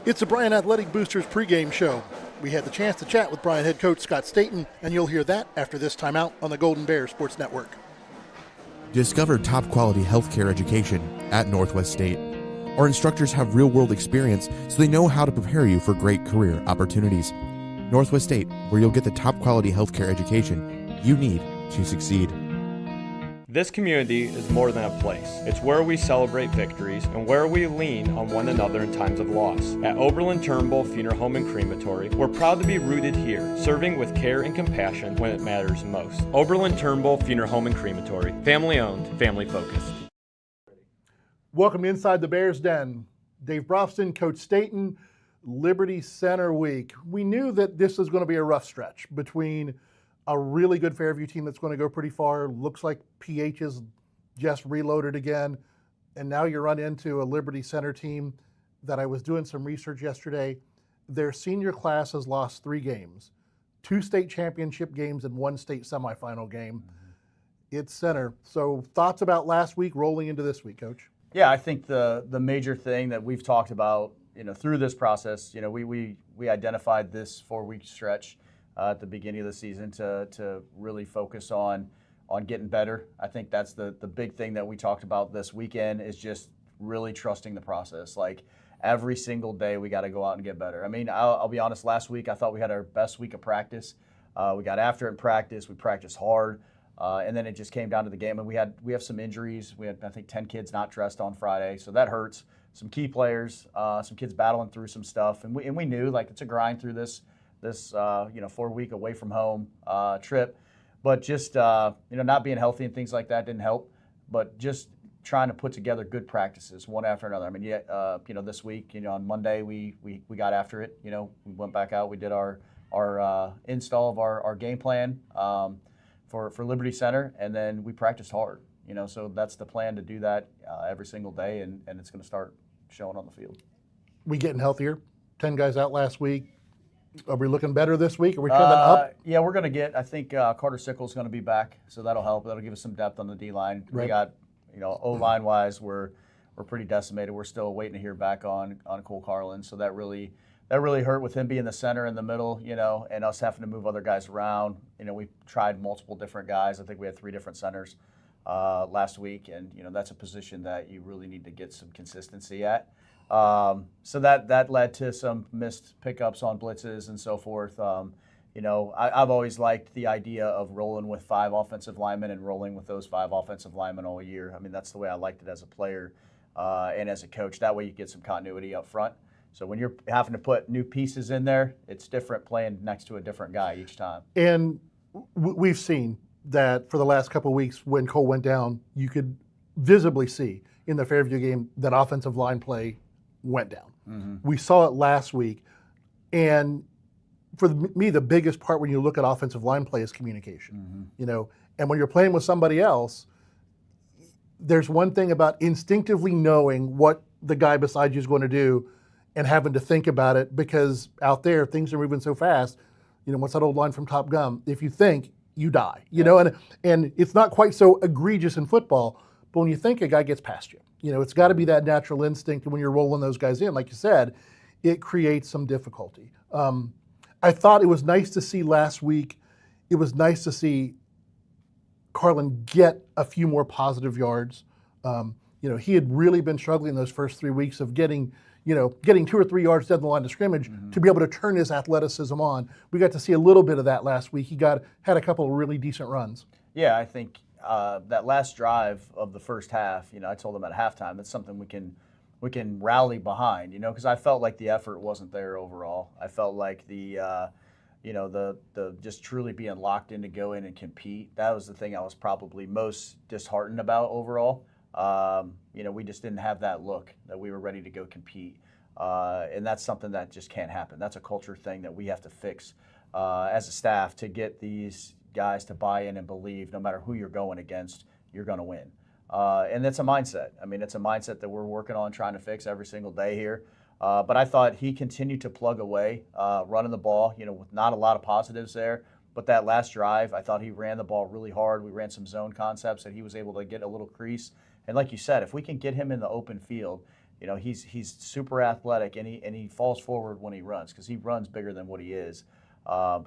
It's the Bryan Athletic Boosters pregame show. We had the chance to chat with Bryan head coach Scott Staten, and you'll hear that after this timeout on the Golden Bear Sports Network. Discover top-quality healthcare education at Northwest State. Our instructors have real-world experience, so they know how to prepare you for great career opportunities. Northwest State, where you'll get the top-quality healthcare education you need to succeed. This community is more than a place. It's where we celebrate victories and where we lean on one another in times of loss. At Oberlin-Turnbull Funeral Home and Crematory, we're proud to be rooted here, serving with care and compassion when it matters most. Oberlin-Turnbull Funeral Home and Crematory, family-owned, family-focused. Welcome to Inside the Bears Den. Dave Brofston, Coach Staten, Liberty Center week. We knew that this was going to be a rough stretch between a really good Fairview team that's going to go pretty far. Looks like PH is just reloaded again. And now you run into a Liberty Center team that I was doing some research yesterday. Their senior class has lost 3 games, 2 state championship games and 1 state semifinal game. It's Center. So thoughts about last week rolling into this week, Coach? Yeah, I think the major thing that we've talked about, through this process, we identified this 4-week stretch at the beginning of the season to really focus on getting better. I think that's the big thing that we talked about this weekend is just really trusting the process. Like every single day we got to go out and get better. I mean, I'll be honest, last week I thought we had our best week of practice. We got after it in practice. We practiced hard. And then it just came down to the game. And we have some injuries. We had, I think, 10 kids not dressed on Friday. So that hurts. Some key players, some kids battling through some stuff. And we knew, like, it's a grind through this 4-week away from home trip, but just not being healthy and things like that didn't help. But just trying to put together good practices one after another. I mean, this week, on Monday we got after it. We went back out. We did our install of our game plan for Liberty Center, and then we practiced hard. So that's the plan, to do that every single day, and it's going to start showing on the field. We getting healthier? 10 guys out last week. Are we looking better this week? Are we trending up? Yeah, we're going to I think Carter Sickles is going to be back, so that'll help. That'll give us some depth on the D-line. Right. We got, O-line wise, we're pretty decimated. We're still waiting to hear back on Cole Carlin, so that really hurt with him being the center in the middle, and us having to move other guys around. We tried multiple different guys. I think we had 3 different centers last week, and that's a position that you really need to get some consistency at. So that led to some missed pickups on blitzes and so forth. I've always liked the idea of rolling with 5 offensive linemen and rolling with those 5 offensive linemen all year. I mean, that's the way I liked it as a player and as a coach. That way you get some continuity up front. So when you're having to put new pieces in there, it's different playing next to a different guy each time. And we've seen that for the last couple of weeks when Cole went down, you could visibly see in the Fairview game that offensive line play went down. Mm-hmm. We saw it last week. And for me, the biggest part when you look at offensive line play is communication. Mm-hmm. And when you're playing with somebody else, there's one thing about instinctively knowing what the guy beside you is going to do and having to think about it, because out there things are moving so fast. What's that old line from Top Gun? If you think, you die. And it's not quite so egregious in football, but when you think, a guy gets past you. It's got to be that natural instinct. And when you're rolling those guys in, like you said, it creates some difficulty. I thought it was nice to see last week. It was nice to see Carlin get a few more positive yards. He had really been struggling those first 3 weeks of getting 2 or 3 yards down the line of scrimmage to be able to turn his athleticism on. We got to see a little bit of that last week. He had a couple of really decent runs. Yeah, I think that last drive of the first half, I told him at halftime, that's something we can rally behind, because I felt like the effort wasn't there overall. I felt like the just truly being locked in to go in and compete, that was the thing I was probably most disheartened about overall. We just didn't have that look that we were ready to go compete. And that's something that just can't happen. That's a culture thing that we have to fix as a staff to get these guys to buy in and believe no matter who you're going against, you're going to win. And it's a mindset. I mean, it's a mindset that we're working on trying to fix every single day here. But I thought he continued to plug away, running the ball, with not a lot of positives there. But that last drive, I thought he ran the ball really hard. We ran some zone concepts that he was able to get a little crease. And like you said, if we can get him in the open field, he's super athletic, and he falls forward when he runs because he runs bigger than what he is.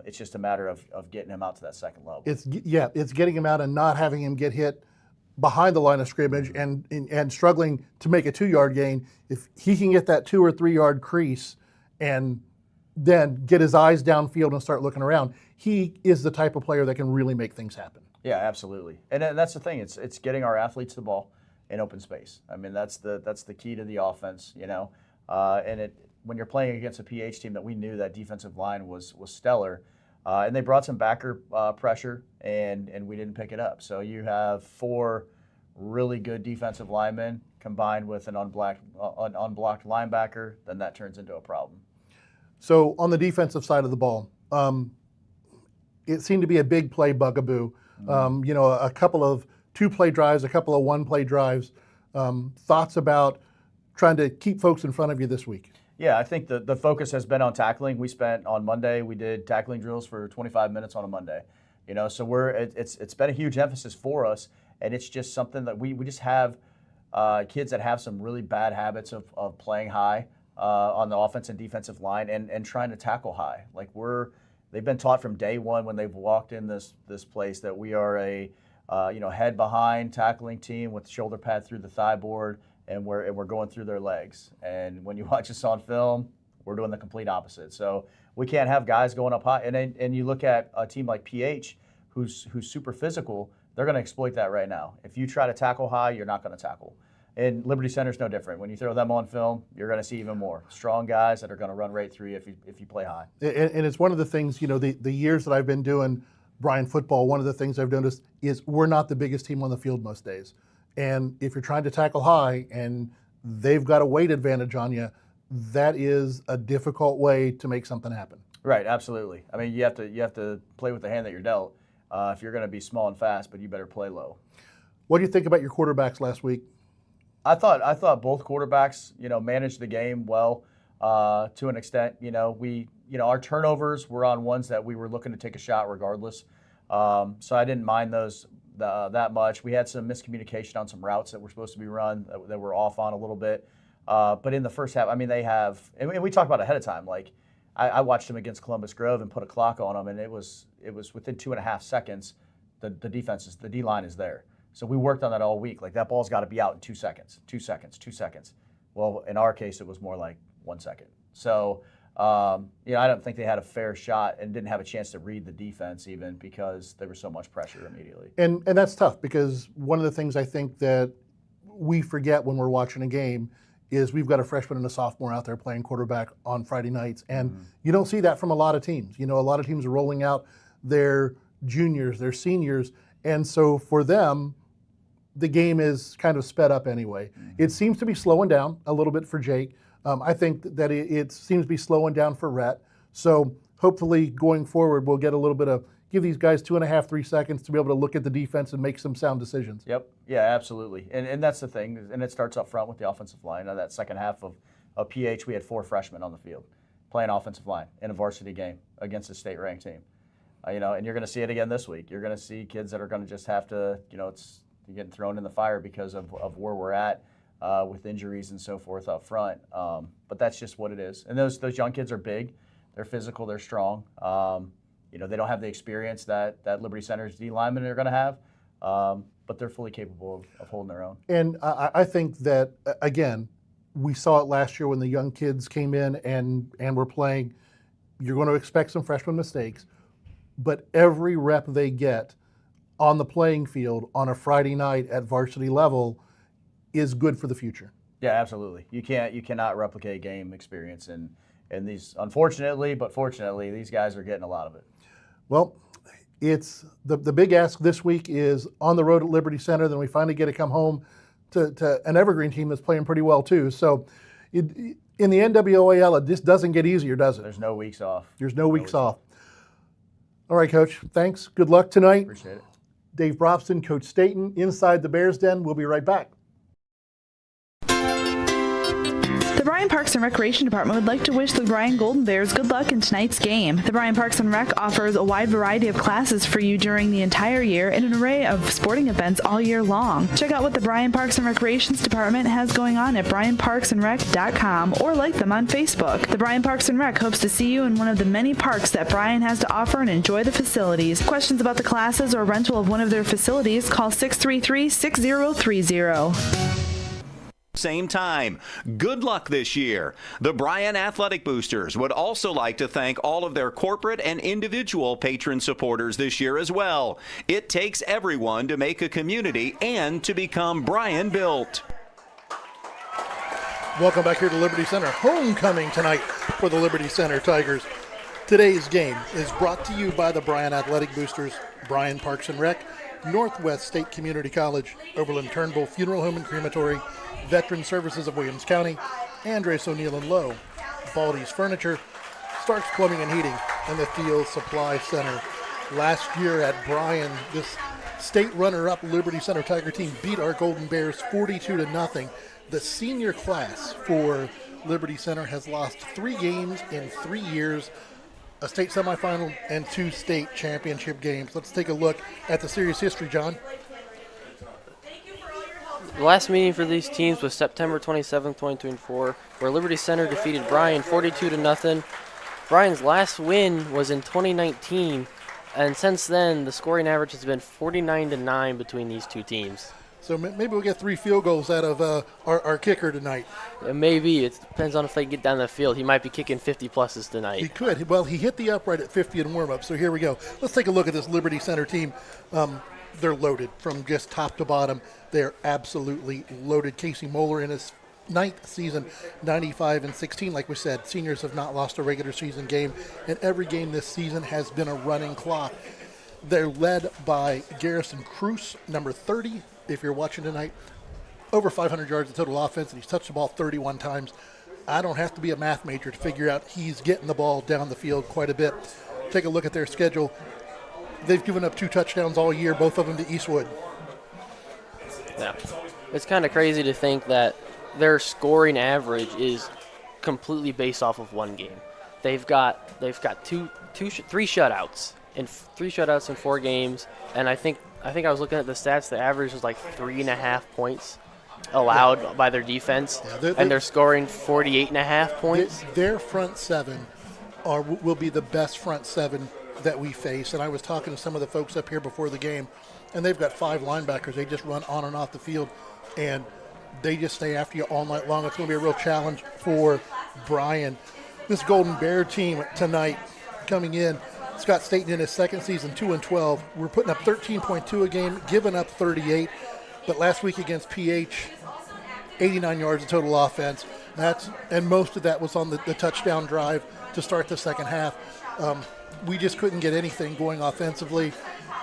It's just a matter of getting him out to that second level. It's getting him out and not having him get hit behind the line of scrimmage and struggling to make a 2-yard gain. If he can get that 2 or 3 yard crease and then get his eyes downfield and start looking around, he is the type of player that can really make things happen. Yeah, absolutely. And that's the thing. It's getting our athletes the ball in open space. I mean, that's the key to the offense, And when you're playing against a PH team that we knew that defensive line was stellar, and they brought some backer pressure, and we didn't pick it up. So you have 4 really good defensive linemen combined with an unblocked linebacker, then that turns into a problem. So on the defensive side of the ball, it seemed to be a big play bugaboo. A couple of 2-play drives, a couple of 1-play drives. Thoughts about trying to keep folks in front of you this week? Yeah, I think the focus has been on tackling. We did tackling drills for 25 minutes on a Monday. So it's been a huge emphasis for us, and it's just something that we just have kids that have some really bad habits of playing high on the offense and defensive line and trying to tackle high. They've been taught from day one when they've walked in this place that we are a head behind tackling team with shoulder pad through the thigh board, and we're going through their legs. And when you watch us on film, we're doing the complete opposite. So we can't have guys going up high. And you look at a team like PH, who's super physical, they're going to exploit that right now. If you try to tackle high, you're not going to tackle. And Liberty Center's no different. When you throw them on film, you're going to see even more strong guys that are going to run right through you if you play high. And it's one of the things, the years that I've been doing Bryan football, one of the things I've noticed is we're not the biggest team on the field most days. And if you're trying to tackle high and they've got a weight advantage on you, that is a difficult way to make something happen. Right, absolutely. I mean, you have to play with the hand that you're dealt if you're going to be small and fast, but you better play low. What do you think about your quarterbacks last week? I thought both quarterbacks, managed the game well to an extent. Our turnovers were on ones that we were looking to take a shot regardless. So I didn't mind those that much. We had some miscommunication on some routes that were supposed to be run that were off on a little bit. But in the first half, I mean, they have, and we talked about it ahead of time. Like I watched them against Columbus Grove and put a clock on them, and it was within 2.5 seconds. The D-line is there. So we worked on that all week. Like that ball's got to be out in 2 seconds, 2 seconds, 2 seconds. Well, in our case, it was more like 1 second. So, I don't think they had a fair shot and didn't have a chance to read the defense even because there was so much pressure immediately. And that's tough because one of the things I think that we forget when we're watching a game is we've got a freshman and a sophomore out there playing quarterback on Friday nights. And you don't see that from a lot of teams. A lot of teams are rolling out their juniors, their seniors. And so for them, the game is kind of sped up anyway. It seems to be slowing down a little bit for Jake. I think that it seems to be slowing down for Rhett. So hopefully going forward, we'll get a little bit of, give these guys 2.5, 3 seconds to be able to look at the defense and make some sound decisions. Yep. Yeah, absolutely. And that's the thing. And it starts up front with the offensive line. That second half of PH, we had 4 freshmen on the field playing offensive line in a varsity game against a state-ranked team. And you're going to see it again this week. You're going to see kids that are going to just have to, you're getting thrown in the fire because of where we're at with injuries and so forth up front. But that's just what it is. And those young kids are big. They're physical. They're strong. They don't have the experience that Liberty Center's D linemen are going to have, but they're fully capable of holding their own. And I think that, again, we saw it last year when the young kids came in and were playing. You're going to expect some freshman mistakes, but every rep they get on the playing field on a Friday night at varsity level is good for the future. Yeah, absolutely. You cannot replicate game experience, and these, unfortunately, but fortunately, these guys are getting a lot of it. Well, it's the big ask this week is on the road at Liberty Center. Then we finally get to come home to an Evergreen team that's playing pretty well too. So in the NWOAL, it just doesn't get easier, does it? There's no weeks off. There's no weeks off. All right, Coach. Thanks. Good luck tonight. Appreciate it. Dave Brobson, Coach Staten, inside the Bears Den. We'll be right back. The Bryan Bryan Parks and Recreation Department would like to wish the Bryan Golden Bears good luck in tonight's game. The Bryan Parks and Rec offers a wide variety of classes for you during the entire year and an array of sporting events all year long. Check out what the Bryan Parks and Recreations Department has going on at bryanparksandrec.com or like them on Facebook. The Bryan Parks and Rec hopes to see you in one of the many parks that Bryan has to offer and enjoy the facilities. Questions about the classes or rental of one of their facilities, call 633-6030. Same time. Good luck this year. The Bryan Athletic Boosters would also like to thank all of their corporate and individual patron supporters this year as well. It takes everyone to make a community and to become Bryan built. Welcome back here to Liberty Center. Homecoming tonight for the Liberty Center Tigers. Today's game is brought to you by the Bryan Athletic Boosters, Bryan Parks and Rec, Northwest State Community College, Oberlin-Turnbull Funeral Home and Crematory, Veteran Services of Williams County, Andres O'Neill and Lowe, Baldy's Furniture, Starks Plumbing and Heating, and the Field Supply Center. Last year at Bryan, this state runner-up Liberty Center Tiger team beat our Golden Bears 42-0. The senior class for Liberty Center has lost 3 games in 3 years, a state semifinal and 2 state championship games. Let's take a look at the series history, John. The last meeting for these teams was September 27, 2024, where Liberty Center defeated Bryan 42-0. Bryan's last win was in 2019, and since then, the scoring average has been 49-9 between these two teams. So maybe we'll get 3 field goals out of our kicker tonight. Maybe. It depends on if they get down the field. He might be kicking 50-pluses tonight. He could. Well, he hit the upright at 50 in warm-up, so here we go. Let's take a look at this Liberty Center team. They're loaded from just top to bottom. They're absolutely loaded. Casey Moeller in his 9th season, 95-16. Like we said, seniors have not lost a regular season game, and every game this season has been a running clock. They're led by Garrison Cruz, number 30. If you're watching tonight, over 500 yards of total offense, and he's touched the ball 31 times. I don't have to be a math major to figure out he's getting the ball down the field quite a bit. Take a look at their schedule. They've given up 2 touchdowns all year, both of them to Eastwood. Yeah. It's kind of crazy to think that their scoring average is completely based off of one game. They've got 3 shutouts in 4 games, and I think I was looking at the stats. The average was like 3.5 points allowed by their defense, and they're scoring 48.5 points. Their front 7 will be the best front 7 that we face. And I was talking to some of the folks up here before the game, and they've got 5 linebackers. They just run on and off the field, and they just stay after you all night long. It's going to be a real challenge for Bryan. This Golden Bear team tonight coming in, Scott Staten in his 2nd season, 2-12. We're putting up 13.2 a game, giving up 38. But last week against PH, 89 yards of total offense. And most of that was on the touchdown drive to start the second half. We just couldn't get anything going offensively.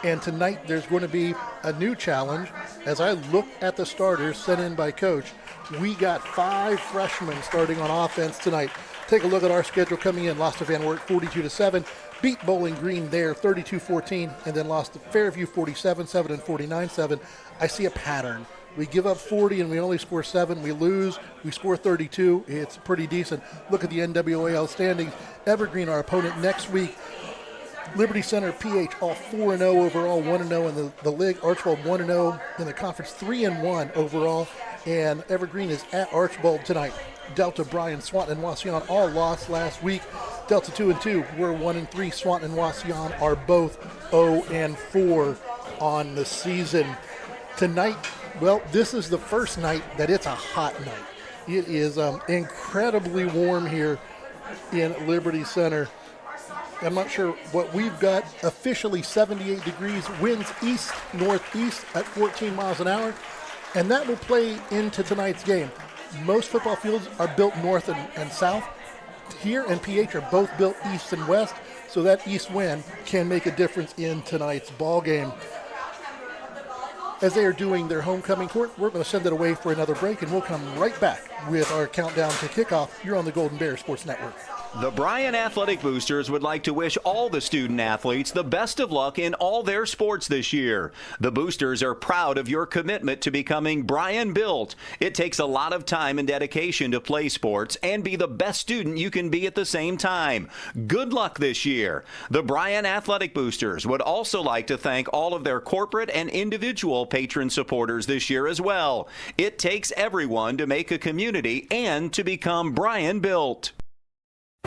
And tonight there's going to be a new challenge. As I look at the starters sent in by Coach, we got 5 freshmen starting on offense tonight. Take a look at our schedule coming in. Lost to Van Wert 42-7. Beat Bowling Green there 32-14. And then lost to Fairview 47-7 and 49-7. I see a pattern. We give up 40 and we only score 7. We lose. We score 32. It's pretty decent. Look at the NWOAL standings. Evergreen, our opponent next week. Liberty Center, PH, all 4-0 overall, 1-0 in the league. Archibald 1-0 in the conference, 3-1 overall. And Evergreen is at Archibald tonight. Delta, Bryan, Swanton, and Wauseon all lost last week. Delta 2-2. We're 1-3. Swanton and Wauseon are both 0-4 on the season. Tonight, well, this is the first night that it's a hot night. It is incredibly warm here in Liberty Center. I'm not sure what we've got. Officially 78 degrees, winds east-northeast at 14 miles an hour, and that will play into tonight's game. Most football fields are built north and south. Here and PH are both built east and west, so that east wind can make a difference in tonight's ball game. As they are doing their homecoming court, we're going to send it away for another break, and we'll come right back with our countdown to kickoff. You're on the Golden Bear Sports Network. The Bryan Athletic Boosters would like to wish all the student athletes the best of luck in all their sports this year. The Boosters are proud of your commitment to becoming Bryan built. It takes a lot of time and dedication to play sports and be the best student you can be at the same time. Good luck this year. The Bryan Athletic Boosters would also like to thank all of their corporate and individual patron supporters this year as well. It takes everyone to make a community and to become Bryan built.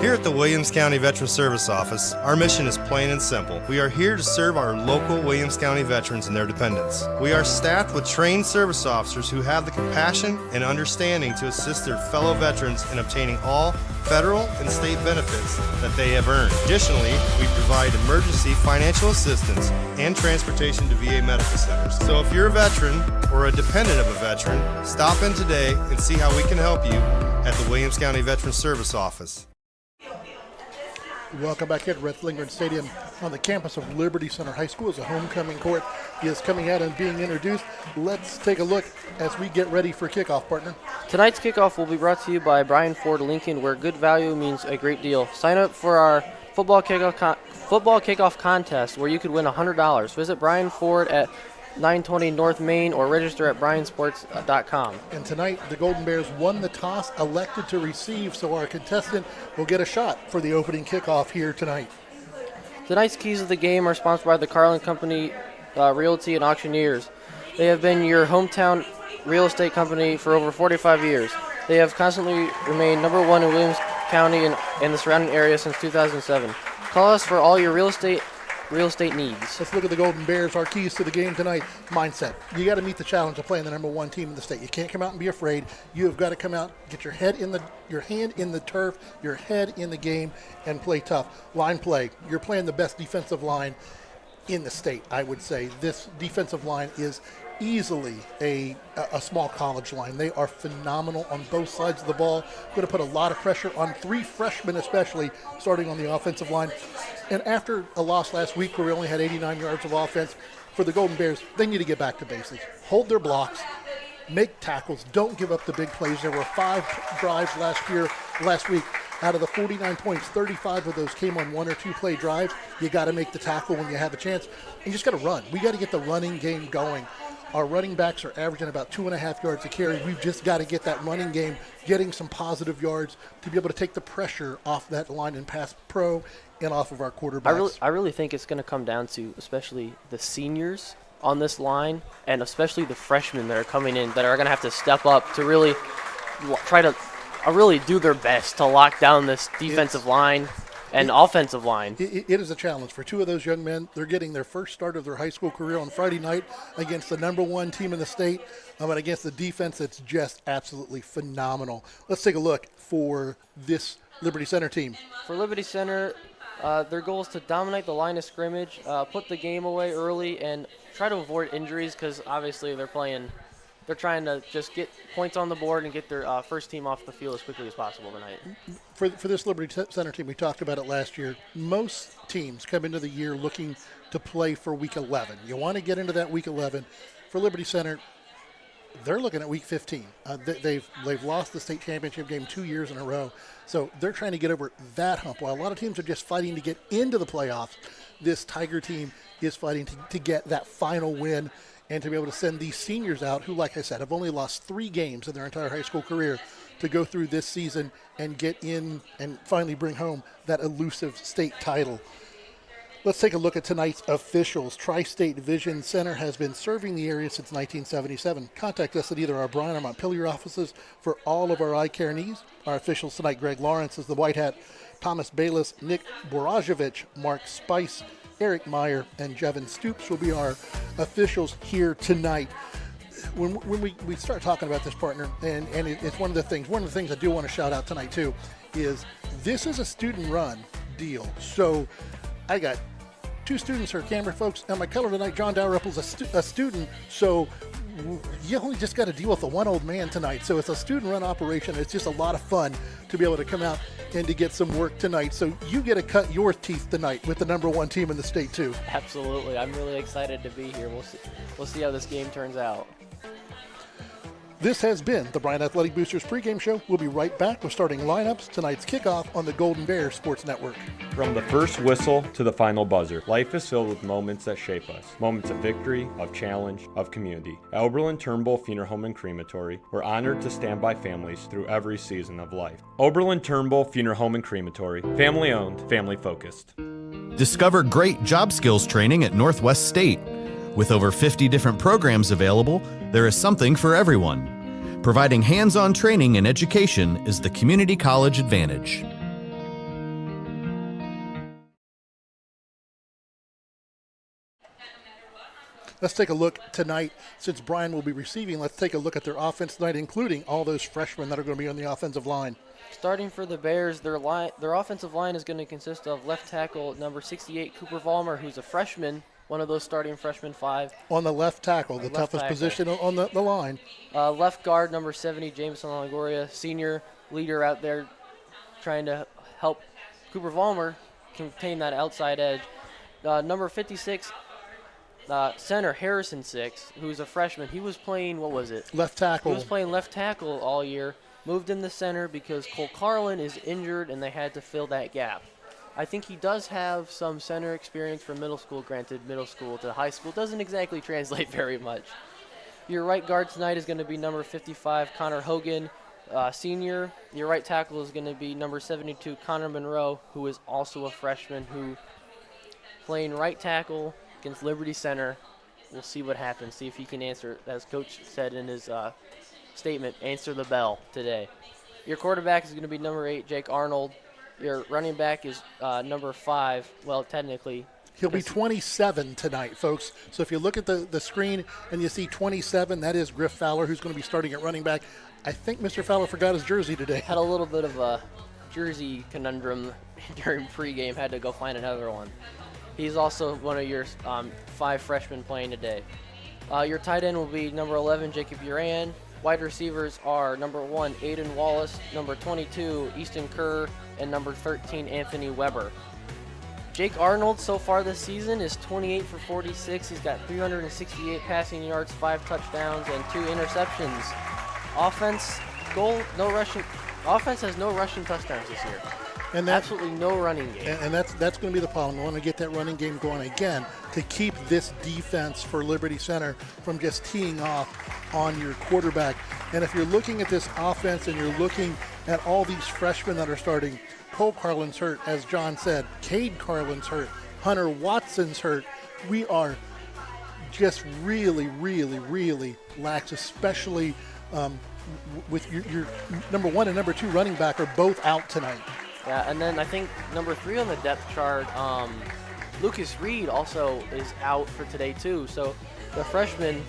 Here at the Williams County Veteran Service Office, our mission is plain and simple. We are here to serve our local Williams County veterans and their dependents. We are staffed with trained service officers who have the compassion and understanding to assist their fellow veterans in obtaining all federal and state benefits that they have earned. Additionally, we provide emergency financial assistance and transportation to VA medical centers. So if you're a veteran or a dependent of a veteran, stop in today and see how we can help you at the Williams County Veteran Service Office. Welcome back here at Red Lingard Stadium on the campus of Liberty Center High School as a homecoming court is coming out and being introduced. Let's take a look as we get ready for kickoff, partner. Tonight's kickoff will be brought to you by Bryan Ford Lincoln, where good value means a great deal. Sign up for our football kickoff contest where you could win $100. Visit Bryan Ford at 920 North Main or register at bryansports.com. And tonight, the Golden Bears won the toss, elected to receive, so our contestant will get a shot for the opening kickoff here tonight. Tonight's keys of the game are sponsored by the Carlin Company Realty and Auctioneers. They have been your hometown real estate company for over 45 years. They have constantly remained number one in Williams County and the surrounding area since 2007. Call us for all your real estate needs. Let's look at the Golden Bears. Our keys to the game tonight: mindset. You got to meet the challenge of playing the number one team in the state. You can't come out and be afraid. You have got to come out, get your hand in the turf, your head in the game, and play tough. Line play. You're playing the best defensive line in the state, I would say. This defensive line is easily a small college line. They are phenomenal on both sides of the ball. Going to put a lot of pressure on three freshmen, especially starting on the offensive line. And after a loss last week where we only had 89 yards of offense, for the Golden Bears, they need to get back to basics. Hold their blocks, make tackles, don't give up the big plays. There were 5 drives last week. Out of the 49 points, 35 of those came on 1 or 2 play drives. You got to make the tackle when you have a chance. And you just got to run. We got to get the running game going. Our running backs are averaging about 2.5 yards a carry. We've just got to get that running game, getting some positive yards to be able to take the pressure off that line and pass pro and off of our quarterbacks. I really think it's going to come down to especially the seniors on this line and especially the freshmen that are coming in that are going to have to step up to really try to really do their best to lock down this defensive line and offensive line. It is a challenge for 2 of those young men. They're getting their first start of their high school career on Friday night against the number one team in the state, and against the defense that's just absolutely phenomenal. Let's take a look for this Liberty Center team. For Liberty Center, their goal is to dominate the line of scrimmage, put the game away early, and try to avoid injuries because obviously they're trying to just get points on the board and get their first team off the field as quickly as possible tonight. For this Liberty Center team, we talked about it last year. Most teams come into the year looking to play for Week 11. You want to get into that Week 11. For Liberty Center, they're looking at Week 15. They've lost the state championship game 2 years in a row, so they're trying to get over that hump. While a lot of teams are just fighting to get into the playoffs, this Tiger team is fighting to get that final win and to be able to send these seniors out who, like I said, have only lost 3 games in their entire high school career to go through this season and get in and finally bring home that elusive state title. Let's take a look at tonight's officials. Tri-State Vision Center has been serving the area since 1977. Contact us at either our Bryan or Montpelier offices for all of our eye care needs. Our officials tonight: Greg Lawrence is the White Hat, Thomas Bayless, Nick Borajovic, Mark Spice, Eric Meyer, and Jevin Stoops will be our officials here tonight. When we start talking about this, partner, and it's one of the things I do want to shout out tonight too, is this is a student-run deal. So I got 2 students who are camera folks, and my color tonight, John Dalrypple's a student, so you only just got to deal with the one old man tonight. So it's a student-run operation. It's just a lot of fun to be able to come out and to get some work tonight. So you get to cut your teeth tonight with the number one team in the state too. Absolutely. I'm really excited to be here. We'll see how this game turns out. This has been the Bryan Athletic Boosters pregame show. We'll be right back with starting lineups, tonight's kickoff on the Golden Bear Sports Network. From the first whistle to the final buzzer, life is filled with moments that shape us. Moments of victory, of challenge, of community. At Oberlin-Turnbull Funeral Home and Crematory, we're honored to stand by families through every season of life. Oberlin-Turnbull Funeral Home and Crematory, family owned, family focused. Discover great job skills training at Northwest State. With over 50 different programs available, there is something for everyone. Providing hands-on training and education is the community college advantage. Let's take a look tonight. Since Bryan will be receiving, let's take a look at their offense tonight, including all those freshmen that are going to be on the offensive line. Starting for the Bears, their offensive line is going to consist of left tackle number 68, Cooper Vollmer, who's a freshman, one of those starting freshman 5. On the left tackle, the toughest position on the line. Left guard number 70, Jameson Longoria, senior leader out there trying to help Cooper Vollmer contain that outside edge. Number 56, center Harrison 6, who's a freshman. He was playing, Left tackle. He was playing left tackle all year. Moved in the center because Cole Carlin is injured and they had to fill that gap. I think he does have some center experience from middle school. Granted, middle school to high school doesn't exactly translate very much. Your right guard tonight is going to be number 55, Connor Hogan, senior. Your right tackle is going to be number 72, Connor Monroe, who is also a freshman, who playing right tackle against Liberty Center. We'll see what happens, see if he can answer, as Coach said in his statement, answer the bell today. Your quarterback is going to be number 8, Jake Arnold. Your running back is number 5. Well, technically. He'll be 27 tonight, folks. So if you look at the screen and you see 27, that is Griff Fowler, who's going to be starting at running back. I think Mr. Fowler forgot his jersey today. Had a little bit of a jersey conundrum during pregame. Had to go find another one. He's also one of your 5 freshmen playing today. Your tight end will be number 11, Jacob Uran. Wide receivers are number 1, Aiden Wallace, number 22, Easton Kerr, and number 13, Anthony Weber. Jake Arnold so far this season is 28 for 46. He's got 368 passing yards, 5 touchdowns, and 2 interceptions. Offense has no rushing touchdowns this year. And absolutely no running game. And that's going to be the problem. We want to get that running game going again to keep this defense for Liberty Center from just teeing off on your quarterback. And if you're looking at this offense and you're looking at all these freshmen that are starting, Cole Carlin's hurt, as John said. Cade Carlin's hurt. Hunter Watson's hurt. We are just really, really, really lax, especially with your number 1 and number 2 running back are both out tonight. Yeah, and then I think number 3 on the depth chart, Lucas Reed also is out for today too. So the freshman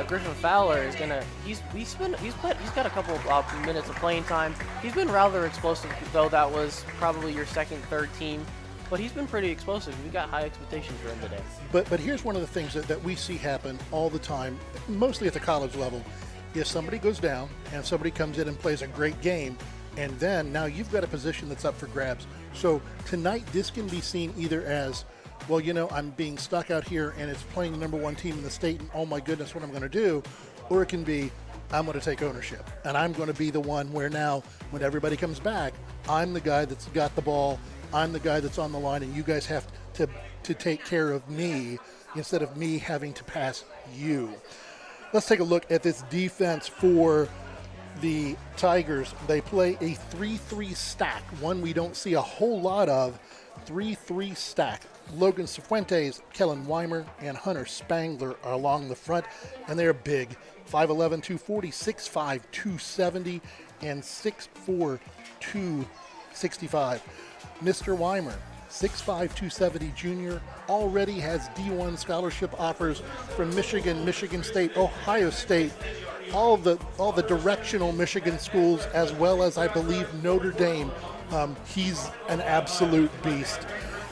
Griffin Fowler is gonna he's got a couple of minutes of playing time. He's been rather explosive, though that was probably your second, third team. But he's been pretty explosive. We got high expectations for him today. But here's one of the things that we see happen all the time, mostly at the college level. If somebody goes down and somebody comes in and plays a great game, and then now you've got a position that's up for grabs. So tonight, this can be seen either as, well, I'm being stuck out here and it's playing the number 1 team in the state and oh my goodness, what I'm going to do. Or it can be, I'm going to take ownership and I'm going to be the one where now when everybody comes back, I'm the guy that's got the ball. I'm the guy that's on the line and you guys have to take care of me instead of me having to pass you. Let's take a look at this defense for the Tigers. They play a 3-3 stack, one we don't see a whole lot of. 3-3 stack. Logan Cifuentes, Kellen Weimer, and Hunter Spangler are along the front, and they're big. 5'11", 240, 6'5", 270, and 6'4", 265. Mr. Weimer, 6'5", 270 junior, already has D1 scholarship offers from Michigan, Michigan State, Ohio State, all the directional Michigan schools, as well as I believe Notre Dame. He's an absolute beast.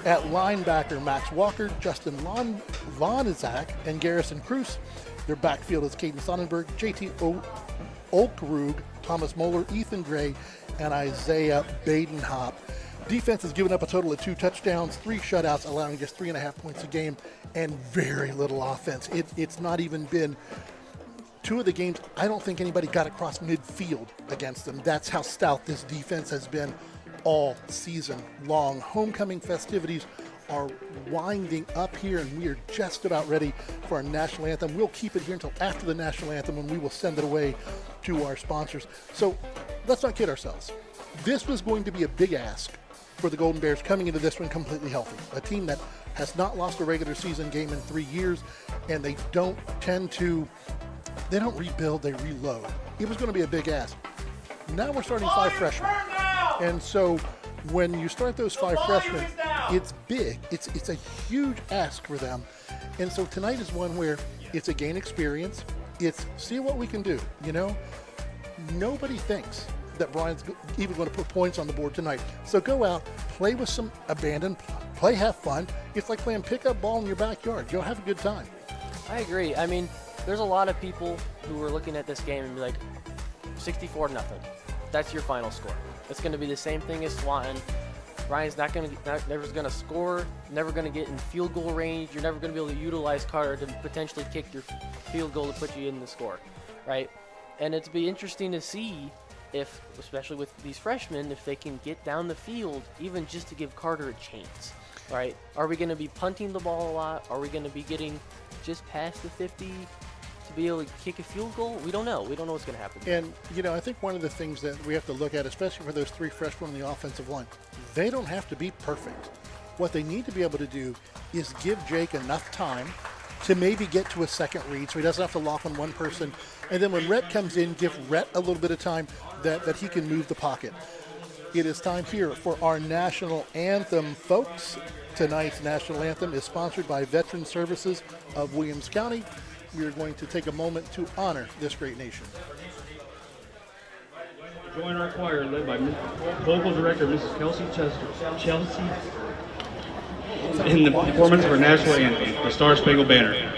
At linebacker, Max Walker, Justin Lonizak, and Garrison Cruz. Their backfield is Caden Sonnenberg, JT Olkrug, Thomas Moeller, Ethan Gray, and Isaiah Badenhop. Defense has given up a total of 2 touchdowns, 3 shutouts, allowing just 3.5 points a game, and very little offense. It's not even been 2 of the games, I don't think anybody got across midfield against them. That's how stout this defense has been all season long. Homecoming festivities are winding up here, and we are just about ready for our national anthem. We'll keep it here until after the national anthem, when we will send it away to our sponsors. So let's not kid ourselves. This was going to be a big ask for the Golden Bears coming into this one completely healthy. A team that has not lost a regular season game in 3 years, and they don't rebuild, they reload. It was going to be a big ask. Now we're starting 5 freshmen. And so when you start those 5 freshmen, it's big. It's a huge ask for them. And so tonight is one where it's a gain experience. It's see what we can do, you know? Nobody thinks that Bryan's even going to put points on the board tonight. So go out, play with some abandon, play, have fun. It's like playing pickup ball in your backyard. You'll have a good time. I agree. I mean, there's a lot of people who are looking at this game and be like, 64-0. That's your final score. It's going to be the same thing as Swanton. Bryan's never going to score, never going to get in field goal range. You're never going to be able to utilize Carter to potentially kick your field goal to put you in the score, right? And it'd be interesting to see if, especially with these freshmen, if they can get down the field, even just to give Carter a chance, right? Are we going to be punting the ball a lot? Are we going to be getting just past the 50 to be able to kick a field goal? We don't know. We don't know what's going to happen. And, you know, I think one of the things that we have to look at, especially for those 3 freshmen on the offensive line, they don't have to be perfect. What they need to be able to do is give Jake enough time to maybe get to a second read so he doesn't have to lock on one person. And then when Rhett comes in, give Rhett a little bit of time that he can move the pocket. It is time here for our national anthem, folks. Tonight's national anthem is sponsored by Veteran Services of Williams County. We are going to take a moment to honor this great nation. Join our choir led by vocal director Mrs. Chelsea in the performance of our national anthem, the Star Spangled Banner.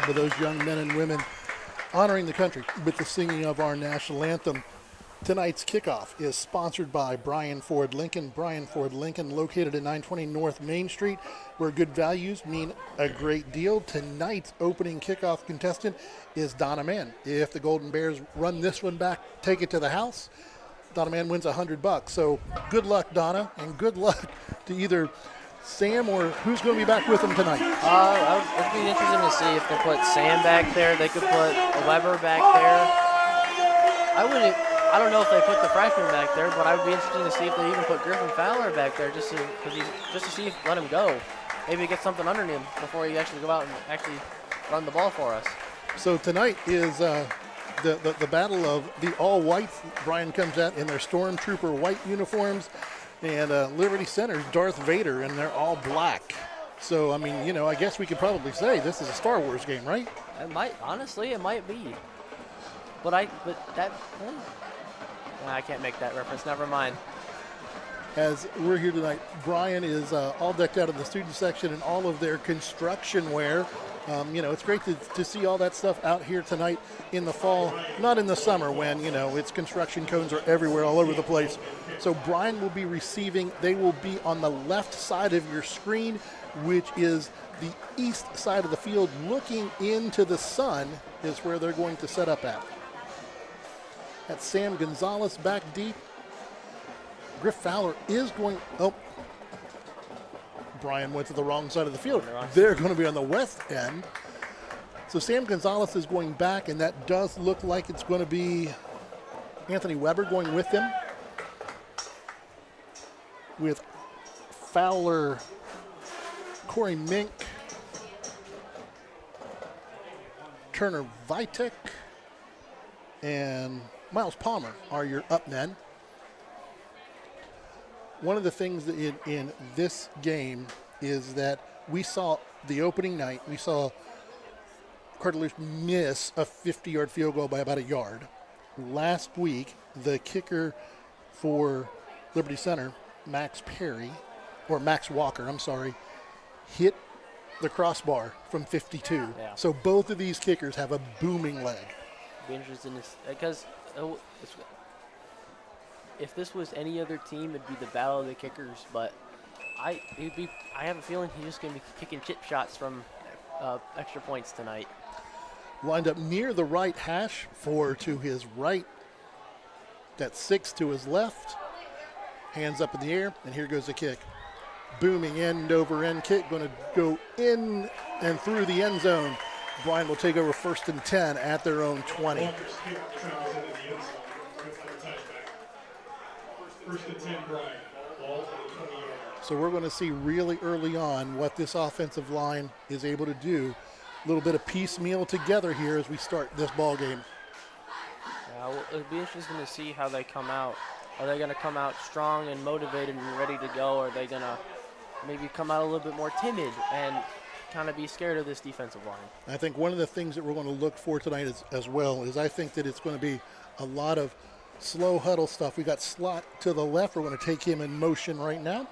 For those young men and women honoring the country with the singing of our national anthem. Tonight's kickoff is sponsored by Bryan Ford Lincoln. Bryan Ford Lincoln, located at 920 North Main Street, where good values mean a great deal. Tonight's opening kickoff contestant is Donna Mann. If the Golden Bears run this one back, take it to the house, Donna Mann wins $100. So good luck, Donna, and good luck to either Sam or who's going to be back with them tonight. It'd be interesting to see if they put Sam back there. They could put Weber back there. I don't know if they put the freshman back there, but I would be interested to see if they even put Griffin Fowler back there just to see if let him go. Maybe get something under him before he actually go out and actually run the ball for us. So tonight is the battle of the all-whites. Bryan comes out in their Stormtrooper white uniforms, and Liberty Center's Darth Vader, and they're all black. So, I mean, you know, I guess we could probably say this is a Star Wars game, right? It might, honestly, it might be. But I can't make that reference. Never mind. As we're here tonight, Bryan is all decked out in the student section in all of their construction wear. You know, it's great to see all that stuff out here tonight in the fall, not in the summer when, you know, it's construction cones are everywhere, all over the place. So Bryan will be receiving, they will be on the left side of your screen, which is the east side of the field. Looking into the sun is where they're going to set up at. That's Sam Gonzalez back deep. Griff Fowler is going, Bryan went to the wrong side of the field. They're going to be on the west end. So Sam Gonzalez is going back, and that does look like it's going to be Anthony Weber going with him. With Fowler, Corey Mink, Turner Vitek, and Miles Palmer are your up men. One of the things that in this game is that we saw the opening night, we saw Carter miss a 50-yard field goal by about a yard. Last week, the kicker for Liberty Center, Max Walker, hit the crossbar from 52. Yeah. So both of these kickers have a booming leg. Be interesting because if this was any other team, it'd be the battle of the kickers. But I have a feeling he's just going to be kicking chip shots from extra points tonight. Lined up near the right hash, 4 to his right. That's 6 to his left. Hands up in the air, and here goes the kick. Booming end over end kick, going to go in and through the end zone. Bryan will take over 1st and 10 at their own 20. 1st and 10, Bryan. Ball to the 20 yard. So we're going to see really early on what this offensive line is able to do. A little bit of piecemeal together here as we start this ball game. Yeah, well, it'll be interesting to see how they come out. Are they going to come out strong and motivated and ready to go, or are they going to maybe come out a little bit more timid and kind of be scared of this defensive line? I think one of the things that we're going to look for tonight as well is I think that it's going to be a lot of slow huddle stuff. We got Slot to the left. We're going to take him in motion right now.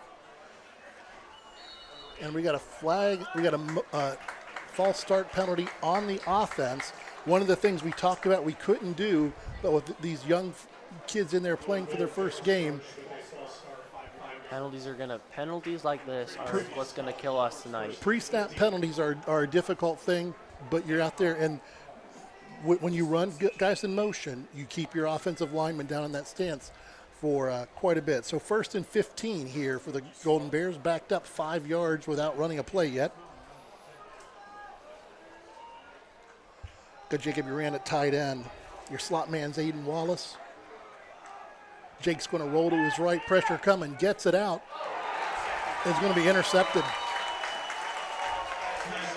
And we got a flag. We got a false start penalty on the offense. One of the things we talked about we couldn't do, but with these young kids in there playing for their first game. Penalties like this are what's going to kill us tonight. Pre-snap penalties are a difficult thing, but you're out there, and when you run guys in motion, you keep your offensive lineman down in that stance for quite a bit. So 1st and 15 here for the Golden Bears, backed up 5 yards without running a play yet. Got Jacob Uran at tight end. Your slot man's Aiden Wallace. Jake's going to roll to his right, pressure coming, gets it out. It's going to be intercepted.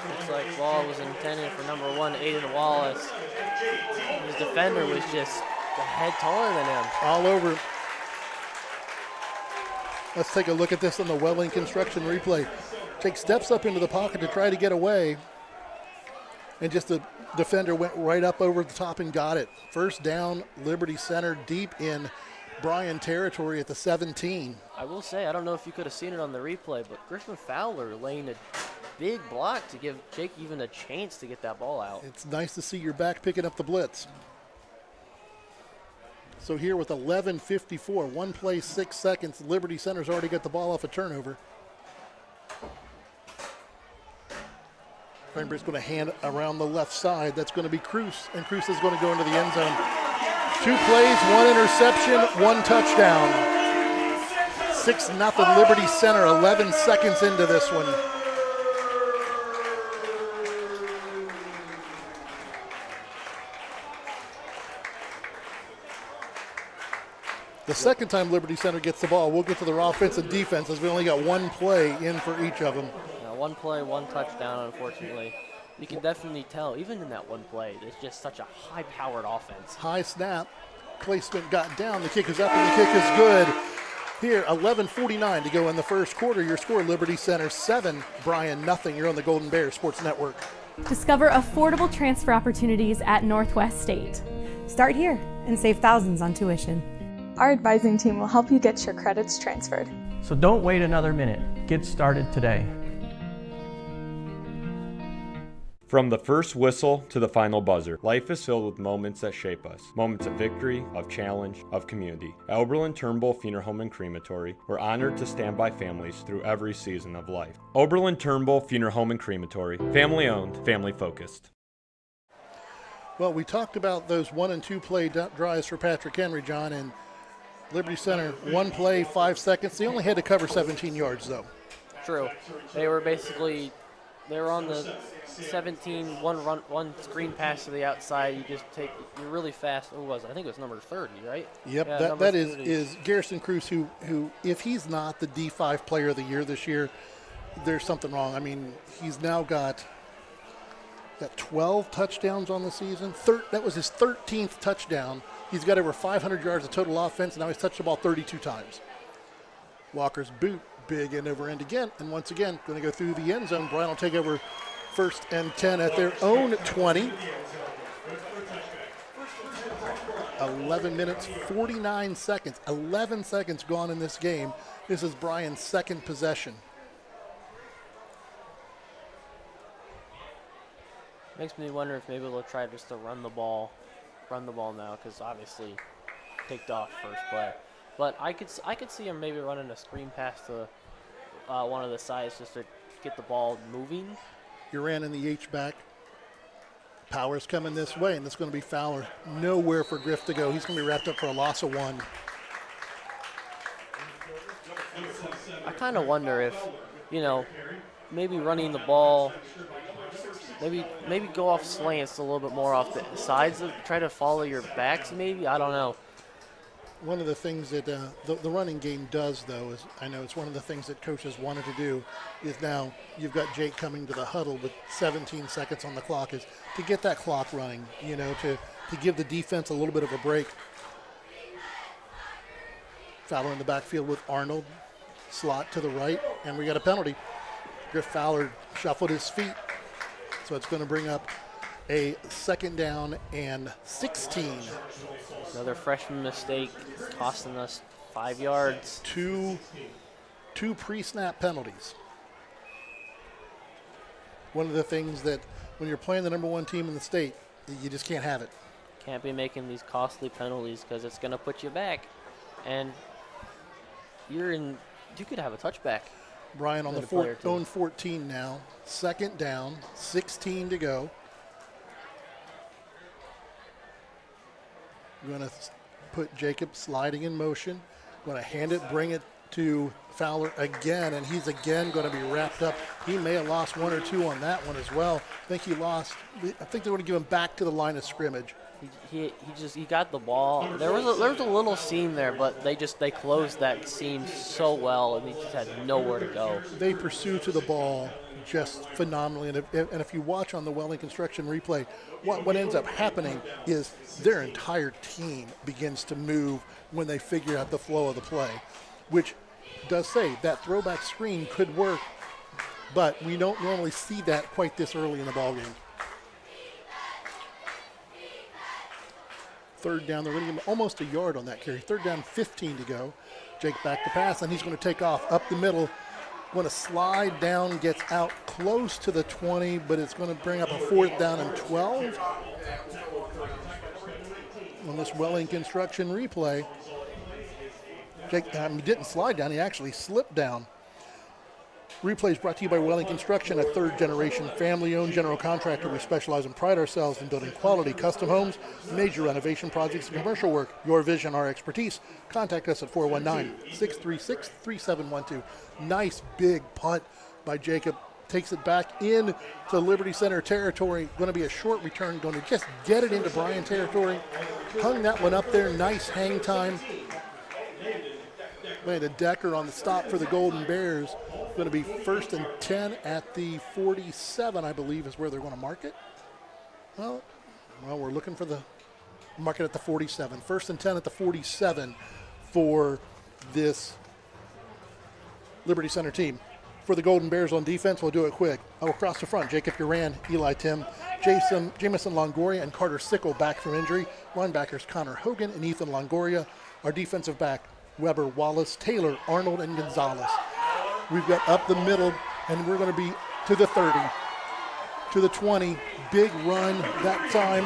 Looks like ball was intended for number 1, Aiden Wallace. His defender was just a head taller than him. All over. Let's take a look at this on the Welling construction replay. Jake steps up into the pocket to try to get away, and just the defender went right up over the top and got it. First down, Liberty Center, deep in Bryan territory at the 17. I will say, I don't know if you could have seen it on the replay, but Griffin Fowler laying a big block to give Jake even a chance to get that ball out. It's nice to see your back picking up the blitz. So here with 11:54, 1 play, 6 seconds, Liberty Center's already got the ball off a turnover. Cranberry's going to hand around the left side. That's going to be Cruz, and Cruz is going to go into the end zone. 2 plays, 1 interception, 1 touchdown. 6-0 Liberty Center, 11 seconds into this one. The second time Liberty Center gets the ball, we'll get to their offense and defense as we only got 1 play in for each of them. 1 play, 1 touchdown, unfortunately. You can definitely tell, even in that 1 play, there's just such a high-powered offense. High snap, placement got down, the kick is up and the kick is good. Here, 11:49 to go in the first quarter. Your score, Liberty Center 7, Bryan nothing. You're on the Golden Bears Sports Network. Discover affordable transfer opportunities at Northwest State. Start here and save thousands on tuition. Our advising team will help you get your credits transferred. So don't wait another minute. Get started today. From the first whistle to the final buzzer, life is filled with moments that shape us. Moments of victory, of challenge, of community. At Oberlin-Turnbull Funeral Home and Crematory, we're honored to stand by families through every season of life. Oberlin-Turnbull Funeral Home and Crematory. Family owned, family focused. Well, we talked about those 1 and 2 play drives for Patrick Henry, John, and Liberty Center, 1 play, 5 seconds. They only had to cover 17 yards, though. True. They were on the 17, one screen pass to the outside. You're really fast. Who was it? I think it was number 30, right? Yep, yeah, that is Garrison Cruz, who if he's not the D5 player of the year this year, there's something wrong. I mean, he's now got 12 touchdowns on the season. That was his 13th touchdown. He's got over 500 yards of total offense, and now he's touched the ball 32 times. Walker's boot, big end over end again, and once again, going to go through the end zone. Bryan will take over 1st and 10 at their own 20. 11 minutes, 49 seconds. 11 seconds gone in this game. This is Bryan's second possession. Makes me wonder if maybe they'll try just to run the ball now, because obviously picked off first play. But I could see him maybe running a screen pass to one of the sides just to get the ball moving. Uran in the H-back. Power's coming this way, and it's going to be Fowler. Nowhere for Griff to go. He's going to be wrapped up for a loss of 1. I kind of wonder if, maybe running the ball, maybe go off slants a little bit more off the sides, try to follow your backs maybe. I don't know. One of the things that the running game does, though, is I know it's one of the things that coaches wanted to do, is now you've got Jake coming to the huddle with 17 seconds on the clock, is to get that clock running, to give the defense a little bit of a break. Fowler in the backfield with Arnold, slot to the right, and we got a penalty. Griff Fowler shuffled his feet, so it's going to bring up a 2nd down and 16. Another freshman mistake costing us 5 yards. Two pre-snap penalties. One of the things that when you're playing the number 1 team in the state, you just can't have it. Can't be making these costly penalties because it's going to put you back. And you could have a touchback. Bryan on the own 14 now. 2nd down, 16 to go. We're going to put Jacob sliding in motion. Going to hand it, bring it to Fowler again, and he's again going to be wrapped up. He may have lost 1 or 2 on that one as well. I think they're going to give him back to the line of scrimmage. He got the ball. There was a little seam there, but they closed that seam so well, and he just had nowhere to go. They pursue to the ball just phenomenally, and if you watch on the Welling Construction replay, what ends up happening is their entire team begins to move when they figure out the flow of the play, which does say that throwback screen could work, but we don't normally see that quite this early in the ballgame. 3rd down, they're going to give him almost a yard on that carry. 3rd down, 15 to go. Jake back to pass, and he's going to take off up the middle. Going to slide down, gets out close to the 20, but it's going to bring up a 4th down and 12. On this Welling Construction replay, Jake didn't slide down, he actually slipped down. Replay is brought to you by Welling Construction, a 3rd-generation family-owned general contractor. We specialize and pride ourselves in building quality custom homes, major renovation projects, and commercial work. Your vision, our expertise. Contact us at 419-636-3712. Nice big punt by Jacob. Takes it back in to Liberty Center territory. Going to be a short return. Going to just get it into Bryan territory. Hung that one up there. Nice hang time. Made a Decker on the stop for the Golden Bears. Going to be 1st and 10 at the 47, I believe, is where they're going to mark it. Well, we're looking for the mark it at the 47. 1st and 10 at the 47 for this Liberty Center team. For the Golden Bears on defense, we'll do it quick. Across the front, Jacob Duran, Eli Tim, Jamison Longoria, and Carter Sickle back from injury. Linebackers Connor Hogan and Ethan Longoria. Our defensive back, Weber, Wallace, Taylor, Arnold, and Gonzalez. We've got up the middle, and we're going to be to the 30, to the 20. Big run that time.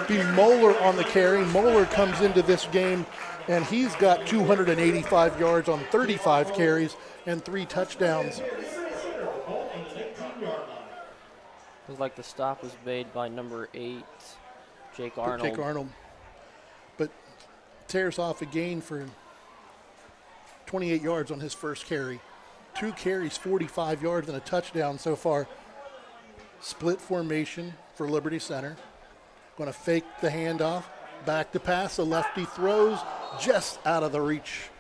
Be Moeller on the carry. Moeller comes into this game, and he's got 285 yards on 35 carries and 3 touchdowns. Looks like the stop was made by number 8, Jake Arnold. But tears off a gain for 28 yards on his first carry. 2 carries, 45 yards, and a touchdown so far. Split formation for Liberty Center. Going to fake the handoff. Back to pass. The lefty throws just out of the reach.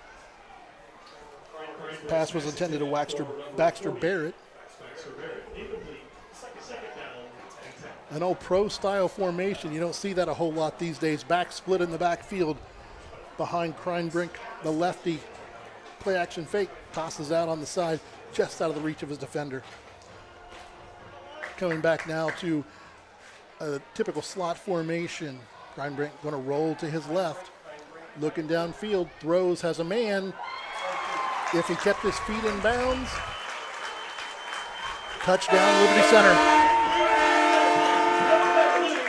Pass was intended to Baxter Barrett. An old pro-style formation. You don't see that a whole lot these days. Back split in the backfield behind Kreinbrink. The lefty play-action fake tosses out on the side just out of the reach of his defender. Coming back now to a typical slot formation. Kreinbrink going to roll to his left. Looking downfield, throws, has a man. If he kept his feet in bounds, touchdown Liberty Center.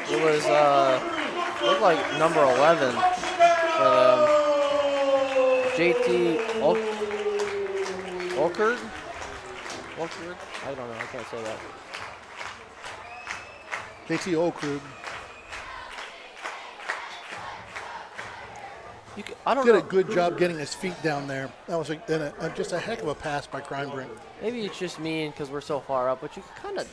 It was looked like number 11 for them. JT Olkerd? I don't know, I can't say that. JT Olkerd. Did a good job getting his feet down there. That was just a heck of a pass by Kreinbrink. Maybe it's just me because we're so far up, but you can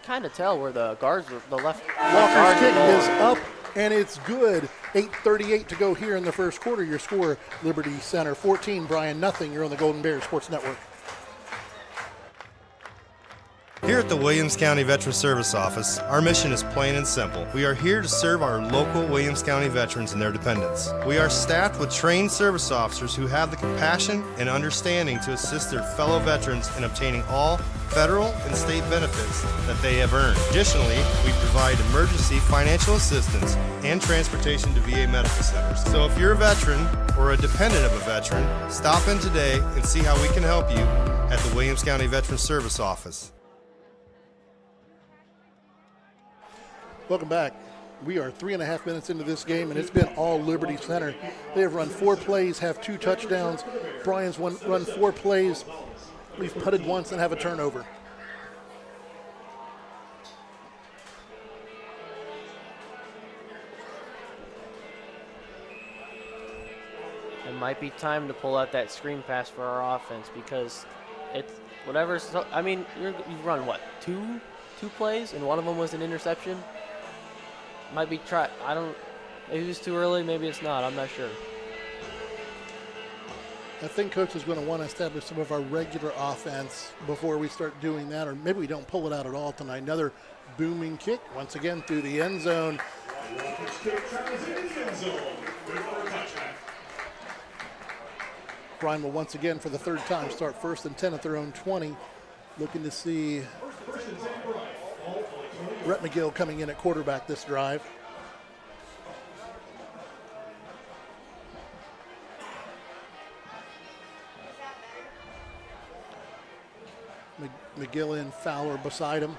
kind of tell where the guards were. The left Walker's kick is up and it's good. 8:38 to go here in the first quarter. Your score: Liberty Center 14, Bryan nothing. You're on the Golden Bears Sports Network. Here at the Williams County Veteran Service Office, our mission is plain and simple. We are here to serve our local Williams County veterans and their dependents. We are staffed with trained service officers who have the compassion and understanding to assist their fellow veterans in obtaining all federal and state benefits that they have earned. Additionally, we provide emergency financial assistance and transportation to VA medical centers. So if you're a veteran or a dependent of a veteran, stop in today and see how we can help you at the Williams County Veteran Service Office. Welcome back. We are 3.5 minutes into this game, and it's been all Liberty Center. They have run 4 plays, have 2 touchdowns. Bryan's run 4 plays. We've putted once and have a turnover. It might be time to pull out that screen pass for our offense because it's whatever. I mean, you've run what, two plays, and one of them was an interception. Might be maybe it's too early, maybe it's not, I'm not sure. I think Coach is going to want to establish some of our regular offense before we start doing that, or maybe we don't pull it out at all tonight. Another booming kick, once again through the end zone. Bryan will once again, for the 3rd time, start 1st and 10 at their own 20. Looking to see Rhett McGill coming in at quarterback this drive. McGill and Fowler beside him.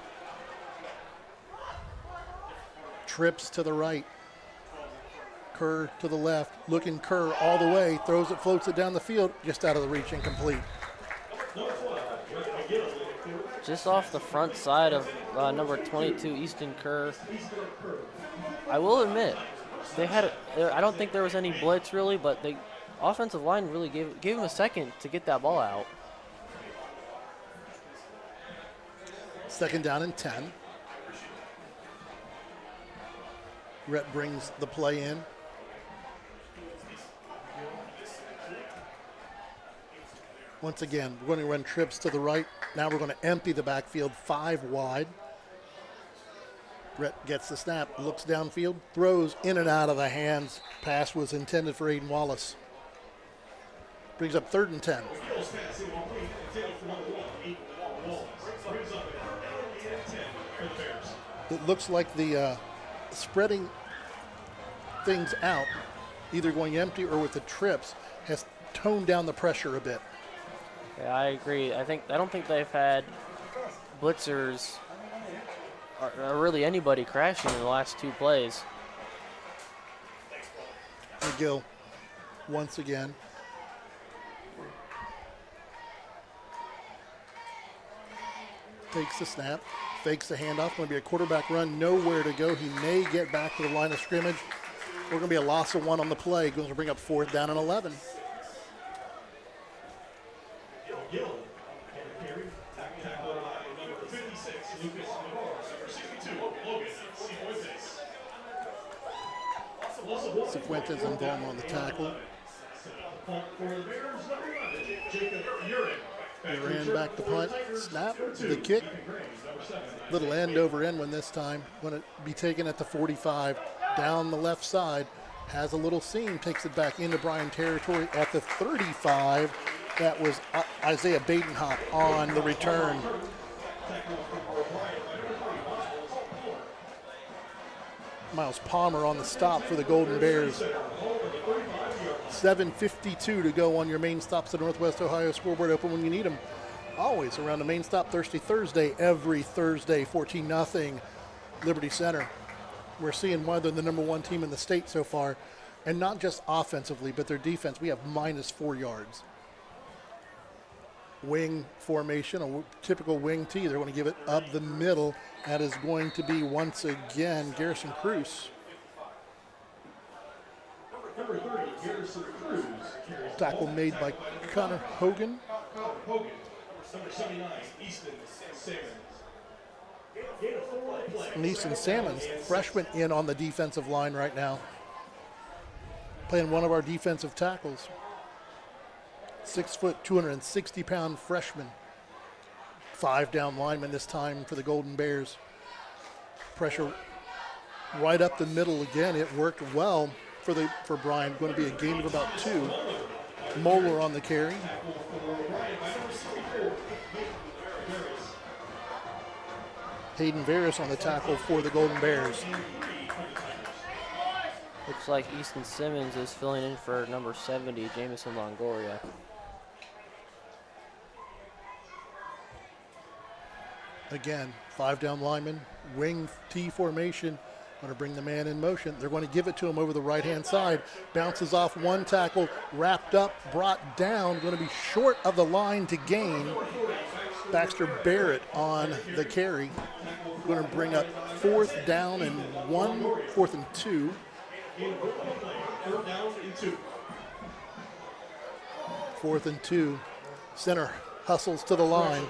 Trips to the right. Kerr to the left. Looking Kerr all the way. Throws it, floats it down the field. Just out of the reach, incomplete. Just off the front side of number 22, Easton Kerr. I will admit, I don't think there was any blitz really, but the offensive line really gave him a second to get that ball out. 2nd down and 10. Rhett brings the play in. Once again, we're going to run trips to the right. Now we're going to empty the backfield 5 wide. Rhett gets the snap, looks downfield, throws in and out of the hands. Pass was intended for Aiden Wallace. Brings up 3rd and 10. It looks like the spreading things out, either going empty or with the trips, has toned down the pressure a bit. Yeah, I agree. I don't think they've had blitzers or really anybody crashing in the last 2 plays. McGill once again. Takes the snap, fakes the handoff. Going to be a quarterback run, nowhere to go. He may get back to the line of scrimmage. We're going to be a loss of 1 on the play. Going to bring up 4th down and 11. Cifuentes and Ballmer on the tackle. They ran back the punt, snap, the kick. Little end over end one this time. Going to be taken at the 45, down the left side. Has a little seam, takes it back into Bryan territory at the 35. That was Isaiah Badenhop on the return. Miles Palmer on the stop for the Golden Bears. 7:52 to go on your main stops at Northwest Ohio scoreboard, open when you need them. Always around the main stop Thirsty Thursday, every Thursday, 14-0, Liberty Center. We're seeing why they're the number 1 team in the state so far, and not just offensively, but their defense. We have -4 yards. Wing formation, a typical wing tee. They're going to give it up the middle. That is going to be, once again, Garrison Cruz. Number 30, Garrison Cruz. Tackle made by Connor Hogan. Number 79, Easton Salmons. Easton Salmons, freshman, in on the defensive line right now. Playing one of our defensive tackles. 6 foot, 260-pound freshman. 5 down lineman this time for the Golden Bears. Pressure right up the middle again. It worked well for Bryan. Going to be a gain of about 2. Moeller on the carry. Hayden Varys on the tackle for the Golden Bears. Looks like Easton Simmons is filling in for number 70, Jamison Longoria. Again, 5 down linemen, wing T formation. Going to bring the man in motion. They're going to give it to him over the right-hand side. Bounces off 1 tackle, wrapped up, brought down. Going to be short of the line to gain. Baxter Barrett on the carry. Going to bring up 4th down and 1, 4th and 2. 3rd down and 2. 4th and 2. Center hustles to the line.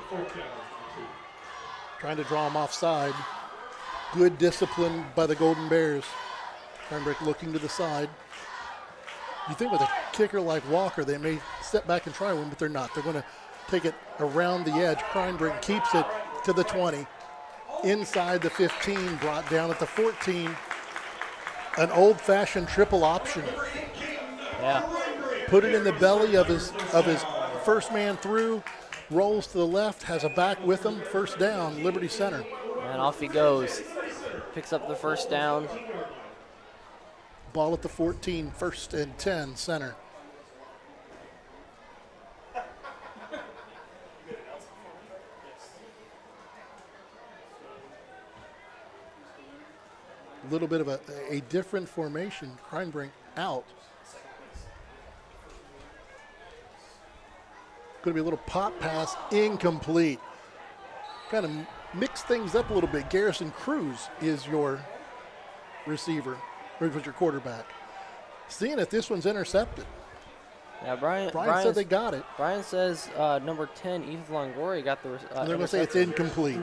Trying to draw him offside. Good discipline by the Golden Bears. Cranbrook looking to the side. You think with a kicker like Walker, they may step back and try one, but they're not. They're going to take it around the edge. Cranbrook keeps it to the 20. Inside the 15, brought down at the 14. An old-fashioned triple option. Yeah. Put it in the belly of his first man through. Rolls to the left, has a back with him. 1st down, Liberty Center. And off he goes. Picks up the 1st down. Ball at the 14, 1st and 10, center. A little bit of a different formation. Kreinbrink out. Going to be a little pop pass, incomplete. Kind of mix things up a little bit. Garrison Cruz is your receiver, or is your quarterback. Seeing if this one's intercepted. Yeah, Bryan said they got it. Bryan says number 10, Ethan Longoria, got the They're going to say it's incomplete.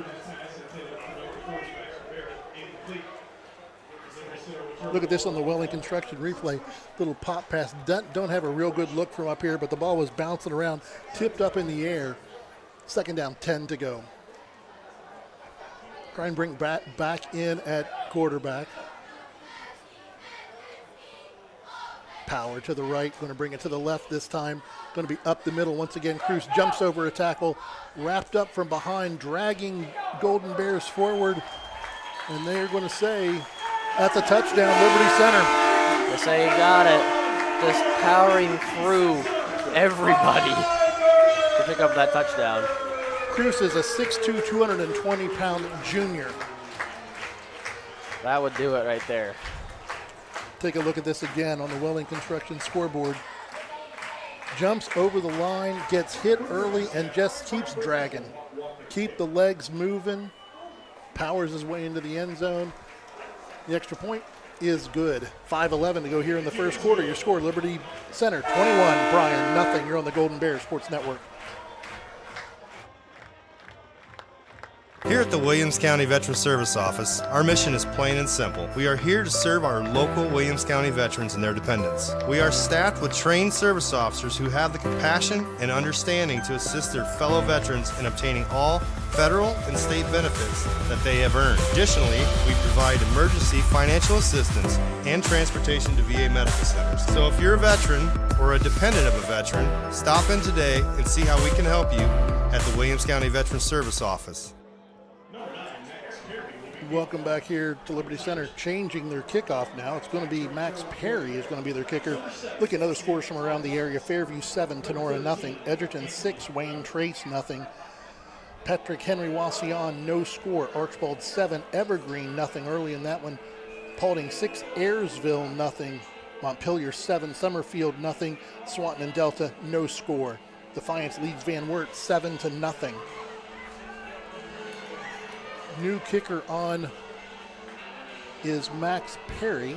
Look at this on the Welling Construction replay. Little pop pass. Don't have a real good look from up here, but the ball was bouncing around, tipped up in the air. 2nd down, 10 to go. Try and bring back in at quarterback. power to the right, going to bring it to the left this time, going to be up the middle once again. Cruz jumps over a tackle, wrapped up from behind, dragging Golden Bears forward, and they're going to say that's a touchdown, Liberty Center. They say you got it, just powering through everybody to pick up that touchdown. Cruz is a 6'2", 220-pound junior. That would do it right there. Take a look at this again on the Welling Construction scoreboard. Jumps over the line, gets hit early, and just keeps dragging. Keep the legs moving, powers his way into the end zone. The extra point is good. 5:11 to go here in the first quarter. Your score, Liberty Center 21, Bryan nothing. You're on the Golden Bears Sports Network. Here at the Williams County Veterans Service Office, our mission is plain and simple. We are here to serve our local Williams County veterans and their dependents. We are staffed with trained service officers who have the compassion and understanding to assist their fellow veterans in obtaining all federal and state benefits that they have earned. Additionally, we provide emergency financial assistance and transportation to VA medical centers. So if you're a veteran or a dependent of a veteran, stop in today and see how we can help you at the Williams County Veterans Service Office. Welcome back here to Liberty Center. Changing their kickoff now. It's going to be Max Perry is going to be their kicker. Look at other scores from around the area. Fairview 7, Tenora nothing. Edgerton 6, Wayne Trace nothing. Patrick Henry Wasion no score. Archibald 7, Evergreen nothing early in that one. Paulding 6, Ayersville nothing. Montpelier 7, Summerfield nothing. Swanton and Delta no score. Defiance leads Van Wert 7-0. New kicker on is Max Perry.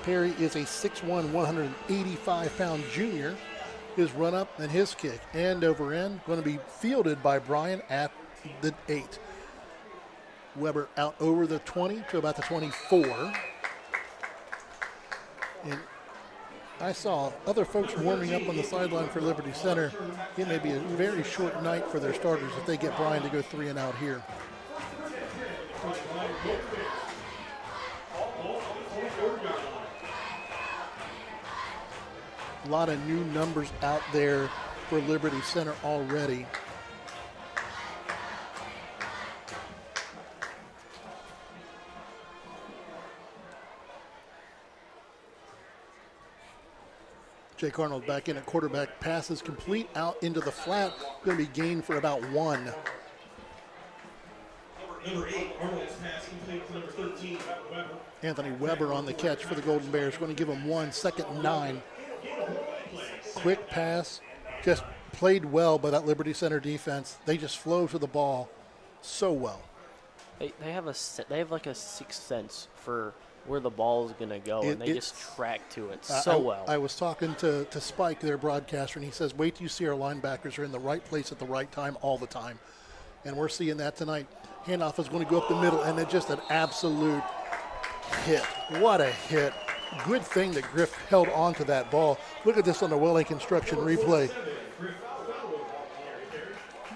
Perry is a 6'1", 185-pound junior. His run up and his kick, end over end, going to be fielded by Bryan at the 8. Weber out over the 20 to about the 24. And I saw other folks warming up on the sideline for Liberty Center. It may be a very short night for their starters if they get Bryan to go 3 and out here. A lot of new numbers out there for Liberty Center already. Jake Arnold back in at quarterback. Pass is complete out into the flat. Going to be gained for about 1. Number 8, Arnold's pass complete to number 13, Weber. Anthony Weber on the catch for the Golden Bears. Going to give him 1, 2nd and 9. Quick pass, just played well by that Liberty Center defense. They just flow to the ball so well. They have like a sixth sense for where the ball is going to go, and they just track to it so well. I was talking to Spike, their broadcaster, and he says, wait till you see our linebackers are in the right place at the right time all the time. And we're seeing that tonight. Handoff is going to go up the middle, and it's just an absolute hit. What a hit. Good thing that Griff held on to that ball. Look at this on the Welling Construction replay.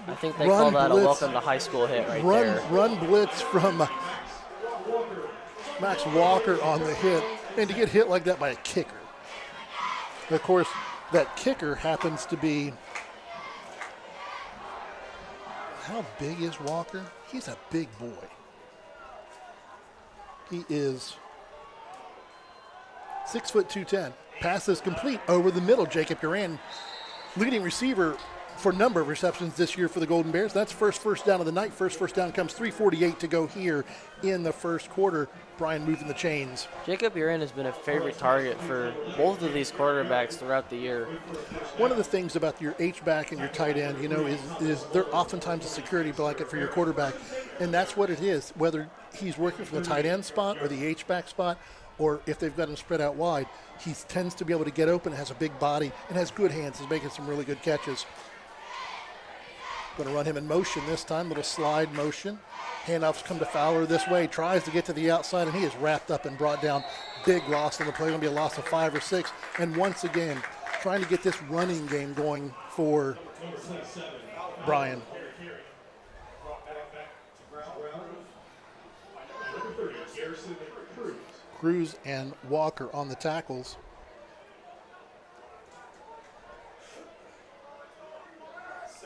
I think they call that blitz, a welcome to high school hit right there. Run blitz from Max Walker on the hit, and to get hit like that by a kicker. Of course, that kicker happens to be, how big is Walker? He's a big boy. He is 6'2", 210. Pass is complete over the middle. Jacob Duran, leading receiver for number of receptions this year for the Golden Bears. That's first down of the night. First down comes 3:48 to go here in the first quarter. Bryan moving the chains. Jacob Duran has been a favorite target for both of these quarterbacks throughout the year. One of the things about your H-back and your tight end, is they're oftentimes a security blanket for your quarterback, and that's what it is. Whether he's working from the tight end spot or the H-back spot, or if they've got him spread out wide, he tends to be able to get open, has a big body, and has good hands. He's making some really good catches. Going to run him in motion this time, little slide motion. Handoffs come to Fowler this way, tries to get to the outside, and he is wrapped up and brought down. Big loss on the play, going to be a loss of 5 or 6. And once again, trying to get this running game going for Bryan. Cruz and Walker on the tackles.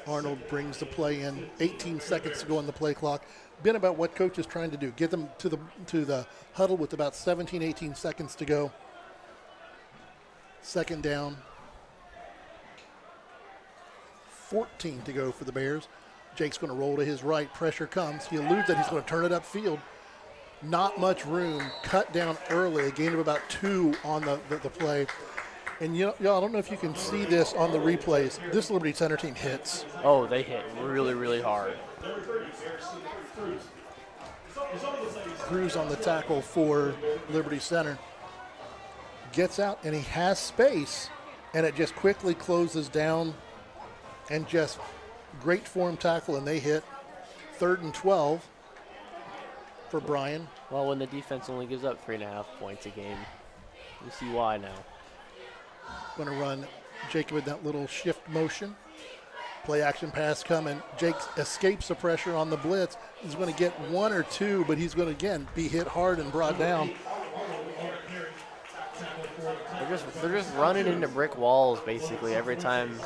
Arnold brings the play in. 18 seconds to go on the play clock. Been about what coach is trying to do. Get them to the huddle with about 17, 18 seconds to go. Second down. 14 to go for the Bears. Jake's going to roll to his right. Pressure comes. He alludes that he's going to turn it upfield. Not much room. Cut down early. A gain of about 2 on the play. And y'all, I don't know if you can see this on the replays. This Liberty Center team hits. Oh, they hit really, really hard. Cruz on the tackle for Liberty Center. Gets out, and he has space, and it just quickly closes down, and just great form tackle, and they hit. 3rd and 12 for Bryan. Well, when the defense only gives up 3.5 points a game, you see why now. Going to run Jacob in that little shift motion. Play action pass coming. Jake escapes the pressure on the blitz. He's going to get 1 or 2, but he's going to, again, be hit hard and brought down. They're just running into brick walls basically every time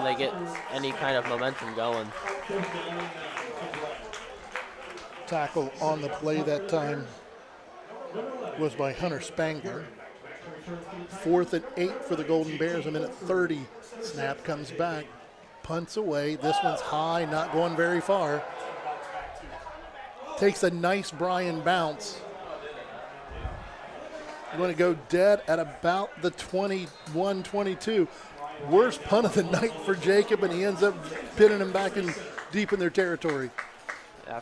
they get any kind of momentum going. Tackle on the play that time was by Hunter Spangler. 4th and 8 for the Golden Bears. A minute 30. Snap comes back. Punts away. This one's high, not going very far. Takes a nice Bryan bounce. Going to go dead at about the 21-22. Worst punt of the night for Jacob, and he ends up pinning him back in deep in their territory.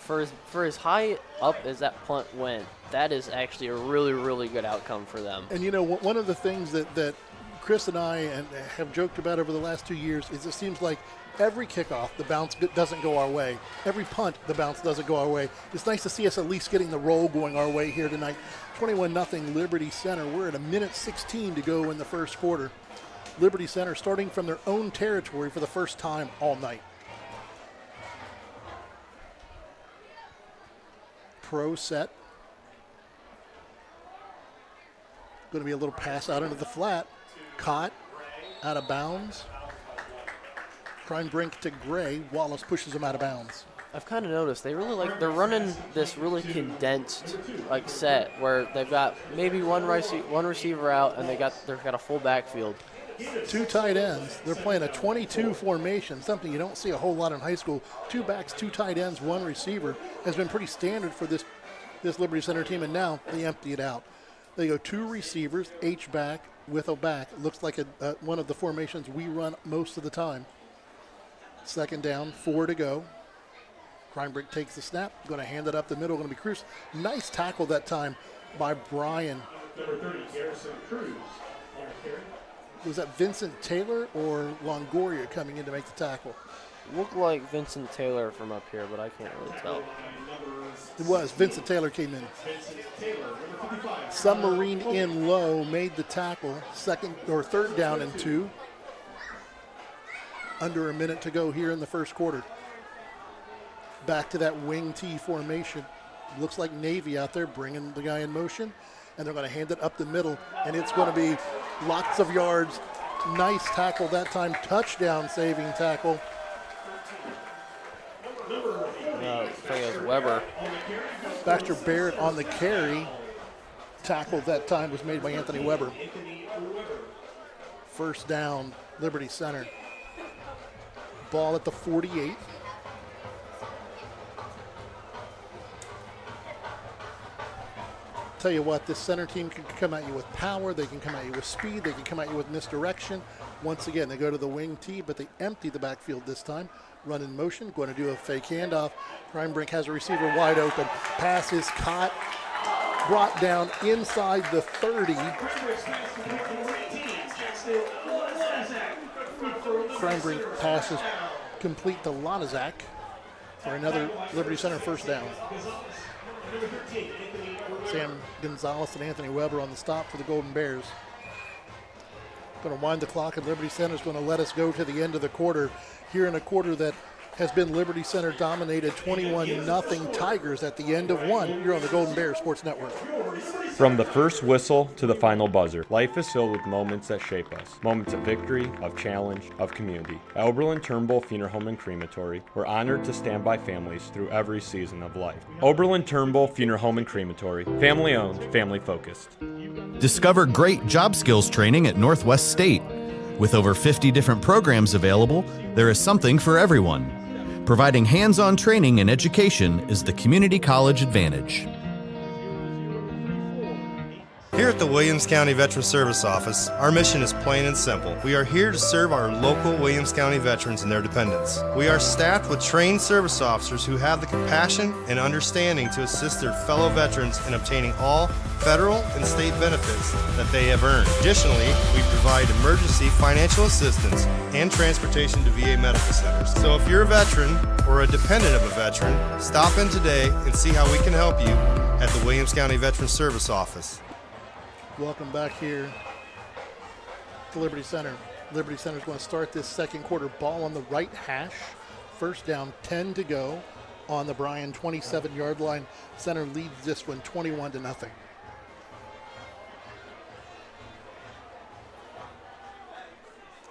For as high up as that punt went, that is actually a really, really good outcome for them. And, you know, one of the things that Chris and I have joked about over the last 2 years is it seems like every kickoff, the bounce doesn't go our way. Every punt, the bounce doesn't go our way. It's nice to see us at least getting the roll going our way here tonight. 21-0 Liberty Center. We're at a minute 16 to go in the first quarter. Liberty Center starting from their own territory for the first time all night. Pro set. Going to be a little pass out into the flat. Caught out of bounds. Prime brink to Gray. Wallace pushes him out of bounds. I've kind of noticed they're running this really condensed set where they've got maybe one receiver out and they've got a full backfield. 2 tight ends. They're playing a 22 formation, something you don't see a whole lot in high school. 2 backs, 2 tight ends, 1 receiver has been pretty standard for this Liberty Center team, and now they empty it out. They go 2 receivers, H back with a back. Looks like one of the formations we run most of the time. 2nd down, 4 to go. Kreinbrink takes the snap, going to hand it up the middle, going to be Cruz. Nice tackle that time by Bryan. Number 30, Garrison Cruz. Was that Vincent Taylor or Longoria coming in to make the tackle? Looked like Vincent Taylor from up here, but I can't really tell. It was. Vincent Taylor came in. Submarine in low, made the tackle. 3rd down and 2. Under a minute to go here in the first quarter. Back to that wing T formation. Looks like Navy out there bringing the guy in motion. And they're going to hand it up the middle. And it's going to be lots of yards. Nice tackle that time. Touchdown saving tackle. I think it was Weber. Baxter Barrett on the carry. Tackle that time was made by Anthony Weber. First down, Liberty Center. Ball at the 48. Tell you what, this center team can come at you with power, they can come at you with speed, they can come at you with misdirection. Once again, they go to the wing T, but they empty the backfield this time. Run in motion, going to do a fake handoff. Kreinbrink has a receiver wide open. Pass is caught, brought down inside the 30. Kreinbrink passes complete to Lonizak for another Liberty Center first down. Sam Gonzalez and Anthony Weber on the stop for the Golden Bears. Going to wind the clock, and Liberty Center is going to let us go to the end of the quarter. Here in a quarter that has been Liberty Center dominated 21-0 Tigers at the end of one. You're on the Golden Bears Sports Network. From the first whistle to the final buzzer, life is filled with moments that shape us. Moments of victory, of challenge, of community. At Oberlin-Turnbull Funeral Home and Crematory, we're honored to stand by families through every season of life. Oberlin-Turnbull Funeral Home and Crematory, family owned, family focused. Discover great job skills training at Northwest State. With over 50 different programs available, there is something for everyone. Providing hands-on training and education is the community college advantage. Here at the Williams County Veteran Service Office, our mission is plain and simple. We are here to serve our local Williams County veterans and their dependents. We are staffed with trained service officers who have the compassion and understanding to assist their fellow veterans in obtaining all federal and state benefits that they have earned. Additionally, we provide emergency financial assistance and transportation to VA medical centers. So if you're a veteran or a dependent of a veteran, stop in today and see how we can help you at the Williams County Veteran Service Office. Welcome back here to Liberty Center. Liberty Center is going to start this second quarter. Ball on the right hash. First down, 10 to go on the Bryan 27-yard line. Center leads this one 21-0.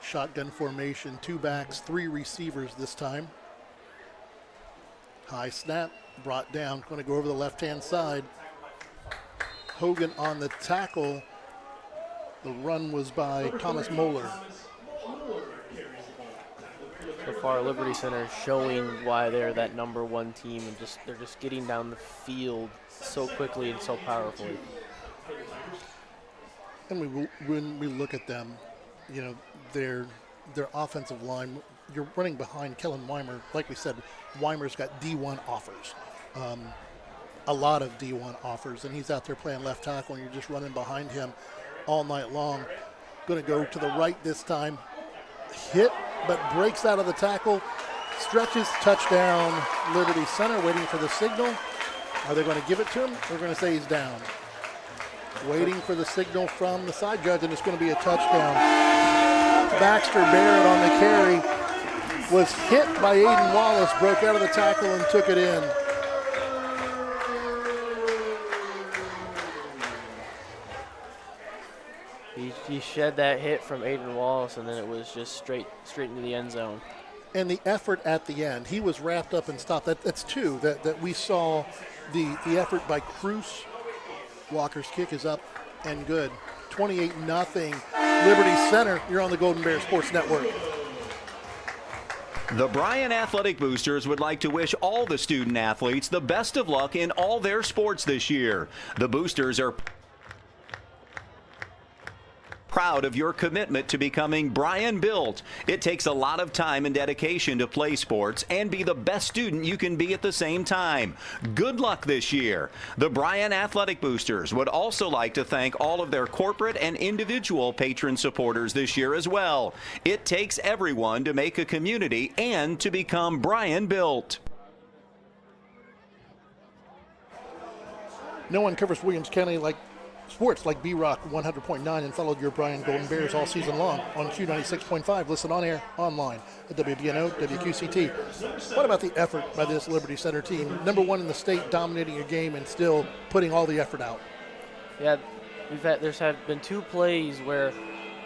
Shotgun formation, 2 backs, 3 receivers this time. High snap, brought down, going to go over the left-hand side. Hogan on the tackle. The run was by Thomas Moeller. So far, Liberty Center showing why they're that number one team, and they're just getting down the field so quickly and so powerfully. And when we look at them, you know, their offensive line, you're running behind Kellen Weimer. Like we said, Weimer's got D1 offers. A lot of D1 offers, and he's out there playing left tackle, and you're just running behind him all night long. Going to go to the right this time. Hit, but breaks out of the tackle. Stretches, touchdown, Liberty Center, waiting for the signal. Are they going to give it to him? They're going to say he's down. Waiting for the signal from the side judge, and it's going to be a touchdown. Baxter Barrett on the carry was hit by Aiden Wallace, broke out of the tackle and took it in. He shed that hit from Aiden Wallace, and then it was just straight into the end zone. And the effort at the end, he was wrapped up and stopped. That's two that we saw. The effort by Cruz. Walker's kick is up and good. 28-0 Liberty Center. You're on the Golden Bears Sports Network. The Bryan Athletic Boosters would like to wish all the student athletes the best of luck in all their sports this year. The Boosters are proud of your commitment to becoming Bryan built. It takes a lot of time and dedication to play sports and be the best student you can be at the same time. Good luck this year. The Bryan Athletic Boosters would also like to thank all of their corporate and individual patron supporters this year as well. It takes everyone to make a community and to become Bryan built. No one covers Williams County like sports like B-Rock 100.9 and followed your Bryan Golden Bears all season long on Q96.5. Listen on air, online at WBNO, WQCT. What about the effort by this Liberty Center team? Number one in the state, dominating your game and still putting all the effort out. Yeah, there's been 2 plays where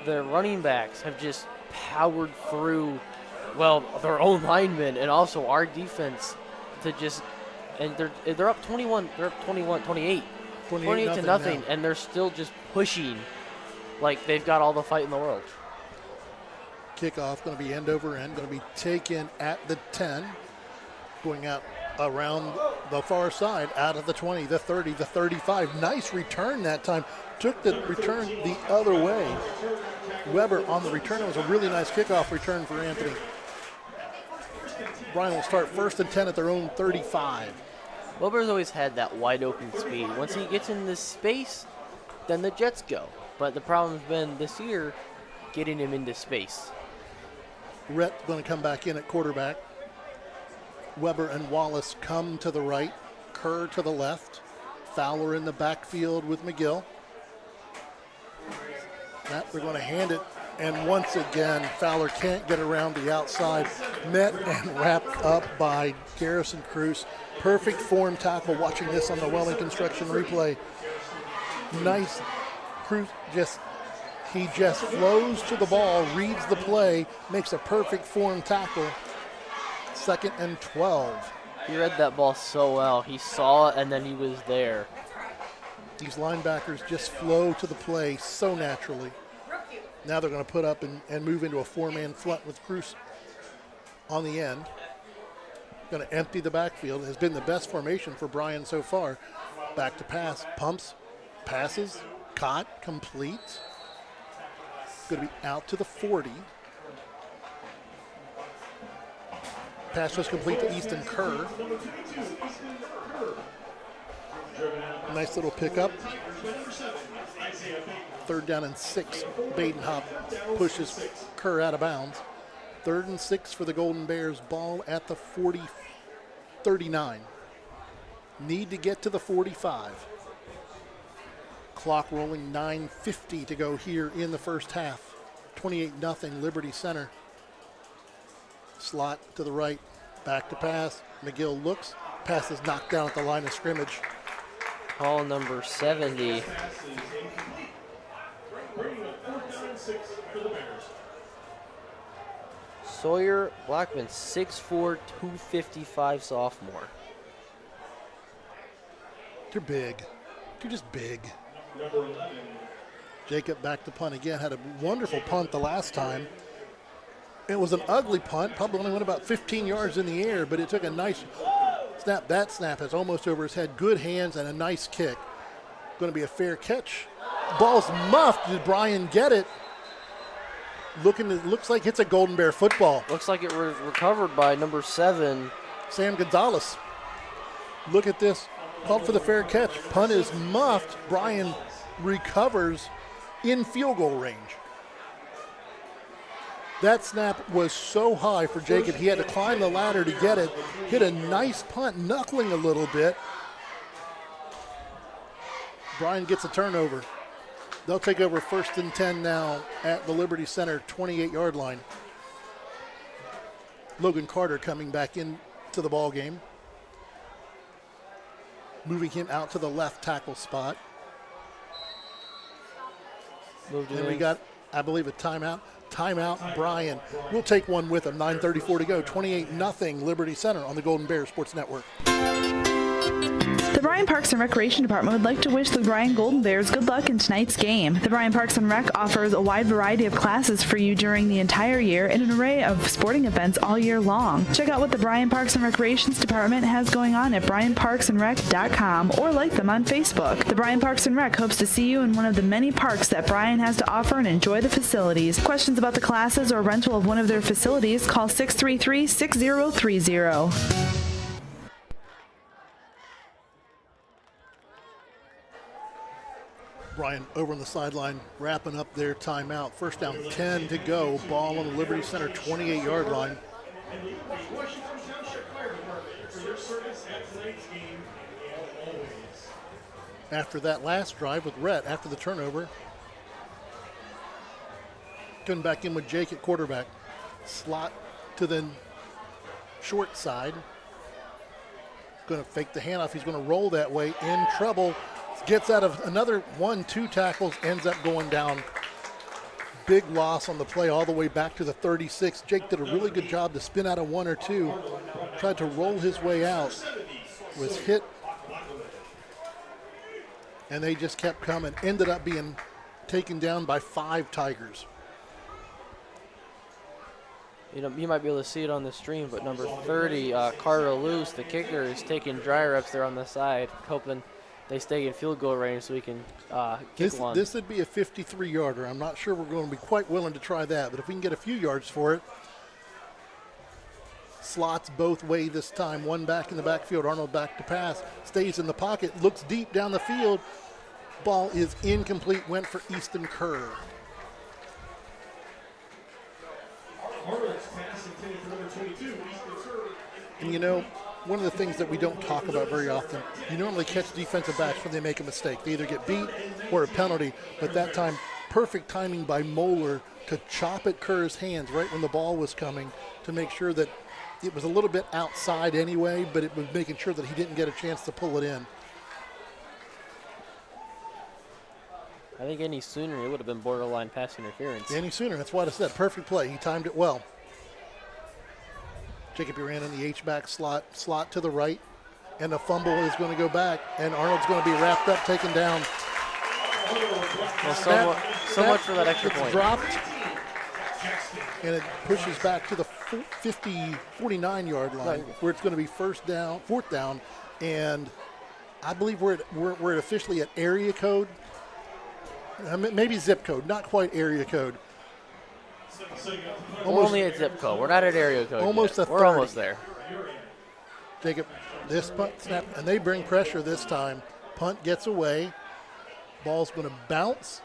the running backs have just powered through, well, their own linemen and also our defense to just, and they're up 21, they're up 28. 28-0, now. And they're still just pushing like they've got all the fight in the world. Kickoff going to be end over end, going to be taken at the 10, going out around the far side, out of the 20, the 30, the 35. Nice return that time. Took the return the other way. Weber on the return. It was a really nice kickoff return for Anthony. Bryan will start 1st and 10 at their own 35. Weber's always had that wide open speed. Once he gets in this space, then the Jets go. But the problem's been this year getting him into space. Rhett's going to come back in at quarterback. Weber and Wallace come to the right. Kerr to the left. Fowler in the backfield with McGill. They're going to hand it And once again, Fowler can't get around the outside. Met and wrapped up by Garrison Cruz. Perfect form tackle. Watching this on the Welling Construction replay. Nice. Cruz he just flows to the ball, reads the play, makes a perfect form tackle. 2nd and 12. He read that ball so well. He saw it and then he was there. These linebackers just flow to the play so naturally. Now they're going to put up and move into a 4-man front with Cruz on the end. Going to empty the backfield. It has been the best formation for Bryan so far. Back to pass, pumps, passes, caught, complete. Going to be out to the 40. Pass was complete to Easton Kerr. Nice little pickup. 3rd down and 6. Badenhop pushes Kerr out of bounds. 3rd and 6 for the Golden Bears. Ball at the 39. Need to get to the 45. Clock rolling, 9:50 to go here in the first half. 28-0 Liberty Center. Slot to the right, back to pass. McGill looks, pass is knocked down at the line of scrimmage. Call number 70. Sawyer Blackman, 6'4", 255 sophomore. They're big. They're just big. Jacob back to punt again. Had a wonderful punt the last time. It was an ugly punt. Probably only went about 15 yards in the air, but it took a nice snap. That snap is almost over his head. Good hands and a nice kick. Going to be a fair catch. Ball's muffed. Did Bryan get it? Looks like it's a Golden Bear football. Looks like it was recovered by number 7. Sam Gonzalez. Look at this. Called for the fair catch. Punt is muffed. Bryan recovers in field goal range. That snap was so high for Jacob, he had to climb the ladder to get it. Hit a nice punt, knuckling a little bit. Bryan gets a turnover. They'll take over 1st and 10 now at the Liberty Center 28-yard line. Logan Carter coming back into the ball game. Moving him out to the left tackle spot. And we got, I believe, a timeout. Timeout, Bryan. We'll take one with him. 9:34 to go. 28-0 Liberty Center on the Golden Bears Sports Network. The Bryan Parks and Recreation Department would like to wish the Bryan Golden Bears good luck in tonight's game. The Bryan Parks and Rec offers a wide variety of classes for you during the entire year and an array of sporting events all year long. Check out what the Bryan Parks and Recreations Department has going on at bryanparksandrec.com or like them on Facebook. The Bryan Parks and Rec hopes to see you in one of the many parks that Bryan has to offer and enjoy the facilities. Questions about the classes or rental of one of their facilities, call 633-6030. Bryan over on the sideline, wrapping up their timeout. 1st down, 10 to go. Ball on the Liberty Center 28-yard line. After that last drive with Rhett, after the turnover, coming back in with Jake at quarterback. Slot to the short side. Going to fake the handoff. He's going to roll that way. In trouble. Gets out of another 1-2 tackles, ends up going down. Big loss on the play all the way back to the 36. Jake did a really good job to spin out of 1 or 2. Tried to roll his way out. Was hit. And they just kept coming. Ended up being taken down by 5 Tigers. You know, you might be able to see it on the stream, but number 30, Carter Luce, the kicker, is taking dry reps there on the side, hoping they stay in field goal range so we can kick one. This would be a 53-yarder. I'm not sure we're going to be quite willing to try that, but if we can get a few yards for it. Slots both way this time. One back in the backfield. Arnold back to pass. Stays in the pocket. Looks deep down the field. Ball is incomplete. Went for Easton Kerr. And you know, one of the things that we don't talk about very often, you normally catch defensive backs when they make a mistake. They either get beat or a penalty, but that time perfect timing by Moeller to chop at Kerr's hands right when the ball was coming to make sure that it was a little bit outside anyway, but it was making sure that he didn't get a chance to pull it in. I think any sooner it would have been borderline pass interference. Any sooner, that's what I said. Perfect play. He timed it well. Jacob Uran in the H-back slot to the right, and the fumble is going to go back, and Arnold's going to be wrapped up, taken down. Well, so much for that extra point. Dropped, and it pushes back to the 49-yard line, where it's going to be fourth down, and I believe we're officially at area code. Maybe zip code, not quite area code. We're only at zip code. We're not at area code. Almost yet. a We're 30. almost there. Jacob, this punt snap, and they bring pressure this time. Punt gets away. Ball's going to bounce.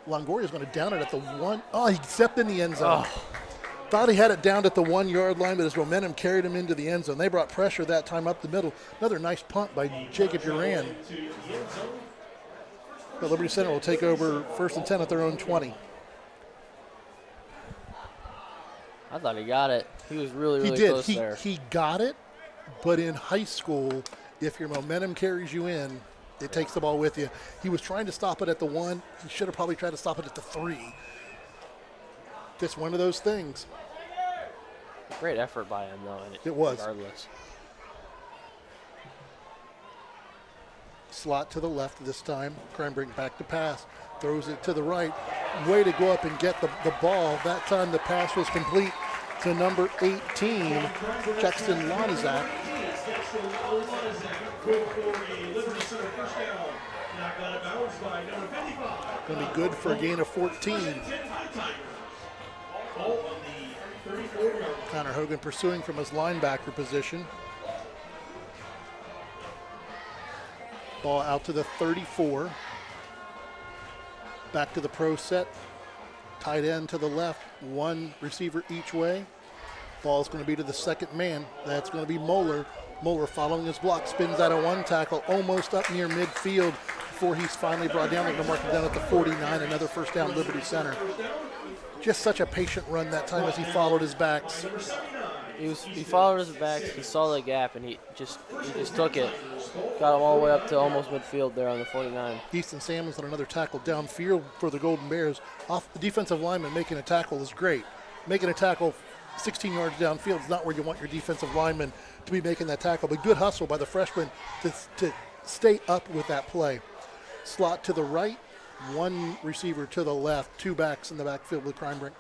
Longoria's going to down it at the 1. Oh, he stepped in the end zone. Oh. Thought he had it down at the 1 yard line, but his momentum carried him into the end zone. They brought pressure that time up the middle. Another nice punt by Jacob Uran. But Liberty Center will take over 1st and 10 at their own 20. I thought he got it. He was really close there. He got it, but in high school, if your momentum carries you in, it takes the ball with you. He was trying to stop it at the 1. He should have probably tried to stop it at the 3. Just one of those things. Great effort by him, though. It was. Regardless. Slot to the left this time. Cranbrink back to pass. Throws it to the right. Way to go up and get the ball. That time the pass was complete to number 18, Jackson Lonizak. Going to be good for a gain of 14. Connor Hogan pursuing from his linebacker position. Ball out to the 34. Back to the pro set. Tight end to the left. One receiver each way. Ball's going to be to the second man. That's going to be Moeller. Moeller following his block. Spins out of one tackle. Almost up near midfield before he's finally brought down. They're going to mark him down at the 49. Another first down, Liberty Center. Just such a patient run that time as he followed his backs. He followed his backs. He saw the gap, and he just took it. Got him all the way up to almost midfield there on the 49. Easton Sammons on another tackle downfield for the Golden Bears. Off the defensive lineman making a tackle is great. Making a tackle 16 yards downfield is not where you want your defensive lineman to be making that tackle, but good hustle by the freshman to stay up with that play. Slot to the right, one receiver to the left, two backs in the backfield with Cranbrink.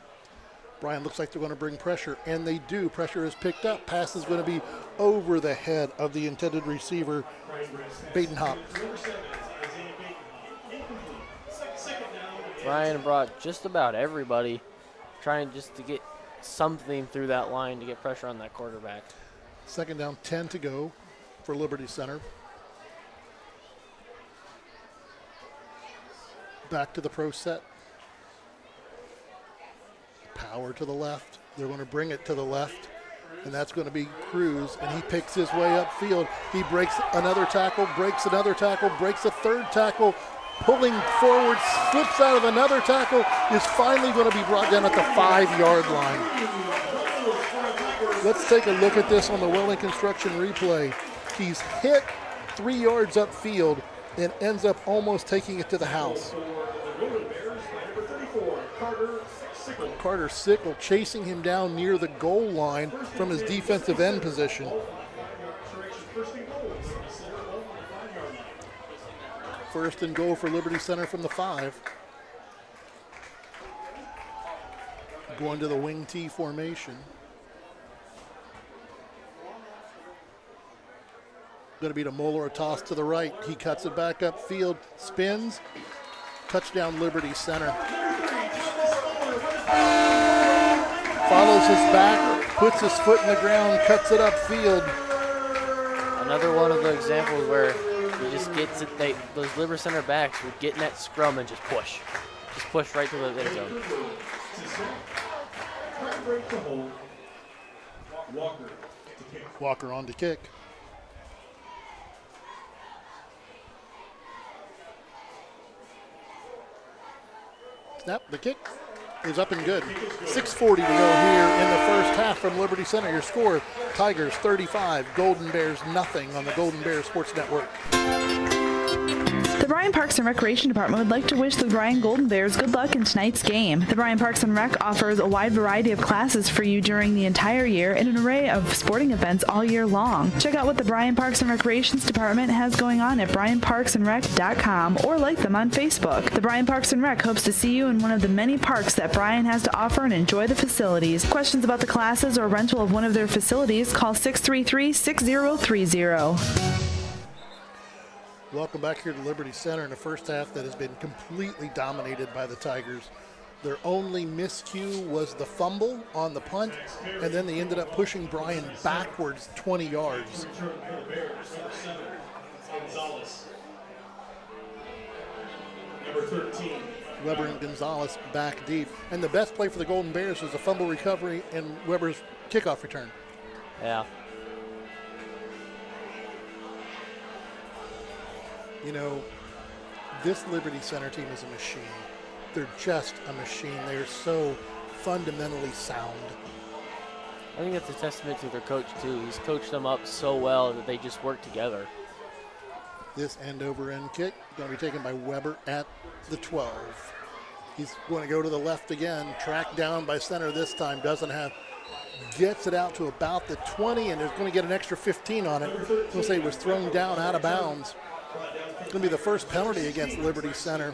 Bryan looks like they're going to bring pressure, and they do. Pressure is picked up. Pass is going to be over the head of the intended receiver, Badenhop. Bryan brought just about everybody, trying just to get something through that line to get pressure on that quarterback. Second down, 10 to go for Liberty Center. Back to the pro set. Power to the left. They're going to bring it to the left, and that's going to be Cruz, and he picks his way upfield. He breaks another tackle, breaks another tackle, breaks a third tackle, pulling forward, slips out of another tackle, is finally going to be brought down at the 5-yard line. Let's take a look at this on the Welling Construction replay. He's hit 3 yards upfield and ends up almost taking it to the house. Carter Sickle chasing him down near the goal line from his defensive end position. First and goal for Liberty Center from the 5. Going to the wing T formation. Going to be to Moeller, a toss to the right. He cuts it back upfield, spins. Touchdown Liberty Center. Follows his back, puts his foot in the ground, cuts it upfield. Another one of the examples where he just gets it. Those Liberty Center backs would get in that scrum and just push right to the end zone. Walker on to kick. Snap, the kick is up and good. 6:40 to go here in the first half from Liberty Center. Your score, Tigers 35, Golden Bears nothing on the Golden Bears Sports Network. The Bryan Parks and Recreation Department would like to wish the Bryan Golden Bears good luck in tonight's game. The Bryan Parks and Rec offers a wide variety of classes for you during the entire year and an array of sporting events all year long. Check out what the Bryan Parks and Recreations Department has going on at bryanparksandrec.com or like them on Facebook. The Bryan Parks and Rec hopes to see you in one of the many parks that Bryan has to offer and enjoy the facilities. Questions about the classes or rental of one of their facilities, call 633-6030. Welcome back here to Liberty Center in the first half that has been completely dominated by the Tigers. Their only miscue was the fumble on the punt, and then they ended up pushing Bryan backwards 20 yards. Number 13. Weber and Gonzalez back deep. And the best play for the Golden Bears was a fumble recovery and Weber's kickoff return. Yeah. You know, this Liberty Center team is a machine. They're just a machine. They are so fundamentally sound. I think that's a testament to their coach, too. He's coached them up so well that they just work together. This end-over-end kick going to be taken by Weber at the 12. He's going to go to the left again, tracked down by center this time, gets it out to about the 20, and is going to get an extra 15 on it. We'll say it was thrown down out of bounds. It's going to be the first penalty against Liberty Center.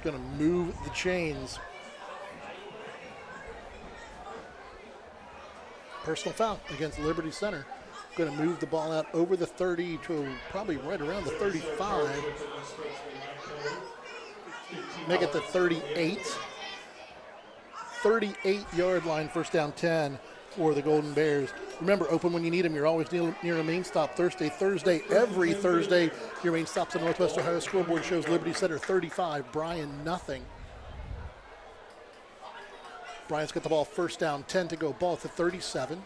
Going to move the chains. Personal foul against Liberty Center. Going to move the ball out over the 30 to probably right around the 35. Make it the 38. 38-yard line, first down 10 for the Golden Bears. Remember, open when you need them. You're always near a main stop. Thursday, every Thursday, your main stops on Northwest Ohio scoreboard shows Liberty Center 35, Bryan nothing. Bryan's got the ball first down, 10 to go, ball at the 37.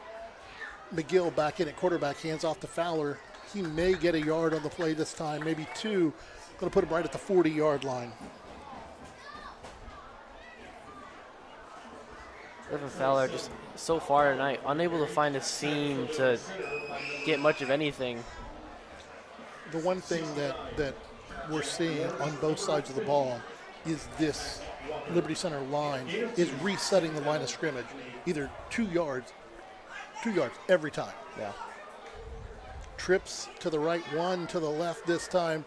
McGill back in at quarterback, hands off to Fowler. He may get a yard on the play this time, maybe two. Going to put him right at the 40-yard line. Griffin Fowler just so far tonight unable to find a seam to get much of anything. The one thing that we're seeing on both sides of the ball is this Liberty Center line is resetting the line of scrimmage, either 2 yards every time. Yeah. Trips to the right, one to the left this time.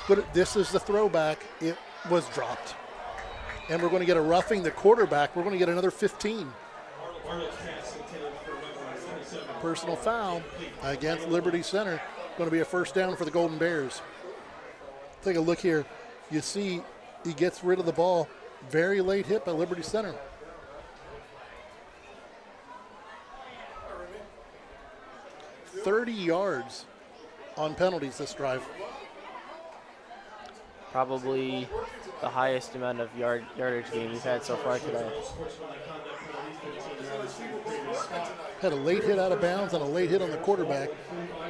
But this is the throwback. It was dropped. And we're going to get a roughing the quarterback. We're going to get another 15. Personal foul against Liberty Center. Going to be a first down for the Golden Bears. Take a look here. You see he gets rid of the ball. Very late hit by Liberty Center. $30 yards on penalties this drive. Probably the highest amount of yardage game we've had so far today. Had a late hit out of bounds and a late hit on the quarterback.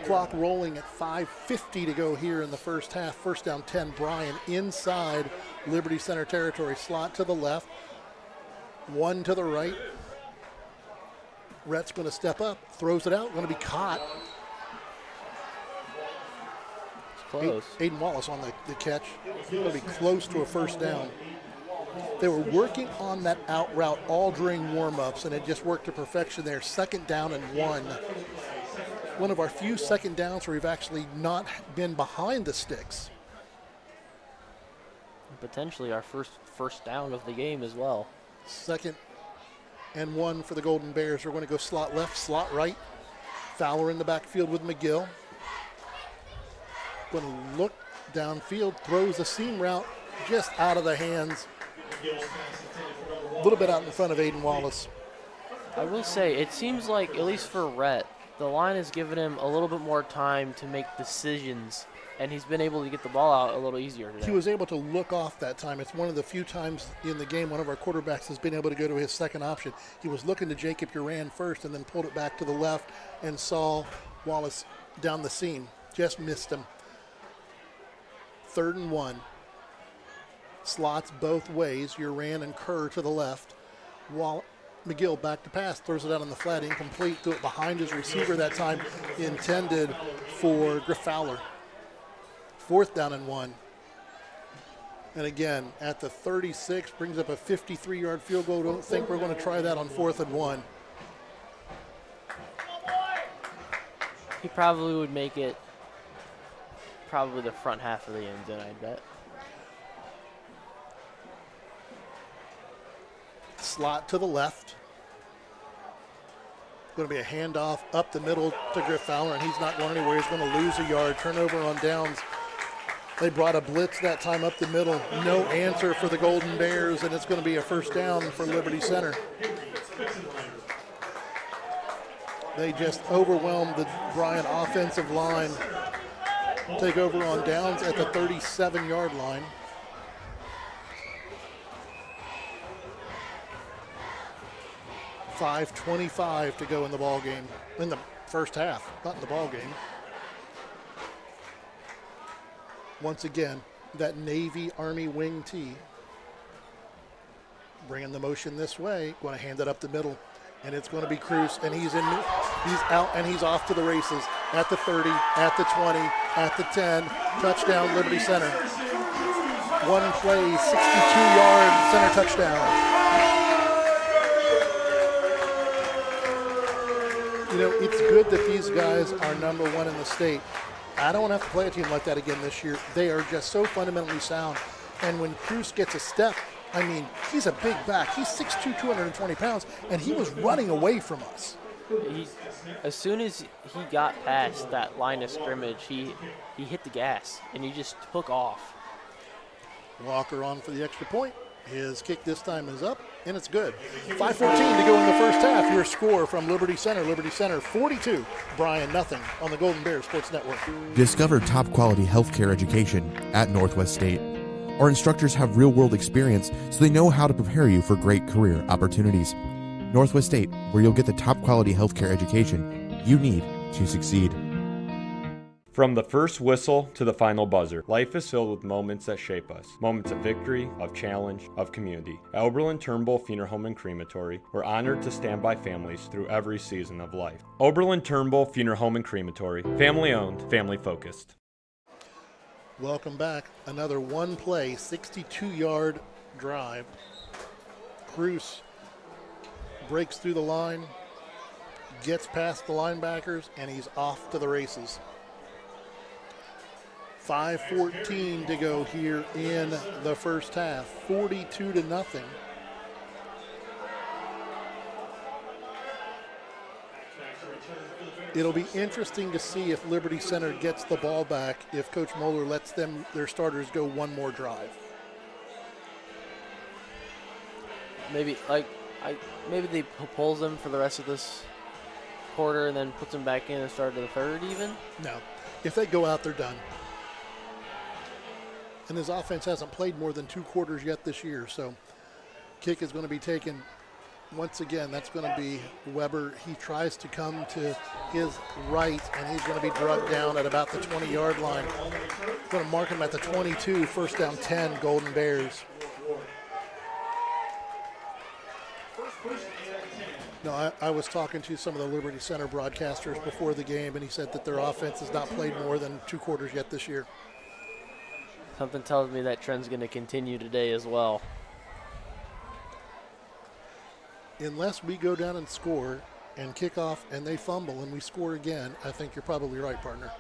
Clock rolling at 5:50 to go here in the first half. First down 10, Bryan inside Liberty Center territory. Slot to the left, one to the right. Rhett's going to step up, throws it out, going to be caught. Close. Aiden Wallace on the catch. Going to be close to a first down. They were working on that out route all during warm-ups, and it just worked to perfection there. Second down and 1. One of our few second downs where we've actually not been behind the sticks. Potentially our first down of the game as well. Second and 1 for the Golden Bears. We're going to go slot left, slot right. Fowler in the backfield with McGill. Going to look downfield, throws a seam route just out of the hands. A little bit out in front of Aiden Wallace. I will say, it seems like, at least for Rhett, the line has given him a little bit more time to make decisions and he's been able to get the ball out a little easier today. He was able to look off that time. It's one of the few times in the game one of our quarterbacks has been able to go to his second option. He was looking to Jacob Uran first and then pulled it back to the left and saw Wallace down the seam. Just missed him. 3rd and 1. Slots both ways. Uran and Kerr to the left. McGill back to pass, throws it out on the flat, incomplete, threw it behind his receiver that time, intended for Griff Fowler. 4th down and 1. And again, at the 36, brings up a 53-yard field goal. Don't think we're going to try that on 4th and 1. He probably would make it probably the front half of the end zone, I bet. Slot to the left. Going to be a handoff up the middle to Griff Fowler, and he's not going anywhere. He's going to lose a yard. Turnover on downs. They brought a blitz that time up the middle. No answer for the Golden Bears, and it's going to be a 1st down for Liberty Center. They just overwhelmed the Bryan offensive line. Take over on downs at the 37-yard line. .5:25 to go in the ball game, in the first half, not in the ball game. Once again, that Navy Army wing tee. Bringing the motion this way, going to hand it up the middle, and it's going to be Cruz, and he's out, and he's off to the races at the 30, at the 20, at the 10. Touchdown, Liberty Center. One play, 62-yard center touchdown. You know, it's good that these guys are number 1 in the state. I don't have to play a team like that again this year. They are just so fundamentally sound. And when Cruz gets a step, I mean, he's a big back. He's 6'2", 220 pounds, and he was running away from us. As soon as he got past that line of scrimmage, he hit the gas, and he just took off. Walker on for the extra point. His kick this time is up, and it's good. 5:14 to go in the first half. Your score from Liberty Center. Liberty Center 42, Bryan nothing on the Golden Bears Sports Network. Discover top-quality healthcare education at Northwest State. Our instructors have real-world experience, so they know how to prepare you for great career opportunities. Northwest State, where you'll get the top-quality healthcare education you need to succeed. From the first whistle to the final buzzer, life is filled with moments that shape us. Moments of victory, of challenge, of community. At Oberlin-Turnbull Funeral Home and Crematory, we're honored to stand by families through every season of life. Oberlin-Turnbull Funeral Home and Crematory, family owned, family focused. Welcome back. Another one play, 62-yard drive. Cruz breaks through the line, gets past the linebackers, and he's off to the races. 5:14 to go here in the first half. 42-0. It'll be interesting to see if Liberty Center gets the ball back, if Coach Moeller lets their starters go one more drive. Maybe maybe they pulls them for the rest of this quarter and then puts them back in and start to the 3rd even? No. If they go out, they're done. And his offense hasn't played more than 2 quarters yet this year. So kick is going to be taken once again. That's going to be Weber. He tries to come to his right, and he's going to be drugged down at about the 20-yard line. Going to mark him at the 22, 1st down 10, Golden Bears. No, I was talking to some of the Liberty Center broadcasters before the game, and he said that their offense has not played more than 2 quarters yet this year. Something tells me that trend's going to continue today as well. Unless we go down and score and kick off and they fumble and we score again, I think you're probably right, partner.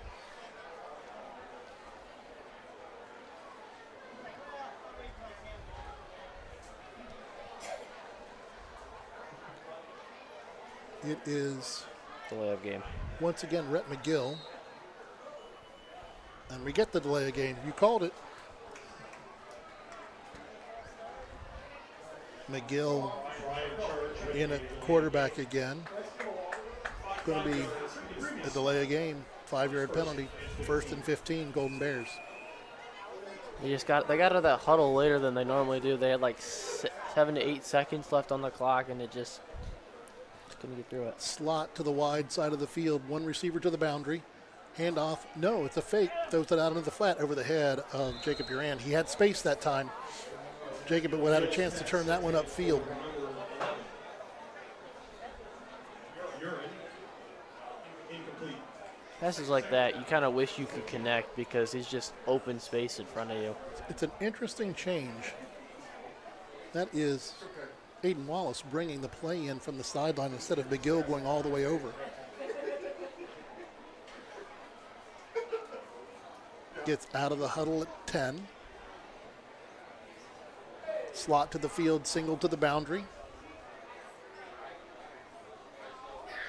It is delay of game. Once again, Rhett McGill. And we get the delay of game. You called it. McGill in at quarterback again. Going to be a delay of game. 5-yard penalty, 1st and 15, Golden Bears. They got out of that huddle later than they normally do. They had like 7 to 8 seconds left on the clock, and it just couldn't get through it. Slot to the wide side of the field, one receiver to the boundary. Handoff, no, it's a fake. Throws it out into the flat over the head of Jacob Uran. He had space that time. Jacob would have had a chance to turn that one upfield. Passes like that, you kind of wish you could connect because it's just open space in front of you. It's an interesting change. That is Aiden Wallace bringing the play in from the sideline instead of McGill going all the way over. Gets out of the huddle at 10. Slot to the field, single to the boundary.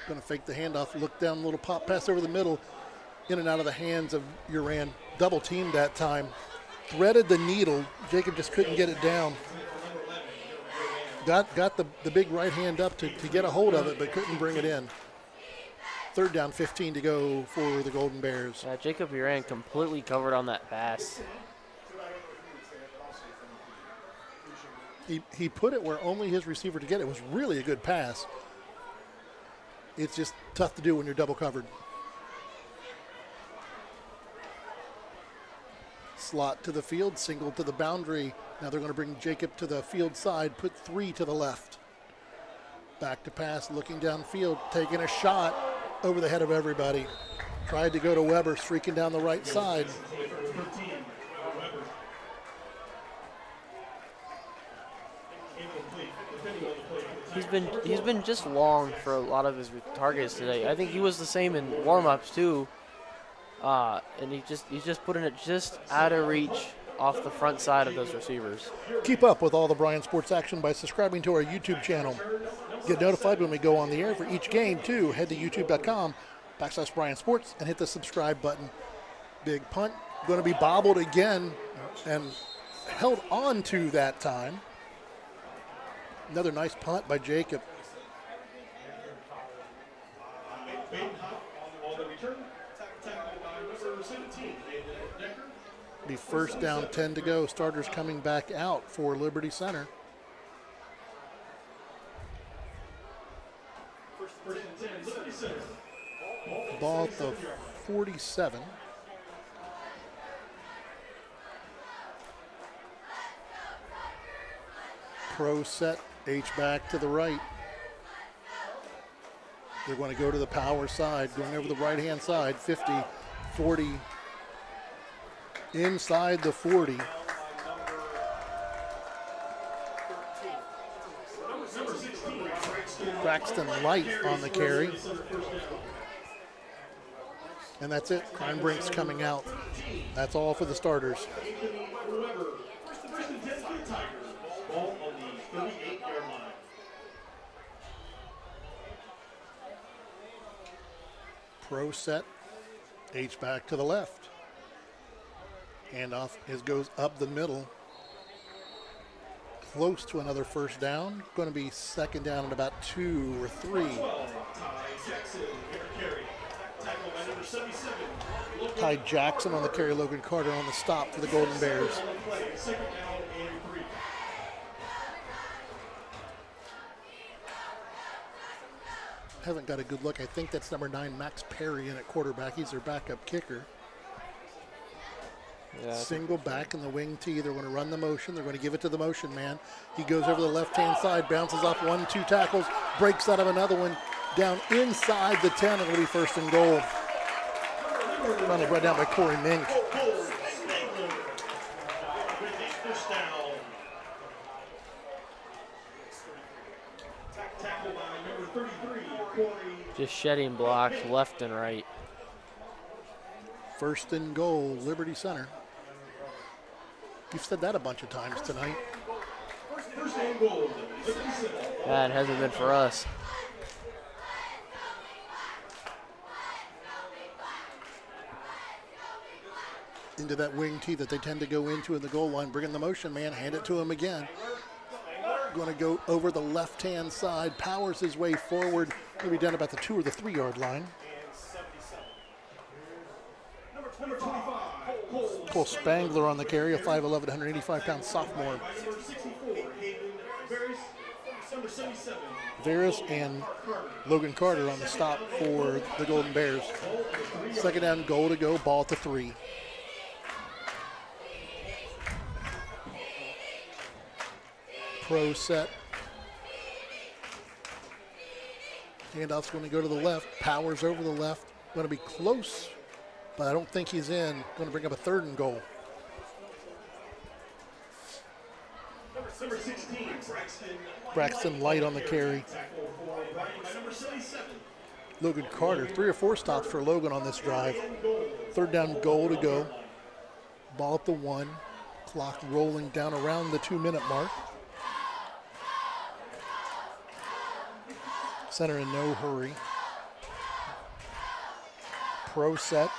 Going to fake the handoff, look down, little pop pass over the middle, in and out of the hands of Uran. Double teamed that time. Threaded the needle. Jacob just couldn't get it down. Got the big right hand up to get a hold of it, but couldn't bring it in. 3rd down, 15 to go for the Golden Bears. Jacob Uran completely covered on that pass. He put it where only his receiver to get it. It was really a good pass. It's just tough to do when you're double covered. Slot to the field, single to the boundary. Now they're going to bring Jacob to the field side, put 3 to the left. Back to pass, looking downfield, taking a shot over the head of everybody. Tried to go to Weber, streaking down the right side. He's been just long for a lot of his targets today. I think he was the same in warm-ups too. And he's just putting it just out of reach off the front side of those receivers. Keep up with all the Bryan sports action by subscribing to our YouTube channel. Get notified when we go on the air for each game too. Head to youtube.com/Bryan Sports and hit the subscribe button. Big punt, going to be bobbled again and held on to that time. Another nice punt by Jacob. Be 1st down, 10 to go. Starters coming back out for Liberty Center. Ball at the 47. Pro set, H-back to the right. They're going to go to the power side, going over the right-hand side, 50, 40, inside the 40. Braxton Light on the carry. And that's it. Kleinbrink's coming out. That's all for the starters. Pro set, H back to the left. Handoff goes up the middle. Close to another 1st down. Going to be 2nd down and about 2 or 3. Ty Jackson on the carry, Logan Carter on the stop for the Golden Bears. Haven't got a good look. I think that's number 9, Max Perry, in at quarterback. He's their backup kicker. Yeah, single back in the wing tee. They're going to run the motion. They're going to give it to the motion man. He goes over the left-hand side, bounces off 1-2 tackles, breaks out of another one, down inside the 10. It'll be 1st and goal. Finally brought down by Corey Mink. Just shedding blocks left and right. 1st and goal, Liberty Center. You've said that a bunch of times tonight. That hasn't been for us. Into that wing tee that they tend to go into in the goal line, bringing the motion man, hand it to him again. Going to go over the left-hand side, powers his way forward. He'll be down about the 2 or the 3 yard line. Number 25, Cole Spangler on the carry, a 5'11", 185-pound sophomore. Number 64, Hayden Varys. Number 77. Varys and Logan Carter on the stop for the Golden Bears. Second down, goal to go, ball at the 3. Pro set. Handoff's going to go to the left. Powers over the left. Going to be close, but I don't think he's in. Going to bring up a 3rd and goal. Number 16, Braxton Light on the carry. Number 77. Logan Carter, 3 or 4 stops for Logan on this drive. 3rd down, goal to go. Ball at the 1. Clock rolling down around the 2-minute mark. Center in no hurry. Pro set.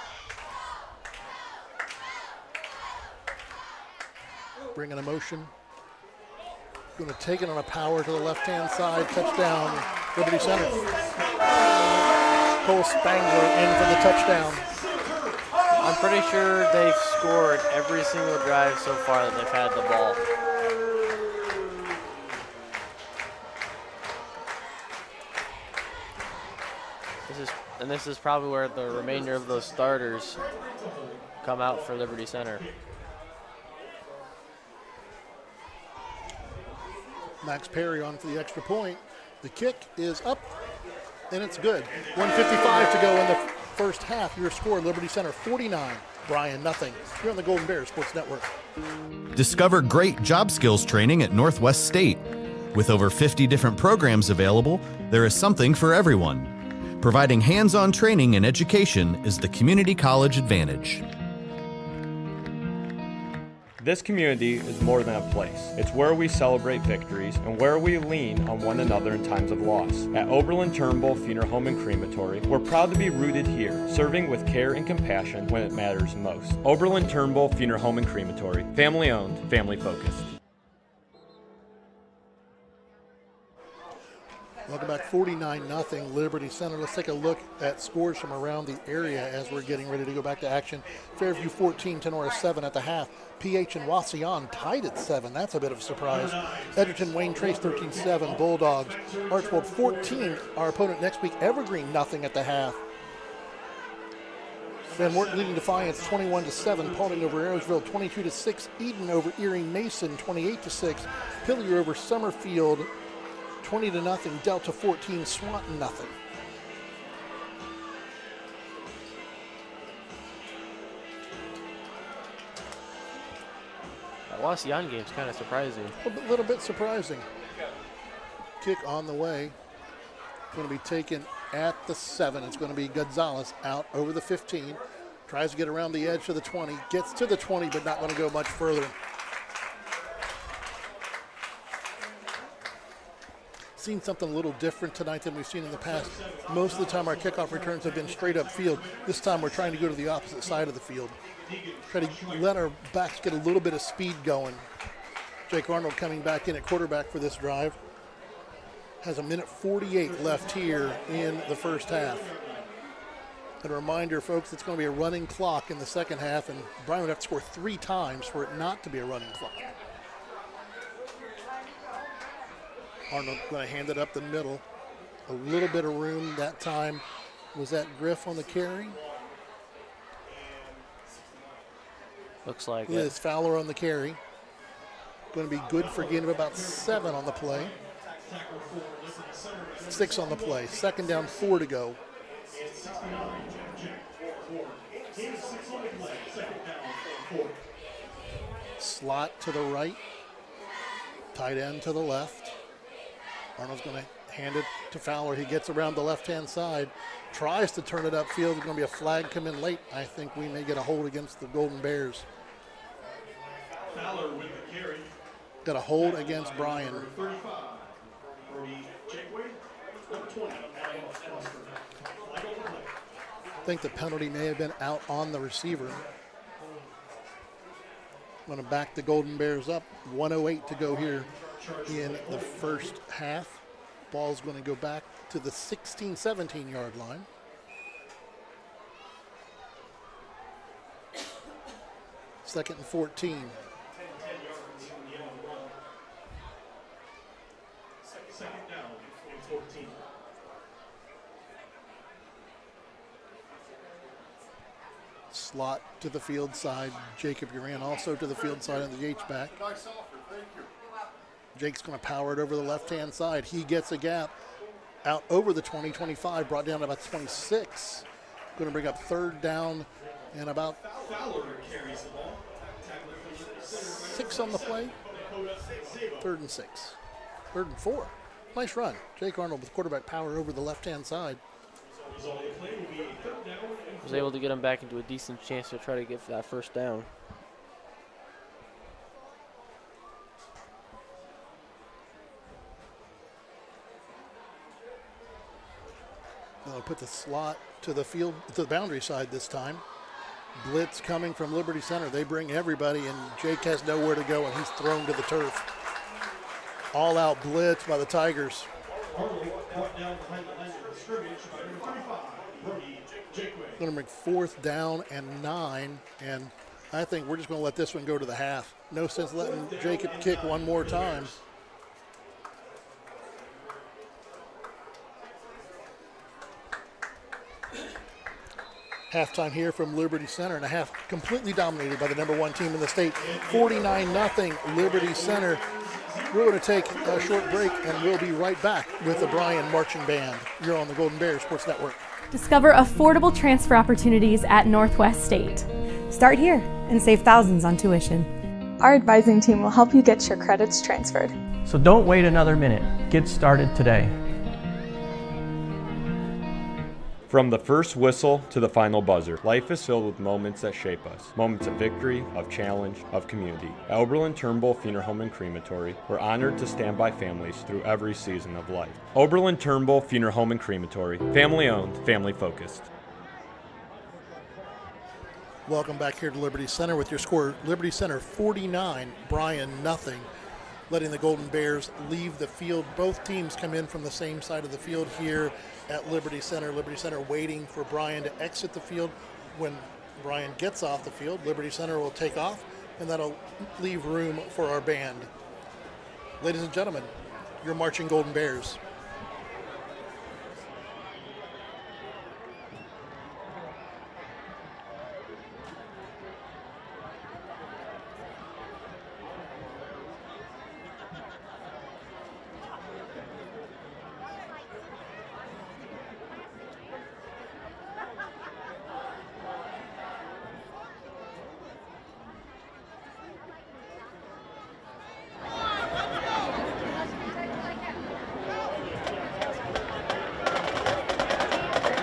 Bringing a motion. Going to take it on a power to the left-hand side. Touchdown, Liberty Center. Cole Spangler in for the touchdown. I'm pretty sure they've scored every single drive so far that they've had the ball. This is probably where the remainder of those starters come out for Liberty Center. Max Perry on for the extra point. The kick is up, and it's good. 1:55 to go in the first half. Your score, Liberty Center 49, Bryan nothing. You're on the Golden Bears Sports Network. Discover great job skills training at Northwest State. With over 50 different programs available, there is something for everyone. Providing hands-on training and education is the community college advantage. This community is more than a place. It's where we celebrate victories and where we lean on one another in times of loss. At Oberlin-Turnbull Funeral Home and Crematory, we're proud to be rooted here, serving with care and compassion when it matters most. Oberlin-Turnbull Funeral Home and Crematory, family owned, family focused. Welcome back, 49-0 Liberty Center. Let's take a look at scores from around the area as we're getting ready to go back to action. Fairview 14, Tenora 7 at the half. PH and Wauseon tied at 7. That's a bit of a surprise. Edgerton, Wayne Trace 13-7. Bulldogs. Archbold 14. Our opponent next week, Evergreen, nothing at the half. Van Wert leading Defiance 21-7. Paulding over Arrowsville 22-6. Eden over Erie Mason 28-6. Pillier over Summerfield 20-0, Delta 14, Swanton nothing. That Wauseon game's kind of surprising. A little bit surprising. Kick on the way. Going to be taken at the 7. It's going to be Gonzalez out over the 15. Tries to get around the edge to the 20. Gets to the 20, but not going to go much further. Seen something a little different tonight than we've seen in the past. Most of the time our kickoff returns have been straight up field. This time we're trying to go to the opposite side of the field. Try to let our backs get a little bit of speed going. Jake Arnold coming back in at quarterback for this drive. Has a minute 48 left here in the first half. And a reminder, folks, it's going to be a running clock in the second half, and Bryan would have to score 3 times for it not to be a running clock. Arnold going to hand it up the middle. A little bit of room that time. Was that Griff on the carry? Looks like Liz Fowler on the carry. Going to be good for a gain of about 7 on the play. 6 on the play. Second down, 4 to go. Slot to the right. Tight end to the left. Arnold's going to hand it to Fowler. He gets around the left-hand side, tries to turn it upfield. There's going to be a flag come in late. I think we may get a hold against the Golden Bears. Fowler with the carry. Got a hold against Bryan. 35. Number 20. I think the penalty may have been out on the receiver. Going to back the Golden Bears up. 1:08 to go here in the first half. Ball's going to go back to the 16-17 yard line. 2nd and 14. Second down and 14. Slot to the field side. Jacob Uran also to the field side on the H-back. Jake's going to power it over the left-hand side. He gets a gap out over the 20-25, brought down to about 26. Going to bring up 3rd down and about 6 on the play. 3rd and 6. 3rd and 4. Nice run. Jake Arnold with quarterback power over the left-hand side. Was able to get him back into a decent chance to try to get that 1st down. They'll put the slot to the field, to the boundary side this time. Blitz coming from Liberty Center. They bring everybody, and Jake has nowhere to go, and he's thrown to the turf. All-out blitz by the Tigers. Going to make 4th down and 9, and I think we're just going to let this one go to the half. No sense letting Jacob kick one more time. Halftime here from Liberty Center, and a half completely dominated by the #1 team in the state. 49-0 Liberty Center. We're going to take a short break, and we'll be right back with the Bryan Marching Band. You're on the Golden Bears Sports Network. Discover affordable transfer opportunities at Northwest State. Start here and save thousands on tuition. Our advising team will help you get your credits transferred. So don't wait another minute. Get started today. From the first whistle to the final buzzer, life is filled with moments that shape us. Moments of victory, of challenge, of community. At Oberlin-Turnbull Funeral Home and Crematory, we're honored to stand by families through every season of life. Oberlin-Turnbull Funeral Home and Crematory, family owned, family focused. Welcome back here to Liberty Center with your score. Liberty Center 49, Bryan 0. Letting the Golden Bears leave the field. Both teams come in from the same side of the field here at Liberty Center. Liberty Center waiting for Bryan to exit the field. When Bryan gets off the field, Liberty Center will take off, and that'll leave room for our band. Ladies and gentlemen, your marching Golden Bears.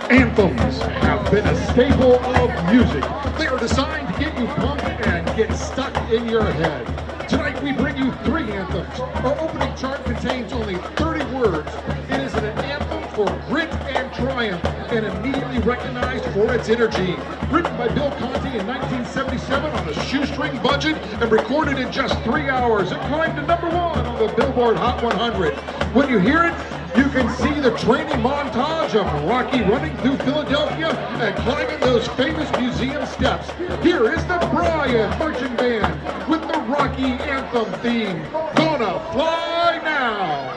Anthems have been a staple of music. They are designed to get you pumped and get stuck in your head. Tonight we bring you 3 anthems. Our opening chart contains only 30 words. It is an anthem for grit and triumph, and immediately recognized for its energy. Written by Bill Conti in 1977 on a shoestring budget and recorded in just 3 hours, it climbed to #1 on the Billboard Hot 100. When you hear it, you can see the training montage of Rocky running through Philadelphia and climbing those famous museum steps. Here is the Bryan Marching Band with the Rocky Anthem theme, Gonna Fly Now.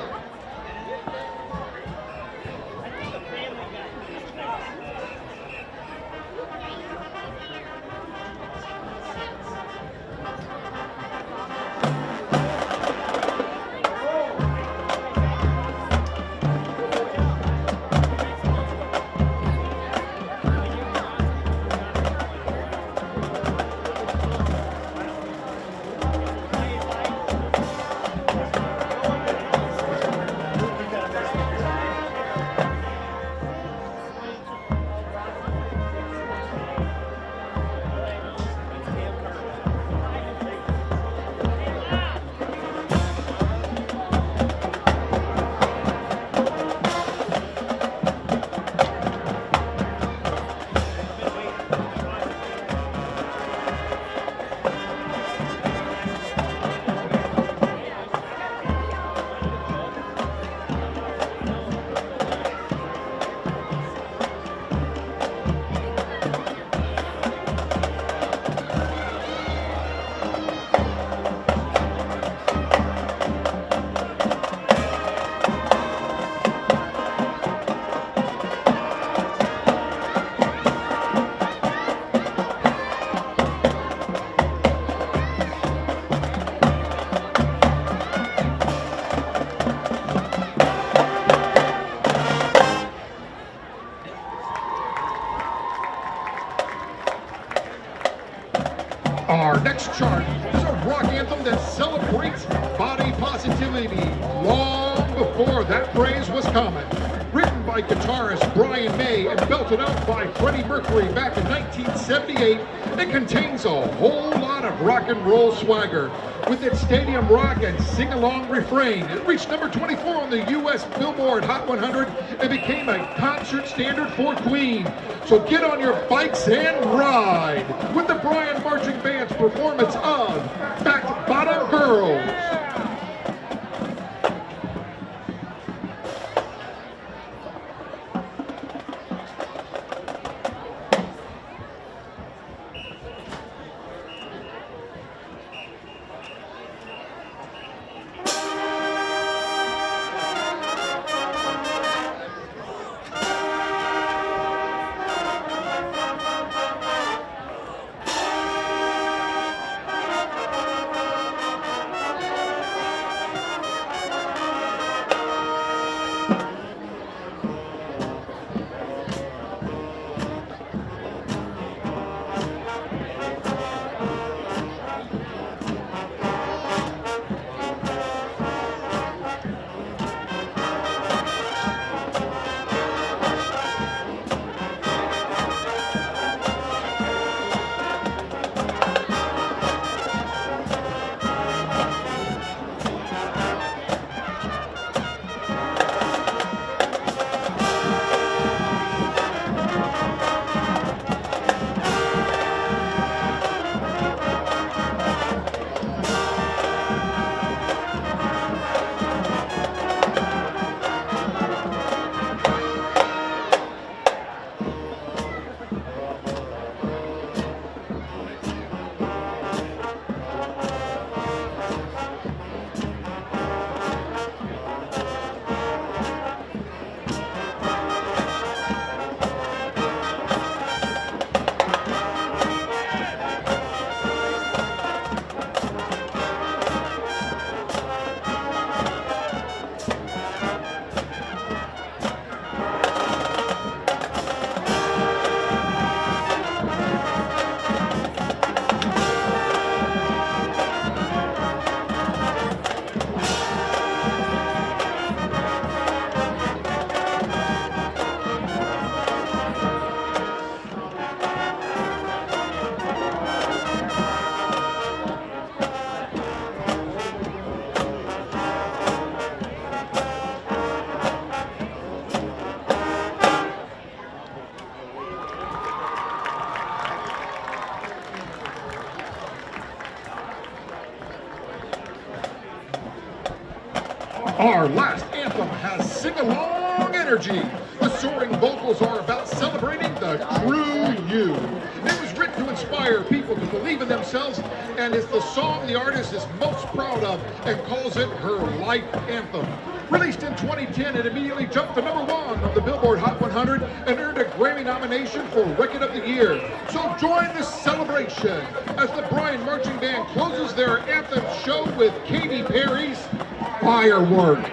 Our next chart is a rock anthem that celebrates body positivity long before that phrase was common. Written by guitarist Bryan and belted out by Freddie Mercury back in 1978, it contains a whole lot of rock and roll swagger. With its stadium rock and sing-along refrain, it reached number 24 on the U.S. Billboard Hot 100 and became a concert standard for Queen. So get on your bikes and ride with the Bryan Marching Band's performance of Back Bottom Girls. Our last anthem has sing-along energy. The soaring vocals are about celebrating the true you. It was written to inspire people to believe in themselves, and is the song the artist is most proud of and calls it her life anthem. Released in 2010, it immediately jumped to number 1 on the Billboard Hot 100 and earned a Grammy nomination for Record of the Year. So join this celebration as the Bryan Marching Band closes their anthem show with Katy Perry's Firework.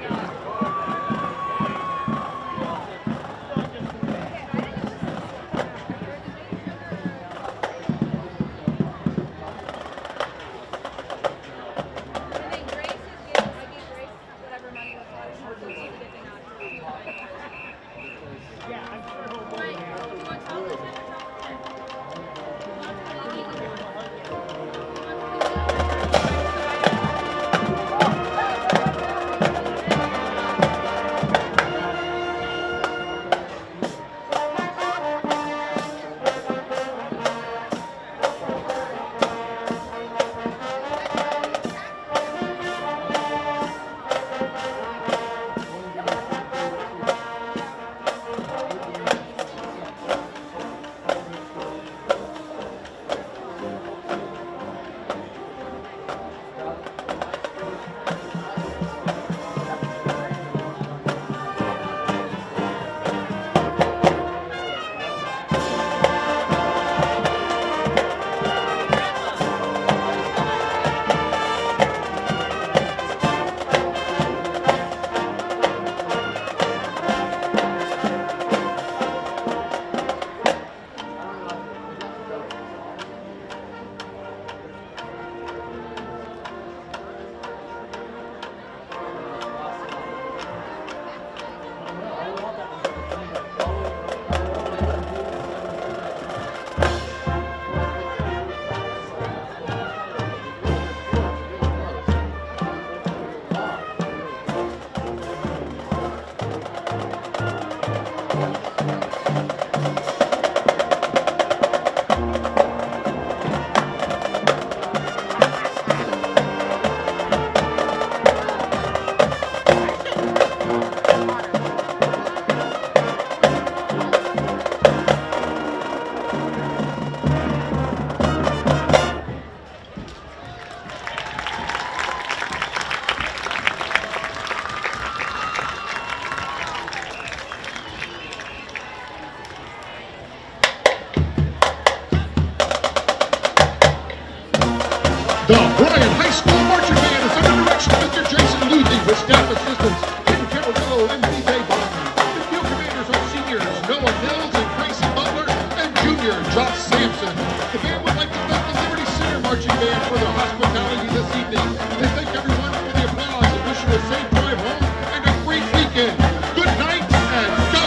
The Bryan High School Marching Band is under direction of Mr. Jason Luthy with staff assistants Kim Camarillo and DJ Bond. The field commanders are seniors Noah Mills and Gracie Butler and junior Josh Sampson. The band would like to thank the Liberty Center Marching Band for their hospitality this evening. They thank everyone for the applause and wish you a safe drive home and a great weekend. Good night and go!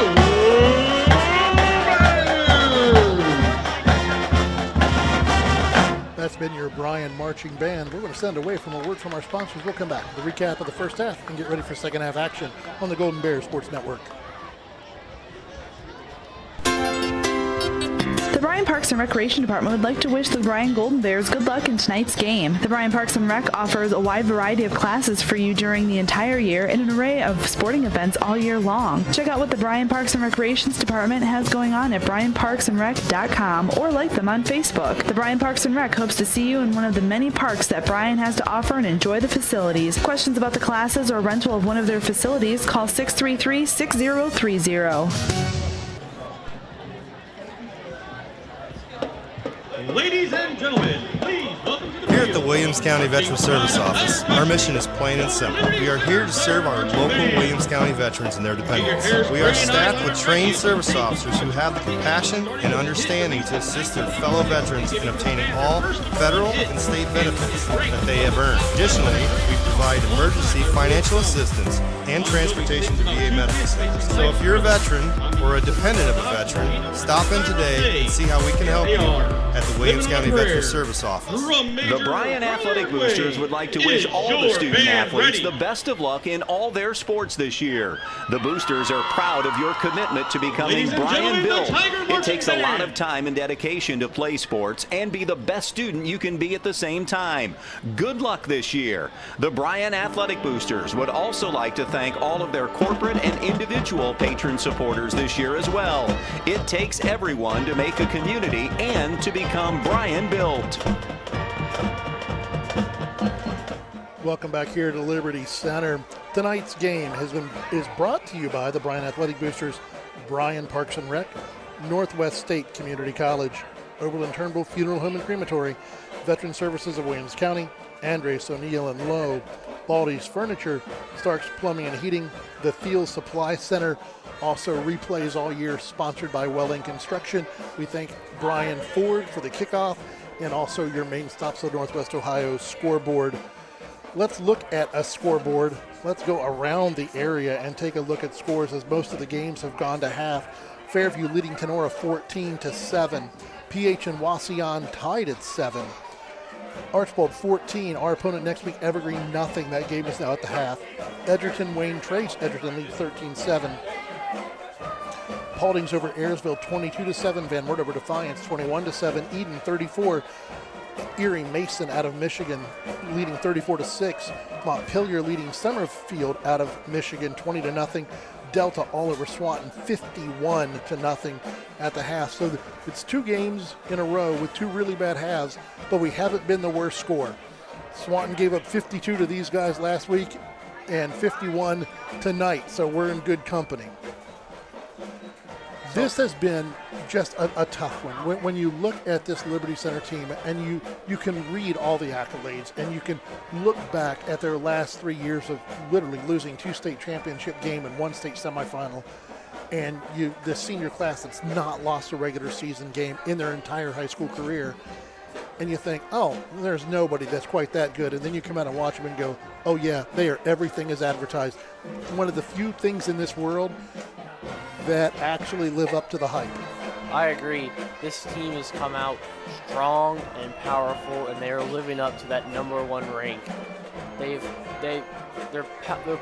That's been your Bryan Marching Band. We're going to send away from a word from our sponsors. We'll come back with a recap of the first half and get ready for second half action on the Golden Bears Sports Network. The Bryan Parks and Recreation Department would like to wish the Bryan Golden Bears good luck in tonight's game. The Bryan Parks and Rec offers a wide variety of classes for you during the entire year and an array of sporting events all year long. Check out what the Bryan Parks and Recreations Department has going on at bryanparksandrec.com or like them on Facebook. The Bryan Parks and Rec hopes to see you in one of the many parks that Bryan has to offer and enjoy the facilities. Questions about the classes or rental of one of their facilities, call 633-6030. Ladies and gentlemen, please welcome to the Here at the Williams County Veteran Service Office, our mission is plain and simple. We are here to serve our local Williams County veterans and their dependents. We are staffed with trained service officers who have the compassion and understanding to assist their fellow veterans in obtaining all federal and state benefits that they have earned. Additionally, we provide emergency financial assistance and transportation to VA medical centers. So if you're a veteran or a dependent of a veteran, stop in today and see how we can help you at the Williams County Veteran Service Office. The Bryan Athletic Boosters would like to wish all the student athletes the best of luck in all their sports this year. The Boosters are proud of your commitment to becoming Bryan built. It takes a lot of time and dedication to play sports and be the best student you can be at the same time. Good luck this year. The Bryan Athletic Boosters would also like to thank all of their corporate and individual patron supporters this year as well. It takes everyone to make a community and to become Bryan built. Welcome back here to Liberty Center. Tonight's game is brought to you by the Bryan Athletic Boosters, Bryan Parks and Rec, Northwest State Community College, Oberlin-Turnbull Funeral Home and Crematory, Veteran Services of Williams County, Andres O'Neill and Lowe, Baldy's Furniture, Stark's Plumbing and Heating, the Field Supply Center, also replays all year, sponsored by Welling Construction. We thank Brian Ford for the kickoff and also your main stops of Northwest Ohio scoreboard. Let's look at a scoreboard. Let's go around the area and take a look at scores as most of the games have gone to half. Fairview leading Kenora 14-7. PH and Wauseon tied at 7. Archbold 14. Our opponent next week, Evergreen, nothing. That game is now at the half. Edgerton, Wayne Trace. Edgerton leads 13-7. Paulding's over Ayersville 22-7. Van Wert over Defiance 21-7. Eden 34. Erie Mason out of Michigan leading 34-6. Montpelier leading Summerfield out of Michigan 20-0. Delta all over Swanton 51-0 at the half. So it's two games in a row with two really bad halves, but we haven't been the worst score. Swanton gave up 52 to these guys last week and 51 tonight, so we're in good company. This has been just a tough one. When you look at this Liberty Center team and you can read all the accolades and you can look back at their last 3 years of literally losing 2 state championship game and 1 state semifinal, and the senior class that's not lost a regular season game in their entire high school career, and you think, oh, there's nobody that's quite that good, and then you come out and watch them and go, oh yeah, they are everything as advertised. One of the few things in this world that actually live up to the hype. I agree. This team has come out strong and powerful, and they are living up to that #1 rank. They're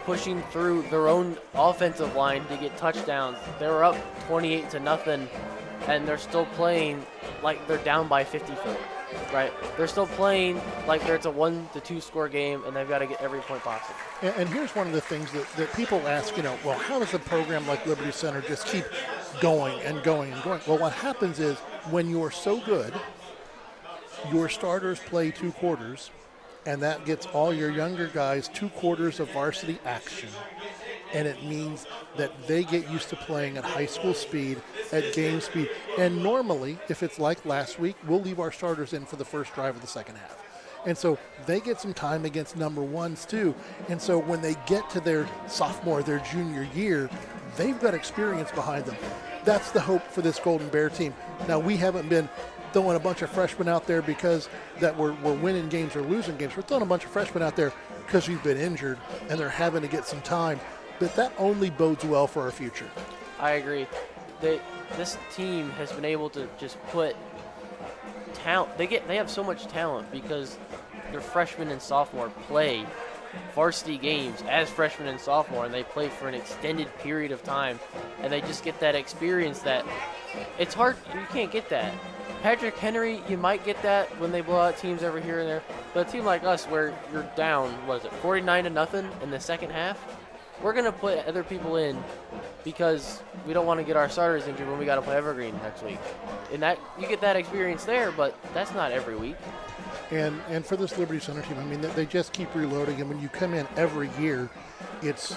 pushing through their own offensive line to get touchdowns. They were up 28-0, and they're still playing like they're down by 54. Right, they're still playing like it's a 1-2 score game, and they've got to get every point possible. And here's one of the things that people ask, well, how does a program like Liberty Center just keep going and going and going? Well, what happens is when you're so good, your starters play 2 quarters, and that gets all your younger guys 2 quarters of varsity action. And it means that they get used to playing at high school speed, at game speed. And normally, if it's like last week, we'll leave our starters in for the first drive of the second half. And so they get some time against number ones too. And so when they get to their sophomore, their junior year, they've got experience behind them. That's the hope for this Golden Bear team. Now, we haven't been throwing a bunch of freshmen out there because that we're winning games or losing games. We're throwing a bunch of freshmen out there because we've been injured and they're having to get some time. But that only bodes well for our future. I agree. This team has been able to just put talent. They have so much talent because their freshmen and sophomore play varsity games as freshmen and sophomore, and they play for an extended period of time, and they just get that experience that it's hard. You can't get that. Patrick Henry, you might get that when they blow out teams over here and there, but a team like us where you're down, 49-0 in the second half, we're going to put other people in because we don't want to get our starters injured when we got to play Evergreen next week. And that you get that experience there, but that's not every week. And for this Liberty Center team, I mean, they just keep reloading. And when you come in every year, it's,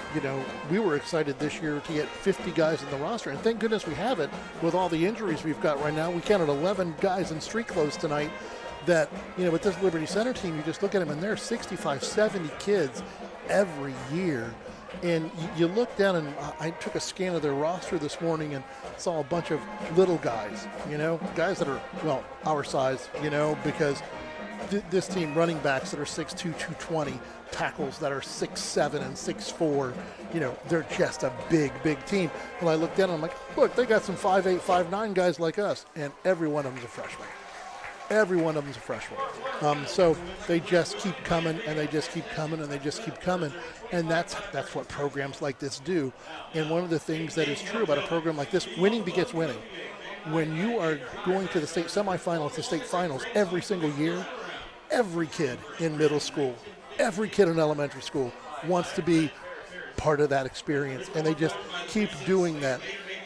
we were excited this year to get 50 guys in the roster. And thank goodness we have it with all the injuries we've got right now. We counted 11 guys in street clothes tonight that, with this Liberty Center team, you just look at them and they're 65, 70 kids every year. And you look down, and I took a scan of their roster this morning and saw a bunch of little guys, guys that are, our size, because this team, running backs that are 6'2", 220, tackles that are 6'7" and 6'4", they're just a big, big team. Well, I looked down and I'm like, look, they got some 5'8", 5'9" guys like us, and every one of them's a freshman. Every one of them's a freshman. So they just keep coming, and they just keep coming, and they just keep coming. And that's what programs like this do. And one of the things that is true about a program like this, winning begets winning. When you are going to the state semifinals, the state finals every single year, every kid in middle school, every kid in elementary school wants to be part of that experience. And they just keep doing that.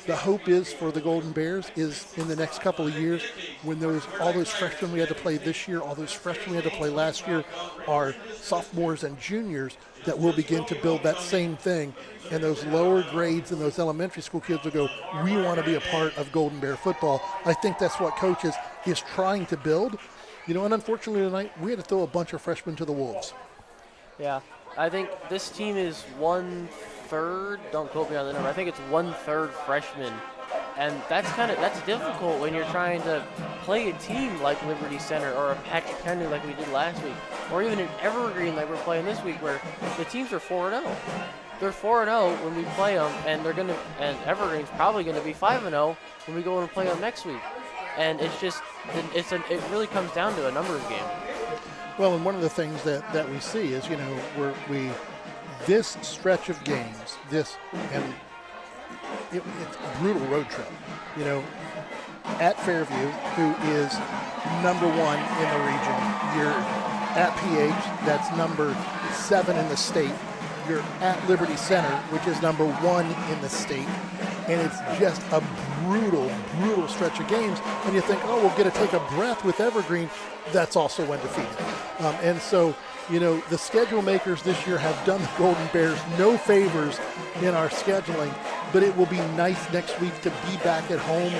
The hope is for the Golden Bears is in the next couple of years when all those freshmen we had to play this year, all those freshmen we had to play last year are sophomores and juniors, that we'll begin to build that same thing. And those lower grades and those elementary school kids will go, we want to be a part of Golden Bear football. I think that's what coach is trying to build. And unfortunately tonight we had to throw a bunch of freshmen to the wolves. Yeah, I think this team is 1/3. Don't quote me on the number. I think it's 1/3 freshmen, and that's difficult when you're trying to play a team like Liberty Center or a Patrick Henry like we did last week, or even an Evergreen like we're playing this week, where the teams are 4-0. They're 4-0 when we play them, and Evergreen's probably gonna be 5-0 when we go and play them next week. And it's just it really comes down to a numbers game. Well, and one of the things that we see is, this stretch of games, it's a brutal road trip. At Fairview, who is number 1 in the region, you're at PH, that's number 7 in the state. You're at Liberty Center, which is number 1 in the state. And it's just a brutal, brutal stretch of games. And you think, we'll get to take a breath with Evergreen. That's also undefeated. And so, the schedule makers this year have done the Golden Bears no favors in our scheduling, but it will be nice next week to be back at home,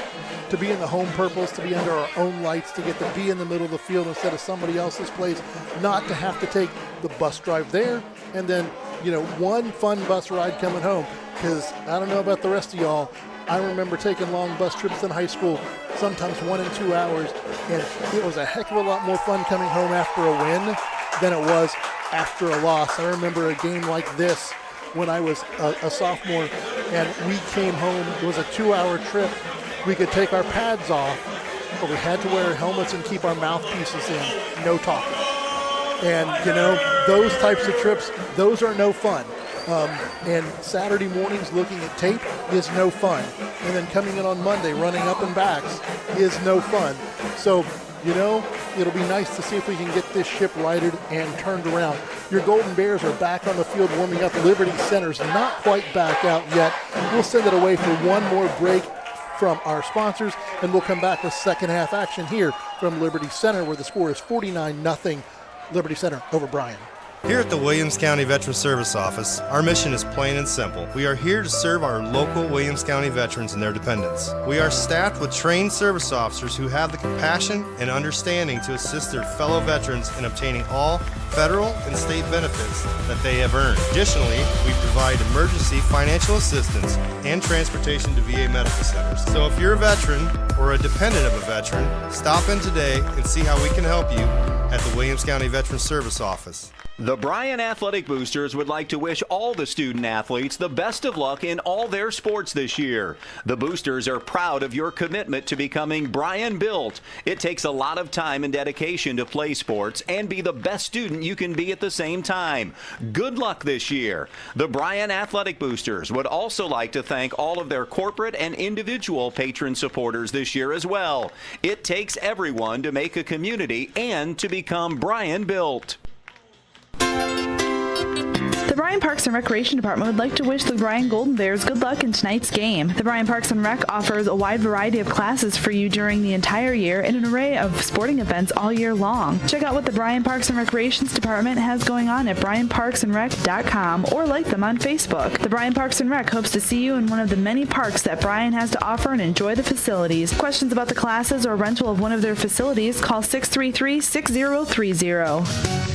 to be in the home purples, to be under our own lights, to get to be in the middle of the field instead of somebody else's place, not to have to take the bus drive there, and then, one fun bus ride coming home. Because I don't know about the rest of y'all, I remember taking long bus trips in high school, sometimes 1 and 2 hours, and it was a heck of a lot more fun coming home after a win than it was after a loss. I remember a game like this when I was a sophomore, and we came home. It was a 2-hour trip. We could take our pads off, but we had to wear helmets and keep our mouthpieces in, no talking. And, those types of trips, those are no fun. And Saturday mornings looking at tape is no fun. And then coming in on Monday running up and backs is no fun. So, it'll be nice to see if we can get this ship righted and turned around. Your Golden Bears are back on the field warming up. Liberty Center's not quite back out yet. We'll send it away for one more break from our sponsors, and we'll come back with second half action here from Liberty Center, where the score is 49-0 Liberty Center over Bryan. Here at the Williams County Veteran Service Office, our mission is plain and simple. We are here to serve our local Williams County veterans and their dependents. We are staffed with trained service officers who have the compassion and understanding to assist their fellow veterans in obtaining all federal and state benefits that they have earned. Additionally, we provide emergency financial assistance and transportation to VA medical centers. So if you're a veteran or a dependent of a veteran, stop in today and see how we can help you at the Williams County Veteran Service Office. The Bryan Athletic Boosters would like to wish all the student athletes the best of luck in all their sports this year. The Boosters are proud of your commitment to becoming Bryan built. It takes a lot of time and dedication to play sports and be the best student you can be at the same time. Good luck this year. The Bryan Athletic Boosters would also like to thank all of their corporate and individual patron supporters this year as well. It takes everyone to make a community and to become Bryan built. The Bryan Parks and Recreation Department would like to wish the Bryan Golden Bears good luck in tonight's game. The Bryan Parks and Rec offers a wide variety of classes for you during the entire year and an array of sporting events all year long. Check out what the Bryan Parks and Recreations Department has going on at bryanparksandrec.com or like them on Facebook. The Bryan Parks and Rec hopes to see you in one of the many parks that Bryan has to offer and enjoy the facilities. Questions about the classes or rental of one of their facilities, call 633-6030.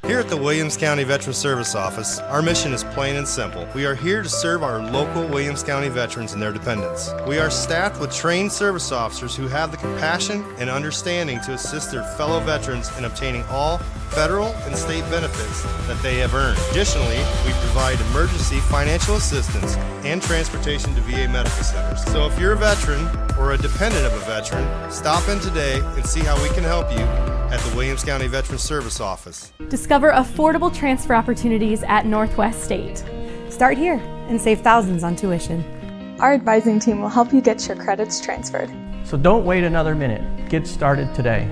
Here at the Williams County Veteran Service Office, our mission is plain and simple. We are here to serve our local Williams County veterans and their dependents. We are staffed with trained service officers who have the compassion and understanding to assist their fellow veterans in obtaining all federal and state benefits that they have earned. Additionally, we provide emergency financial assistance and transportation to VA medical centers. So if you're a veteran or a dependent of a veteran, stop in today and see how we can help you at the Williams County Veteran Service Office. Discover affordable transfer opportunities at Northwest State. Start here and save thousands on tuition. Our advising team will help you get your credits transferred. So don't wait another minute. Get started today.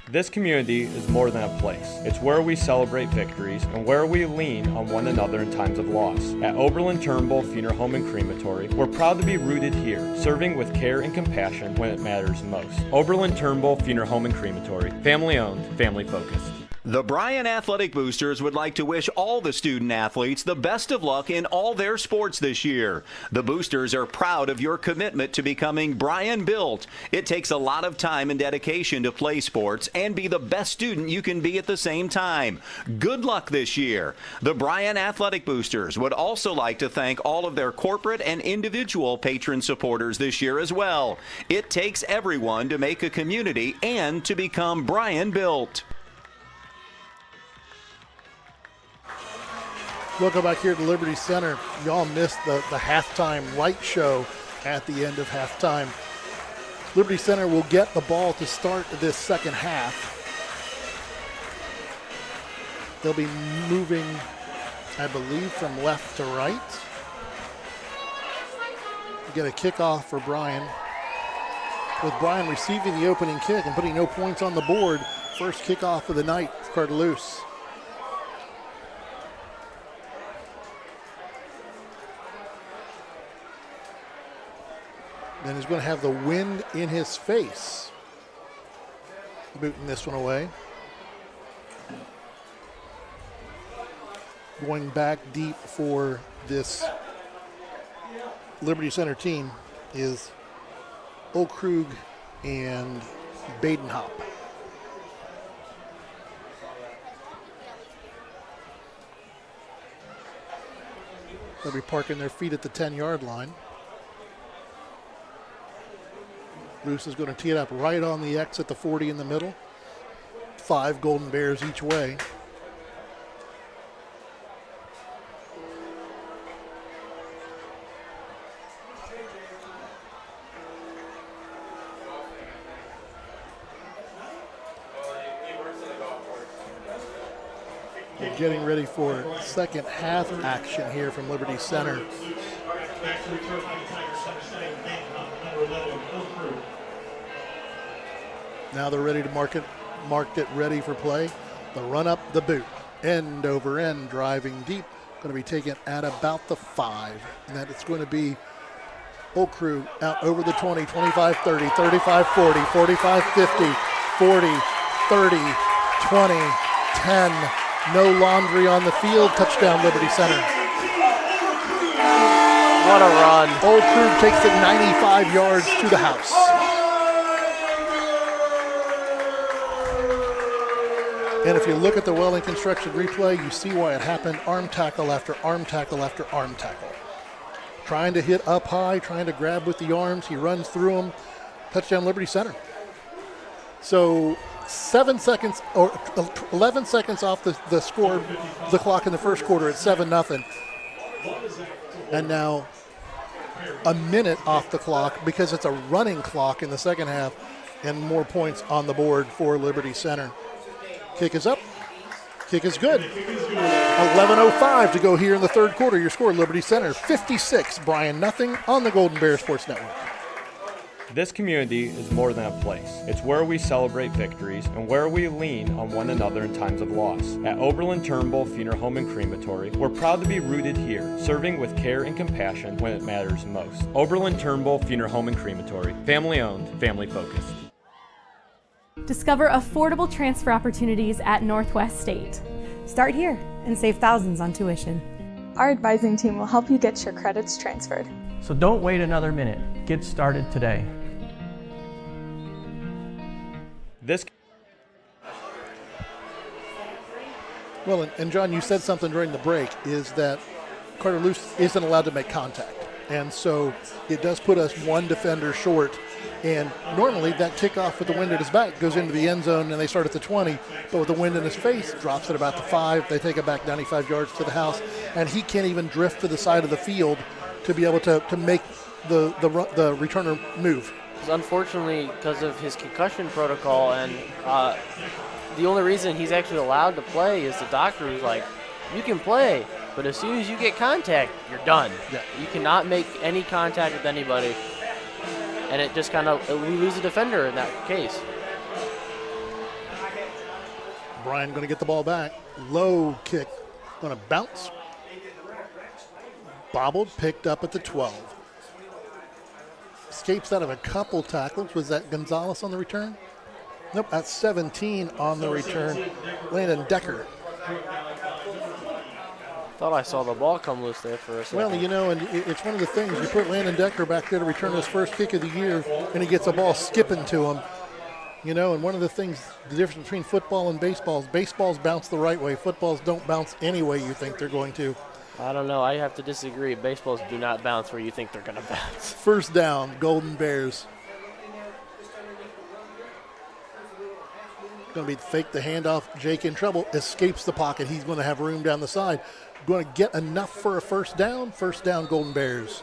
This community is more than a place. It's where we celebrate victories and where we lean on one another in times of loss. At Oberlin-Turnbull Funeral Home and Crematory, we're proud to be rooted here, serving with care and compassion when it matters most. Oberlin-Turnbull Funeral Home and Crematory, family owned, family focused. The Bryan Athletic Boosters would like to wish all the student athletes the best of luck in all their sports this year. The Boosters are proud of your commitment to becoming Bryan built. It takes a lot of time and dedication to play sports and be the best student you can be at the same time. Good luck this year. The Bryan Athletic Boosters would also like to thank all of their corporate and individual patron supporters this year as well. It takes everyone to make a community and to become Bryan built. Welcome back here to Liberty Center. Y'all missed the halftime light show at the end of halftime. Liberty Center will get the ball to start this second half. They'll be moving, I believe, from left to right. We get a kickoff for Bryan. With Bryan receiving the opening kick and putting no points on the board. First kickoff of the night for Cardelouse. Then he's going to have the wind in his face. Booting this one away. Going back deep for this Liberty Center team is Okrug and Badenhop. They'll be parking their feet at the 10-yard line. Luce is going to tee it up right on the X at the 40 in the middle. 5 Golden Bears each way. We're getting ready for second half action here from Liberty Center. Now they're ready to mark it ready for play. The run up, the boot. End over end, driving deep. Going to be taken at about the 5. And that it's going to be Okrug out over the 20, 25, 30, 35, 40, 45, 50, 40, 30, 20, 10. No laundry on the field. Touchdown, Liberty Center. What a run. Old Krug takes it 95 yards to the house. And if you look at the well-constructed replay, you see why it happened. Arm tackle after arm tackle after arm tackle. Trying to hit up high, trying to grab with the arms. He runs through them. Touchdown, Liberty Center. So 7 seconds or 11 seconds off the score, the clock in the first quarter at 7-0. And now a minute off the clock because it's a running clock in the second half and more points on the board for Liberty Center. Kick is up. Kick is good. 11:05 to go here in the third quarter. Your score, Liberty Center 56, Bryan 0 on the Golden Bear Sports Network. This community is more than a place. It's where we celebrate victories and where we lean on one another in times of loss. At Oberlin-Turnbull Funeral Home and Crematory, we're proud to be rooted here, serving with care and compassion when it matters most. Oberlin-Turnbull Funeral Home and Crematory, family owned, family focused. Discover affordable transfer opportunities at Northwest State. Start here and save thousands on tuition. Our advising team will help you get your credits transferred. So don't wait another minute. Get started today. Well, and John, you said something during the break, is that Carter Luce isn't allowed to make contact. And so it does put us one defender short. And normally that kickoff with the wind at his back goes into the end zone and they start at the 20. But with the wind in his face, drops at about the 5. They take it back 95 yards to the house. And he can't even drift to the side of the field to be able to make the returner move. Unfortunately, because of his concussion protocol, and the only reason he's actually allowed to play is the doctor who's like, you can play, but as soon as you get contact, you're done. Yeah. You cannot make any contact with anybody. And it just kind of, we lose a defender in that case. Bryan going to get the ball back. Low kick, going to bounce. Bobbled, picked up at the 12. Escapes out of a couple tackles. Was that Gonzalez on the return? Nope, that's 17 on the return. Landon Decker. Thought I saw the ball come loose there for a second. Well, you know, and it's one of the things. You put Landon Decker back there to return his first kick of the year, and he gets a ball skipping to him. You know, and one of the things, the difference between football and baseball is baseballs bounce the right way. Footballs don't bounce any way you think they're going to. I don't know. I have to disagree. Baseballs do not bounce where you think they're going to bounce. First down, Golden Bears. Going to be fake the handoff. Jake in trouble. Escapes the pocket. He's going to have room down the side. Going to get enough for a first down. First down, Golden Bears.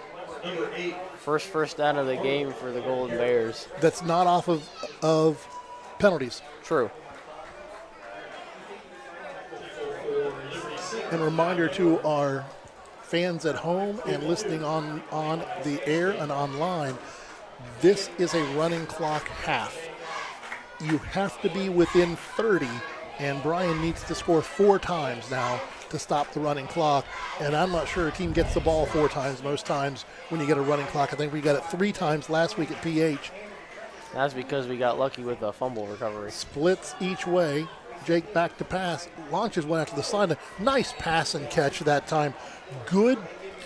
First down of the game for the Golden Bears. That's not off of penalties. True. And a reminder to our fans at home and listening on the air and online, this is a running clock half. You have to be within 30, and Bryan needs to score 4 times now to stop the running clock. And I'm not sure a team gets the ball 4 times most times when you get a running clock. I think we got it 3 times last week at PH. That's because we got lucky with a fumble recovery. Splits each way. Jake back to pass, launches one out to the side. Nice pass and catch that time. Good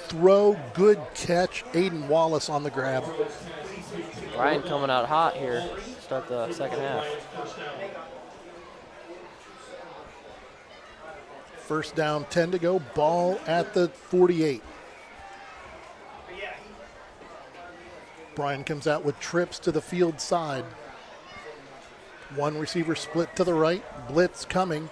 throw, good catch. Aiden Wallace on the grab. Bryan coming out hot here. Start the second half. First down, 10 to go. Ball at the 48. Bryan comes out with trips to the field side. One receiver split to the right. Blitz coming.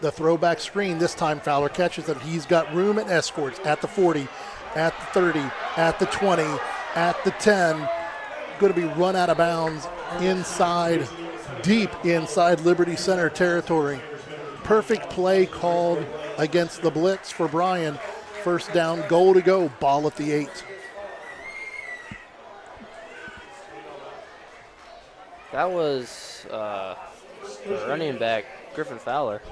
The throwback screen. This time Fowler catches it. He's got room and escorts at the 40, at the 30, at the 20, at the 10. Going to be run out of bounds inside, deep inside Liberty Center territory. Perfect play called against the blitz for Bryan. First down, goal to go. Ball at the 8. That was the running back, Griffin Fowler.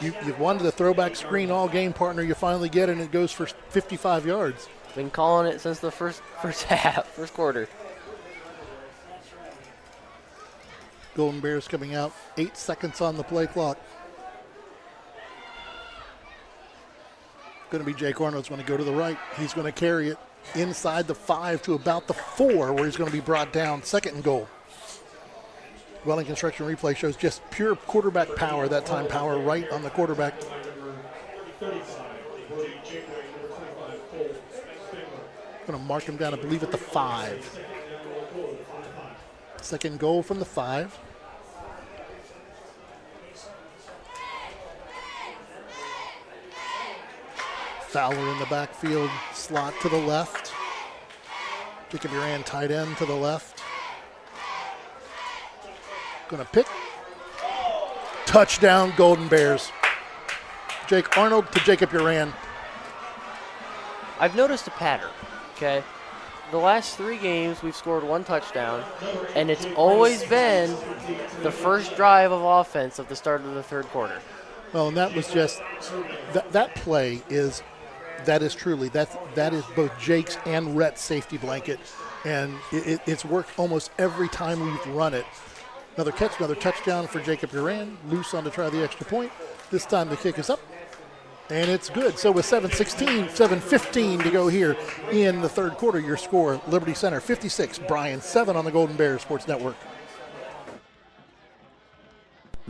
You've wanted a throwback screen all game, partner. You finally get it, and it goes for 55 yards. Been calling it since the first half, first quarter. Golden Bears coming out, 8 seconds on the play clock. Going to be Jake Arnold's going to go to the right. He's going to carry it inside the 5 to about the 4, where he's going to be brought down. 2nd and goal. Welling Construction replay shows just pure quarterback power. That time power right on the quarterback. Going to mark him down, I believe, at the 5. 2nd goal from the 5. Fowler in the backfield, slot to the left. Jacob Uran, tight end to the left. Going to pick. Touchdown, Golden Bears. Jake Arnold to Jacob Uran. I've noticed a pattern, okay? The last 3 games, we've scored 1 touchdown, and it's always been the first drive of offense of the start of the 3rd quarter. Well, and that was just, that play is, that is truly, that is both Jake's and Rhett's safety blanket, and it's worked almost every time we've run it. Another catch, another touchdown for Jacob Uran, loose on to try the extra point. This time the kick is up, and it's good. So with 7:15 to go here in the 3rd quarter, your score, Liberty Center 56, Bryan 7 on the Golden Bears Sports Network.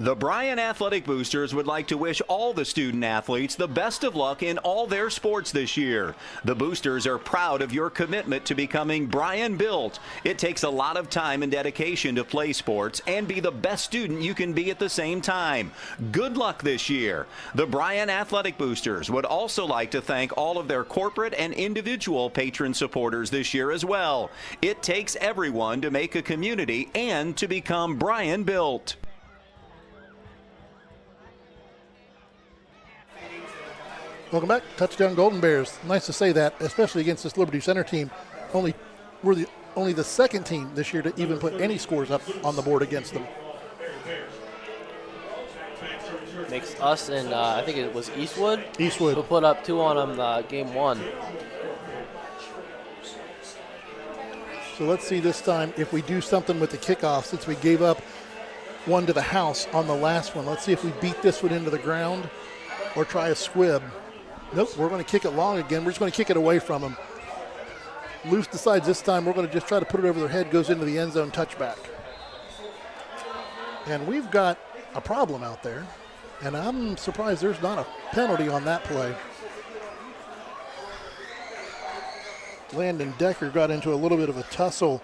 The Bryan Athletic Boosters would like to wish all the student athletes the best of luck in all their sports this year. The Boosters are proud of your commitment to becoming Bryan built. It takes a lot of time and dedication to play sports and be the best student you can be at the same time. Good luck this year. The Bryan Athletic Boosters would also like to thank all of their corporate and individual patron supporters this year as well. It takes everyone to make a community and to become Bryan built. Welcome back. Touchdown Golden Bears. Nice to say that, especially against this Liberty Center team. We're only the 2nd team this year to even put any scores up on the board against them. Makes us and I think it was Eastwood. Who put up 2 on them game 1. So let's see this time if we do something with the kickoff, since we gave up 1 to the house on the last one. Let's see if we beat this one into the ground or try a squib. Nope, we're going to kick it long again. We're just going to kick it away from them. Loose decides this time we're going to just try to put it over their head, goes into the end zone, touchback. And we've got a problem out there, and I'm surprised there's not a penalty on that play. Landon Decker got into a little bit of a tussle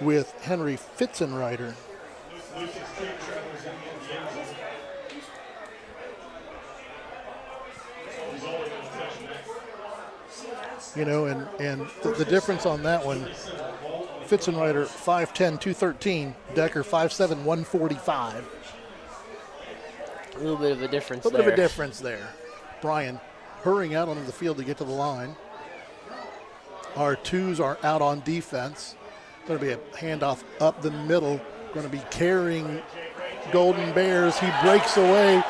with Henry Fitzenreiter. You know, and the difference on that one, Fitzenreiter 5'10", 213, Decker 5'7", 145. A little bit of a difference there. A little bit of a difference there. Bryan hurrying out onto the field to get to the line. Our 2s are out on defense. Going to be a handoff up the middle. Going to be carrying Golden Bears. He breaks away,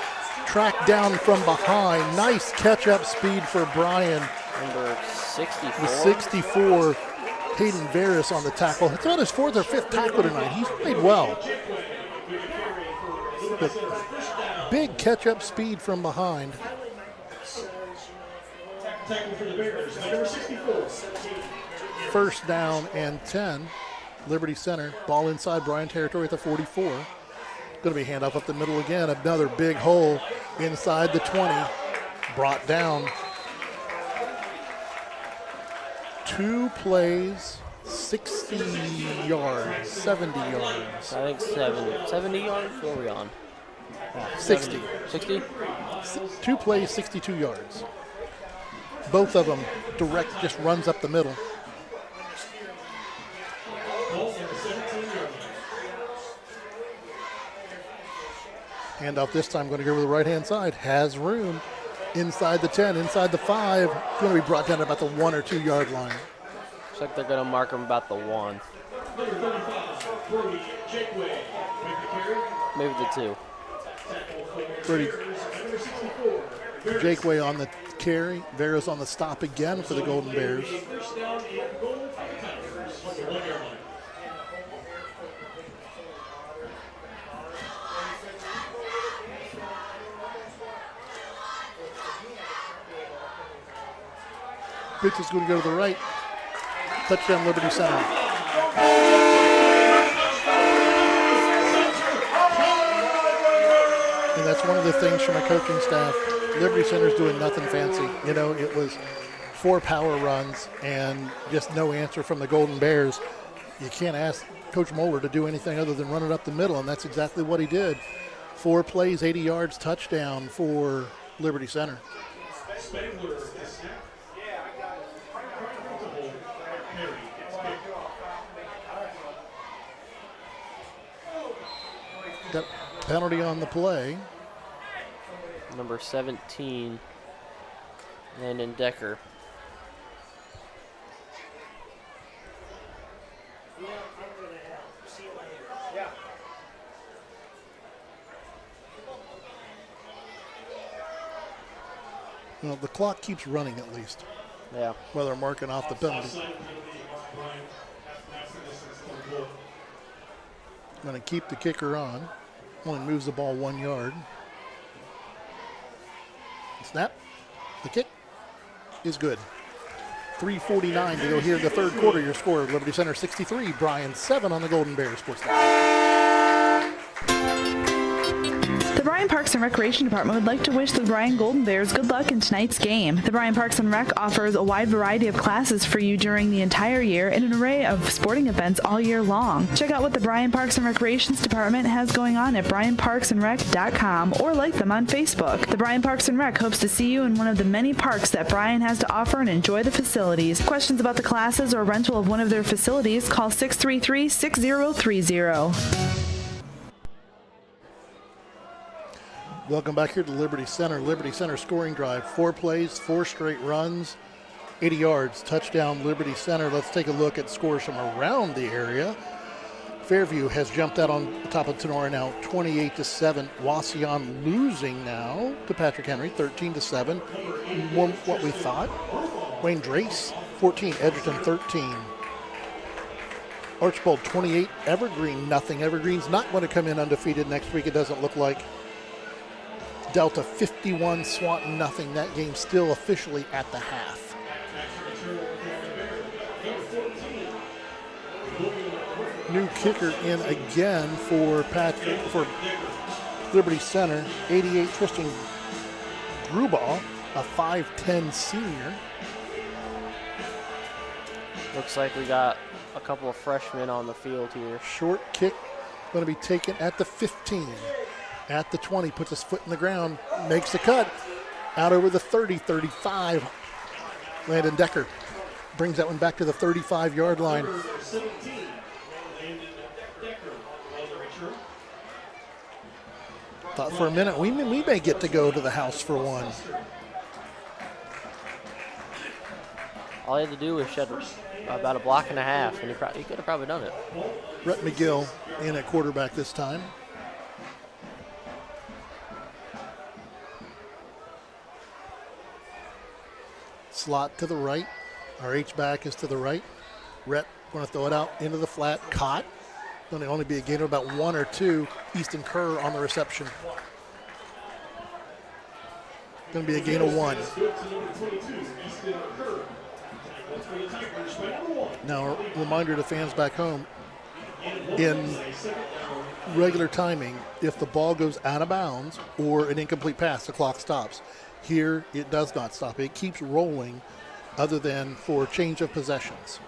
tracked down from behind. Nice catch-up speed for Bryan. Number 64. The 64, Hayden Varys on the tackle. It's on his 4th or 5th tackle tonight. He's played well. But big catch-up speed from behind. First down and 10. Liberty Center. Ball inside Bryan territory at the 44. Going to be handoff up the middle again. Another big hole inside the 20. Brought down. 2 plays, 60 yards, 70 yards. I think 70 yards? What are we on? 60. 60? 2 plays, 62 yards. Both of them direct, just runs up the middle. Handoff this time, going to go to the right-hand side. Has room. Inside the 10, inside the 5, going to be brought down about the 1 or 2 yard line. Looks like they're going to mark him about the 1. Maybe the 2. Jakeway on the carry. Veros on the stop again for the Golden Bears. Pitch is going to go to the right. Touchdown, Liberty Center. And that's one of the things from a coaching staff. Liberty Center's doing nothing fancy. You know, it was 4 power runs and just no answer from the Golden Bears. You can't ask Coach Moeller to do anything other than run it up the middle, and that's exactly what he did. 4 plays, 80 yards, touchdown for Liberty Center. Got penalty on the play. Number 17, Landon Decker. Well, the clock keeps running at least. Yeah. While they're marking off the penalty. Going to keep the kicker on. Only moves the ball 1 yard. Snap. The kick is good. 3:49 to go here in the third quarter. Your score, Liberty Center 63, Bryan 7 on the Golden Bears Sports Network. The Bryan Parks and Recreation Department would like to wish the Bryan Golden Bears good luck in tonight's game. The Bryan Parks and Rec offers a wide variety of classes for you during the entire year and an array of sporting events all year long. Check out what the Bryan Parks and Recreations Department has going on at bryanparksandrec.com or like them on Facebook. The Bryan Parks and Rec hopes to see you in one of the many parks that Bryan has to offer and enjoy the facilities. Questions about the classes or rental of one of their facilities, call 633-6030. Welcome back here to Liberty Center. Liberty Center scoring drive. 4 plays, 4 straight runs, 80 yards, touchdown Liberty Center. Let's take a look at scores from around the area. Fairview has jumped out on the top of Tenora now, 28-7. Wauseon losing now to Patrick Henry, 13-7. More what we thought. Wayne Drace, 14. Edgerton, 13. Archbold, 28. Evergreen, nothing. Evergreen's not going to come in undefeated next week, it doesn't look like. Delta 51, Swanton nothing. That game still officially at the half. New kicker in again for Liberty Center. 88, Tristan Grubaugh, a 5'10 senior. Looks like we got a couple of freshmen on the field here. Short kick going to be taken at the 15. At the 20, puts his foot in the ground, makes the cut. Out over the 30, 35. Landon Decker brings that one back to the 35-yard line. Thought for a minute we may get to go to the house for one. All he had to do was shed about a block and a half, and he could have probably done it. Rhett McGill in at quarterback this time. Slot to the right. Our H-back is to the right. Rhett going to throw it out into the flat. Caught. Going to only be a gain of about 1 or 2. Easton Kerr on the reception. Going to be a gain of 1. Now, a reminder to fans back home, in regular timing, if the ball goes out of bounds or an incomplete pass, the clock stops. Here, it does not stop. It keeps rolling other than for change of possessions.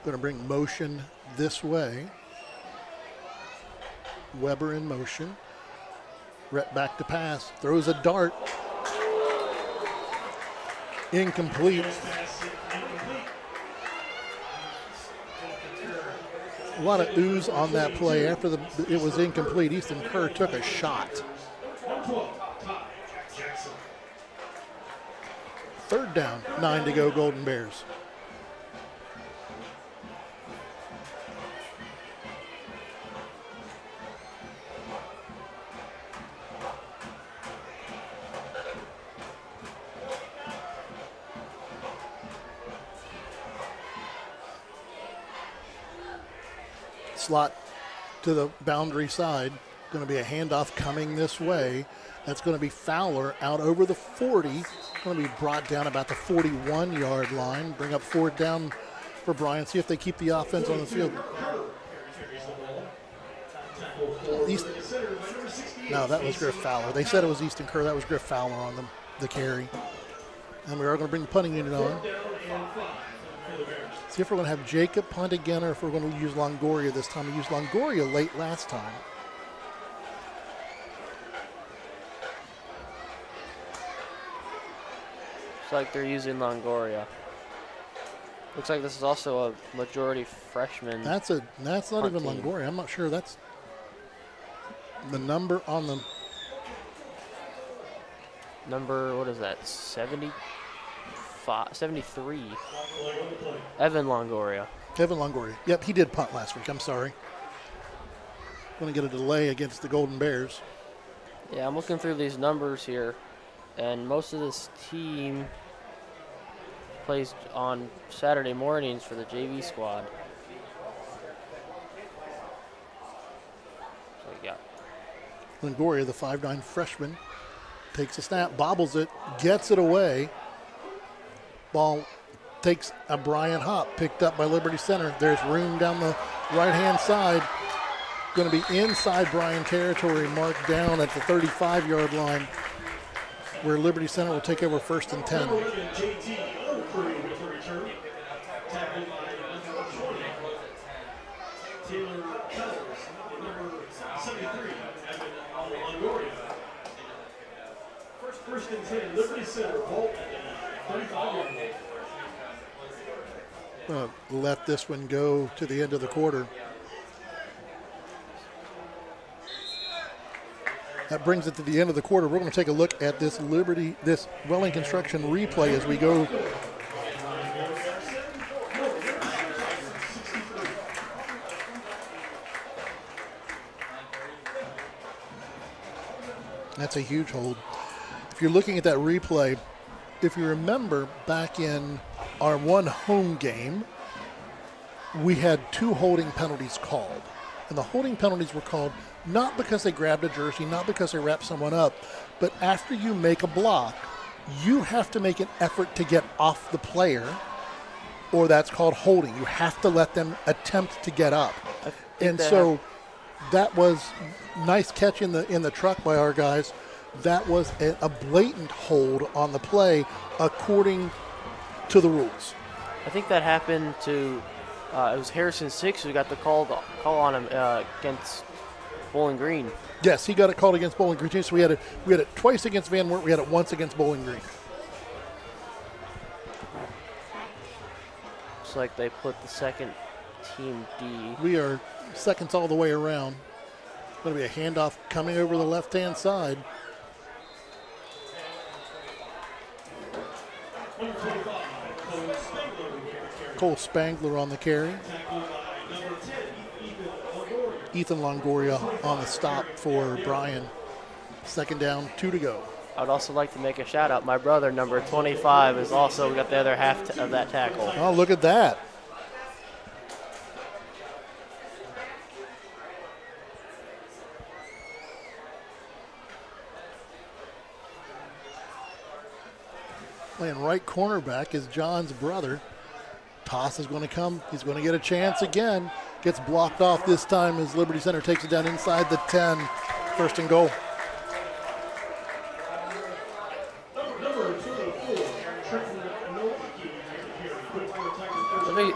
Going to bring motion this way. Weber in motion. Rhett back to pass. Throws a dart. Incomplete. A lot of ooze on that play. After it was incomplete, Easton Kerr took a shot. Third down, 9 to go, Golden Bears. Slot to the boundary side. Going to be a handoff coming this way. That's going to be Fowler out over the 40. Going to be brought down about the 41-yard line. Bring up 4th down for Bryan. See if they keep the offense on the field. No, that was Griff Fowler. They said it was Easton Kerr. That was Griff Fowler on the carry. And we are going to bring the punting unit on. See if we're going to have Jacob punt again or if we're going to use Longoria this time. We used Longoria late last time. Looks like they're using Longoria. Looks like this is also a majority freshman. That's not even team. Longoria. I'm not sure that's the number on the number. What is that? 73. Evan Longoria. Kevin Longoria. Yep, he did punt last week. I'm sorry. Going to get a delay against the Golden Bears. Yeah, I'm looking through these numbers here, and most of this team plays on Saturday mornings for the JV squad. So we got Longoria, the 5'9" freshman, takes a snap, bobbles it, gets it away. Ball takes a Bryan hop, picked up by Liberty Center. There's room down the right-hand side. Going to be inside Bryan territory, marked down at the 35-yard line, where Liberty Center will take over 1st and 10. First and 10, Liberty Center, ball 35-yard line. Let this one go to the end of the quarter. That brings it to the end of the quarter. We're going to take a look at this Welling Construction replay as we go. That's a huge hold. If you're looking at that replay, if you remember back in our one home game, we had 2 holding penalties called. And the holding penalties were called not because they grabbed a jersey, not because they wrapped someone up, but after you make a block, you have to make an effort to get off the player, or that's called holding. You have to let them attempt to get up. And so that was nice catch in the truck by our guys. That was a blatant hold on the play according to the rules. I think that happened to it was Harrison Six who got the call on him against Bowling Green. Yes, he got it called against Bowling Green too. So we had it twice against Van Wert. We had it once against Bowling Green. Looks like they put the second team D. We are seconds all the way around. Going to be a handoff coming over the left-hand side. Cole Spangler on the carry. Ethan Longoria on the stop for Bryan. 2nd down, 2 to go. I would also like to make a shout out. My brother, number 25, is also got the other half of that tackle. Oh, look at that. Playing right cornerback is John's brother. Toss is going to come. He's going to get a chance again. Gets blocked off this time as Liberty Center takes it down inside the 10. 1st and goal.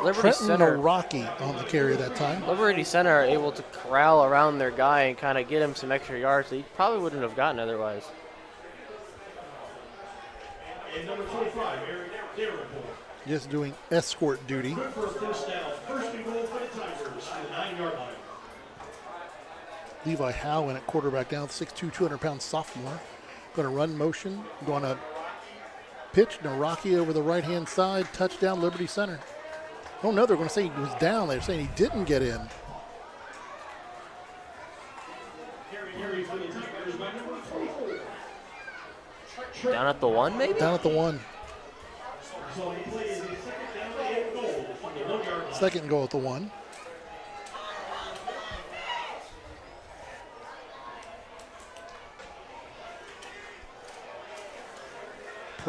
Liberty Center Rocky on the carry that time. Liberty Center are able to corral around their guy and kind of get him some extra yards that he probably wouldn't have gotten otherwise. And number 25, Aaron Davenport. Just doing escort duty. For a first down. 1st and goal for the Tigers from the 9-yard line. Levi Howe in at quarterback down, 6'2", 200-pound sophomore. Going to run motion. Going to pitch Naraki over the right-hand side. Touchdown, Liberty Center. Oh, no, they're going to say he was down. They're saying he didn't get in. Down at the 1, maybe? Down at the 1. So the play is a 2nd down and goal from the 1-yard line. 2nd goal at the 1.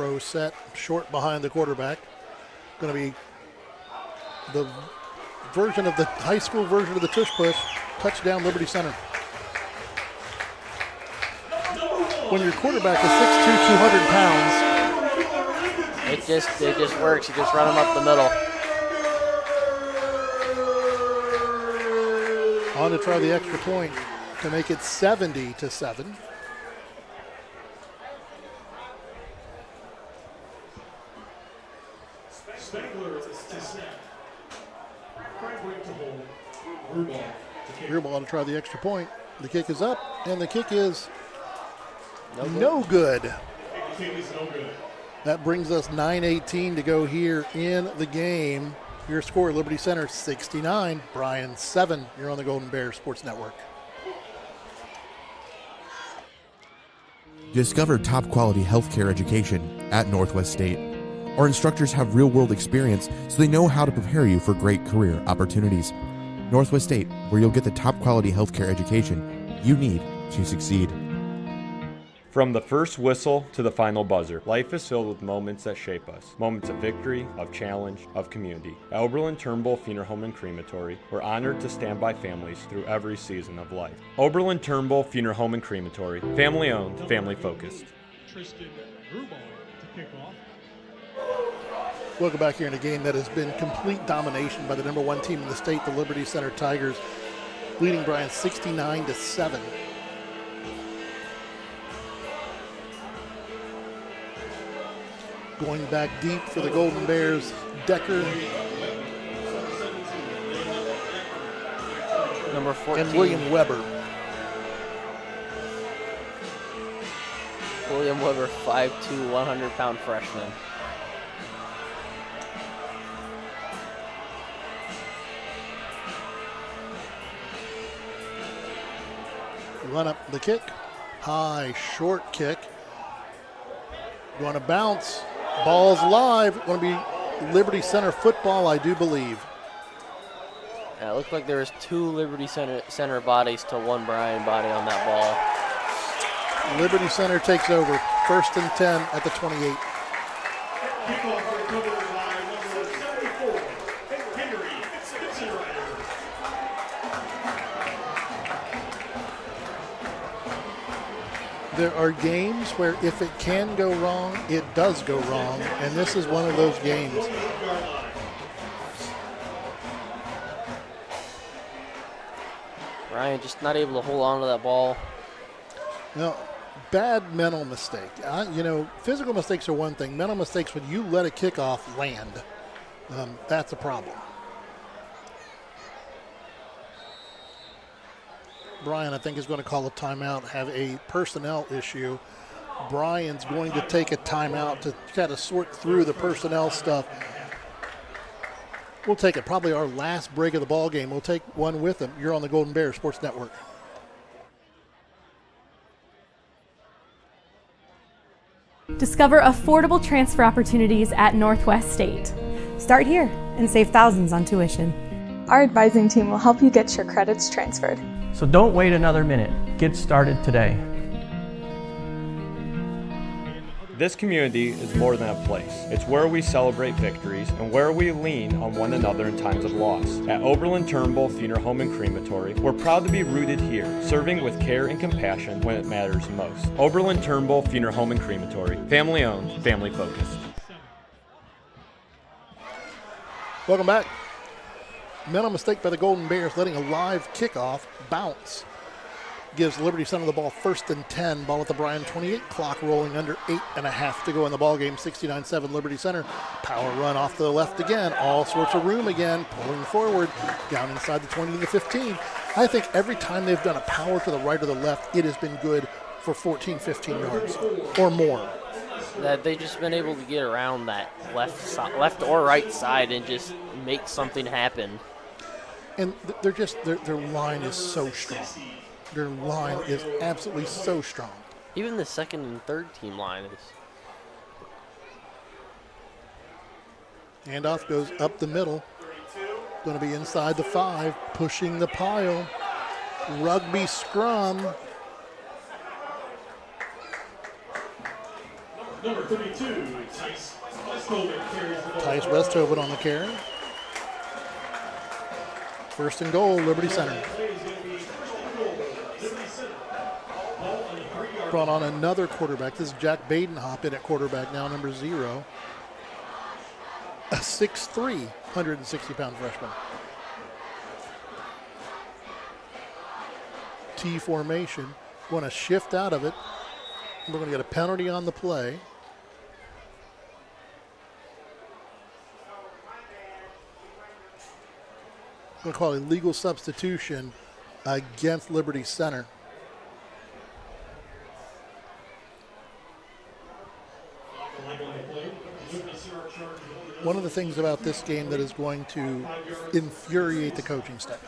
Pro set, short behind the quarterback. Going to be the version of the high school version of the tush push. Touchdown, Liberty Center. When your quarterback is 6'2", 200 pounds. It just works. You just run them up the middle. On to try the extra point to make it 70-7. Rear ball to try the extra point. The kick is up, and the kick is no good. That brings us 9:18 to go here in the game. Your score, Liberty Center 69, Bryan 7. You're on the Golden Bears Sports Network. Discover top-quality healthcare education at Northwest State. Our instructors have real-world experience, so they know how to prepare you for great career opportunities. Northwest State, where you'll get the top-quality healthcare education you need to succeed. From the first whistle to the final buzzer, life is filled with moments that shape us. Moments of victory, of challenge, of community. At Oberlin-Turnbull Funeral Home and Crematory, we're honored to stand by families through every season of life. Oberlin-Turnbull Funeral Home and Crematory, family owned, family focused. Tristan Grubauer to kick off. Welcome back here in a game that has been complete domination by the number one team in the state, the Liberty Center Tigers, leading Bryan 69-7. Going back deep for the Golden Bears, Decker. Number 14. And William Weber. William Weber, 5'2", 100-pound freshman. Run up the kick. High, short kick. Going to bounce. Ball's live. Going to be Liberty Center football, I do believe. Yeah, it looked like there was 2 Liberty Center bodies to 1 Bryan body on that ball. Liberty Center takes over. 1st and 10 at the 28. Kickoff recovered by number 74, Henry Fitzrider. There are games where if it can go wrong, it does go wrong, and this is one of those games. Bryan just not able to hold on to that ball. Now, bad mental mistake. Physical mistakes are one thing. Mental mistakes, when you let a kickoff land, that's a problem. Bryan, I think, is going to call a timeout, have a personnel issue. Bryan's going to take a timeout to try to sort through the personnel stuff. We'll take it. Probably our last break of the ball game. We'll take one with him. You're on the Golden Bears Sports Network. Discover affordable transfer opportunities at Northwest State. Start here and save thousands on tuition. Our advising team will help you get your credits transferred. So don't wait another minute. Get started today. This community is more than a place. It's where we celebrate victories and where we lean on one another in times of loss. At Oberlin-Turnbull Funeral Home and Crematory, we're proud to be rooted here, serving with care and compassion when it matters most. Oberlin-Turnbull Funeral Home and Crematory, family owned, family focused. Welcome back. Mental mistake by the Golden Bears, letting a live kickoff bounce. Gives Liberty Center the ball 1st and 10. Ball at the Bryan 28. Clock rolling under 8.5 to go in the ball game. 69-7 Liberty Center. Power run off to the left again. All sorts of room again. Pulling forward. Down inside the 20 to the 15. I think every time they've done a power to the right or the left, it has been good for 14, 15 yards or more. That they've just been able to get around that left or right side and just make something happen. And they're just, their line is so strong. Their line is absolutely so strong. Even the second and third team line is. Handoff goes up the middle. Going to be inside the 5, pushing the pile. Rugby scrum. Number 32, Tice Westhoven carries the ball. Tice Westhoven on the carry. First and goal, Liberty Center. Brought on another quarterback. This is Jack Badenhop in at quarterback now, number 0. A 6'3", 160-pound freshman. T formation. Want to shift out of it. We're going to get a penalty on the play. I'm going to call it a legal substitution against Liberty Center. One of the things about this game that is going to infuriate the coaching staff,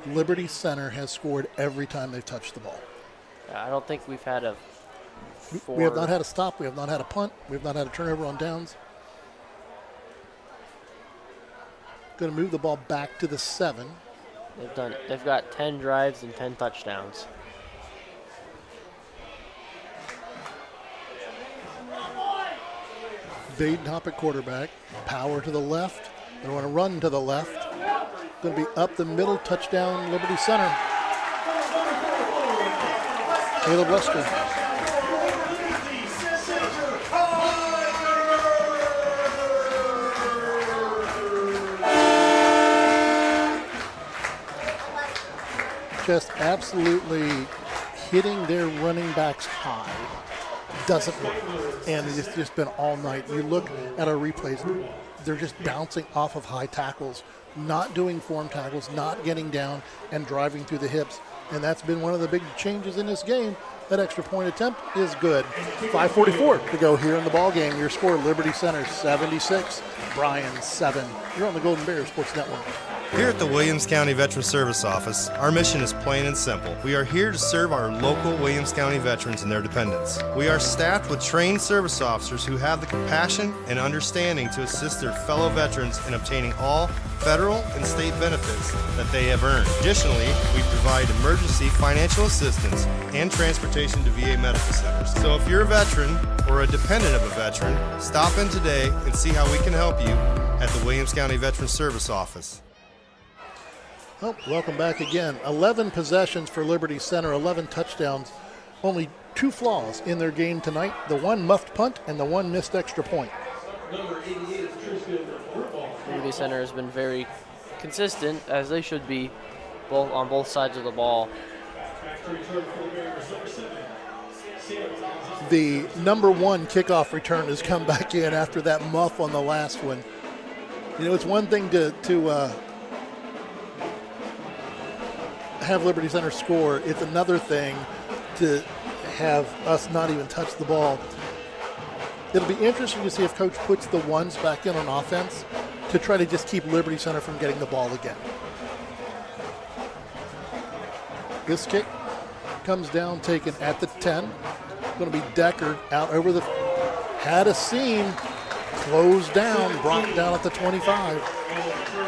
Liberty Center has scored every time they've touched the ball. I don't think we've had a We have not had a stop. We have not had a punt. We have not had a turnover on downs. Going to move the ball back to the 7. They've got 10 drives and 10 touchdowns. Badenhop at quarterback. Power to the left. They want to run to the left. Going to be up the middle. Touchdown, Liberty Center. Caleb Lester. Just absolutely hitting their running backs high doesn't work. And it's just been all night. You look at our replays, they're just bouncing off of high tackles, not doing form tackles, not getting down and driving through the hips. And that's been one of the big changes in this game. That extra point attempt is good. 5:44 to go here in the ball game. Your score, Liberty Center 76, Bryan 7. You're on the Golden Bear Sports Network. Here at the Williams County Veteran Service Office, our mission is plain and simple. We are here to serve our local Williams County veterans and their dependents. We are staffed with trained service officers who have the compassion and understanding to assist their fellow veterans in obtaining all federal and state benefits that they have earned. Additionally, we provide emergency financial assistance and transportation to VA medical centers. So if you're a veteran or a dependent of a veteran, stop in today and see how we can help you at the Williams County Veteran Service Office. Oh, welcome back again. 11 possessions for Liberty Center, 11 touchdowns. Only 2 flaws in their game tonight, the 1 muffed punt and the 1 missed extra point. Liberty Center has been very consistent, as they should be, on both sides of the ball. The number 1 kickoff return has come back in after that muff on the last one. You know, it's one thing to have Liberty Center score. It's another thing to have us not even touch the ball. It'll be interesting to see if Coach puts the 1s back in on offense to try to just keep Liberty Center from getting the ball again. This kick comes down, taken at the 10. Going to be Decker out over the, had a seam, closed down, brought down at the 25.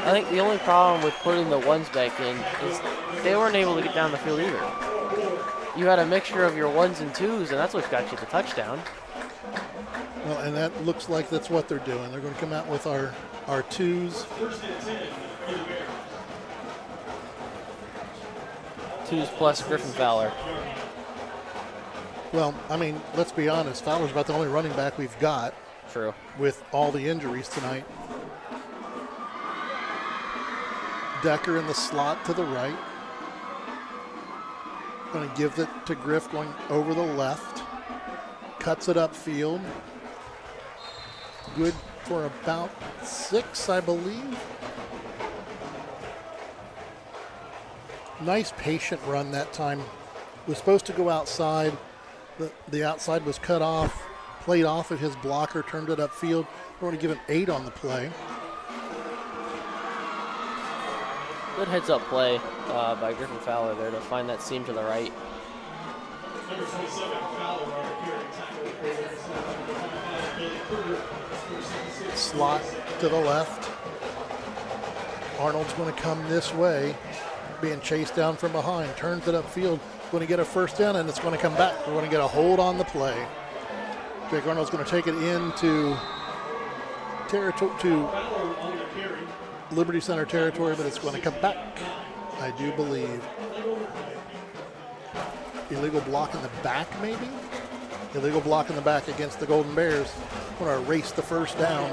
I think the only problem with putting the 1s back in is they weren't able to get down the field either. You had a mixture of your 1s and 2s, and that's what got you the touchdown. Well, and that looks like that's what they're doing. They're going to come out with our 2s. 2s plus Griffin Fowler. Well, I mean, let's be honest. Fowler's about the only running back we've got. True. With all the injuries tonight. Decker in the slot to the right. Going to give it to Griff going over the left. Cuts it upfield. Good for about 6, I believe. Nice patient run that time. Was supposed to go outside. The outside was cut off. Played off of his blocker, turned it upfield. We're going to give an 8 on the play. Good heads-up play by Griffin Fowler there to find that seam to the right. Number 27, Fowler, Slot to the left. Arnold's going to come this way, being chased down from behind. Turns it upfield, going to get a first down, and it's going to come back. We're going to get a hold on the play. Jake Arnold's going to take it into to Liberty Center territory, but it's going to come back, I do believe. Illegal block in the back, maybe? Illegal block in the back against the Golden Bears. Going to erase the first down.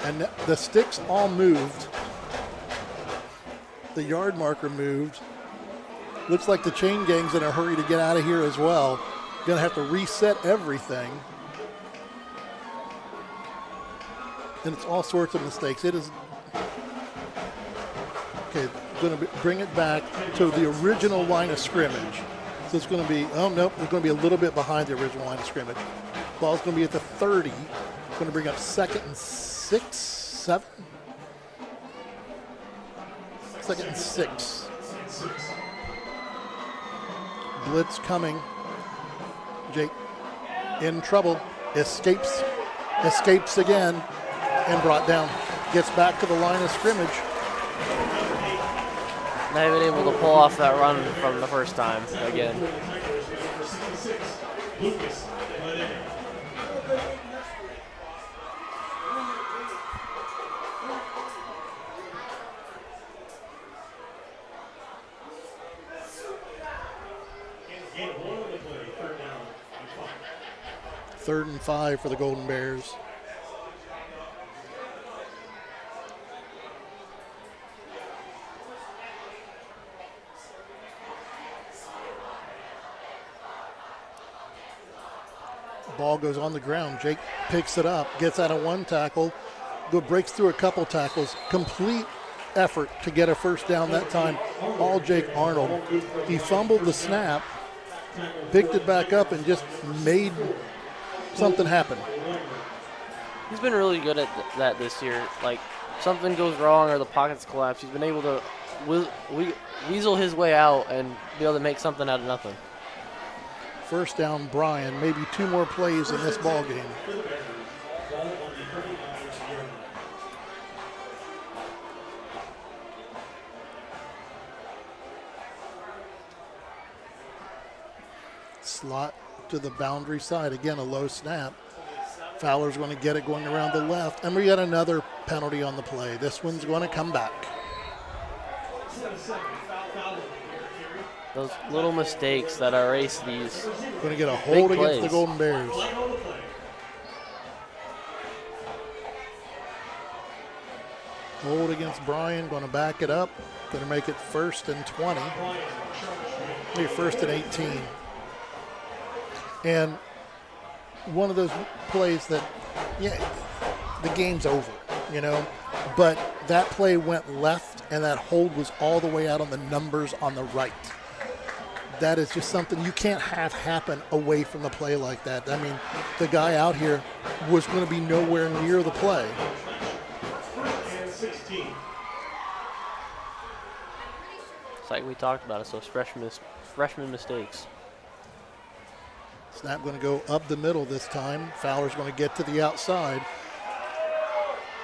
And the sticks all moved. The yard marker moved. Looks like the chain gang's in a hurry to get out of here as well. Going to have to reset everything. And it's all sorts of mistakes. It is, okay, going to bring it back to the original line of scrimmage. So it's going to be, oh nope, it's going to be a little bit behind the original line of scrimmage. Ball's going to be at the 30. Going to bring up 2nd and 6, 7. 2nd and 6. Blitz coming. Jake in trouble. Escapes again and brought down. Gets back to the line of scrimmage. Not even able to pull off that run from the first time again. Third and 5 for the Golden Bears. Ball goes on the ground. Jake picks it up, gets out of one tackle, breaks through a couple tackles. Complete effort to get a first down that time. All Jake Arnold. He fumbled the snap, picked it back up, and just made something happen. He's been really good at that this year. Like, something goes wrong or the pockets collapse, he's been able to weasel his way out and be able to make something out of nothing. First down, Bryan. Maybe 2 more plays in this ball game. Slot to the boundary side. Again, a low snap. Fowler's going to get it going around the left. And we got another penalty on the play. This one's going to come back. Those little mistakes that erase these. Going to get a hold against the Golden Bears. Hold against Bryan. Going to back it up. Going to make it 1st and 20. Maybe 1st and 18. And one of those plays that, yeah, the game's over, you know. But that play went left, and that hold was all the way out on the numbers on the right. That is just something you can't have happen away from the play like that. I mean, the guy out here was going to be nowhere near the play. It's like we talked about, it's those freshman mistakes. Snap going to go up the middle this time. Fowler's going to get to the outside.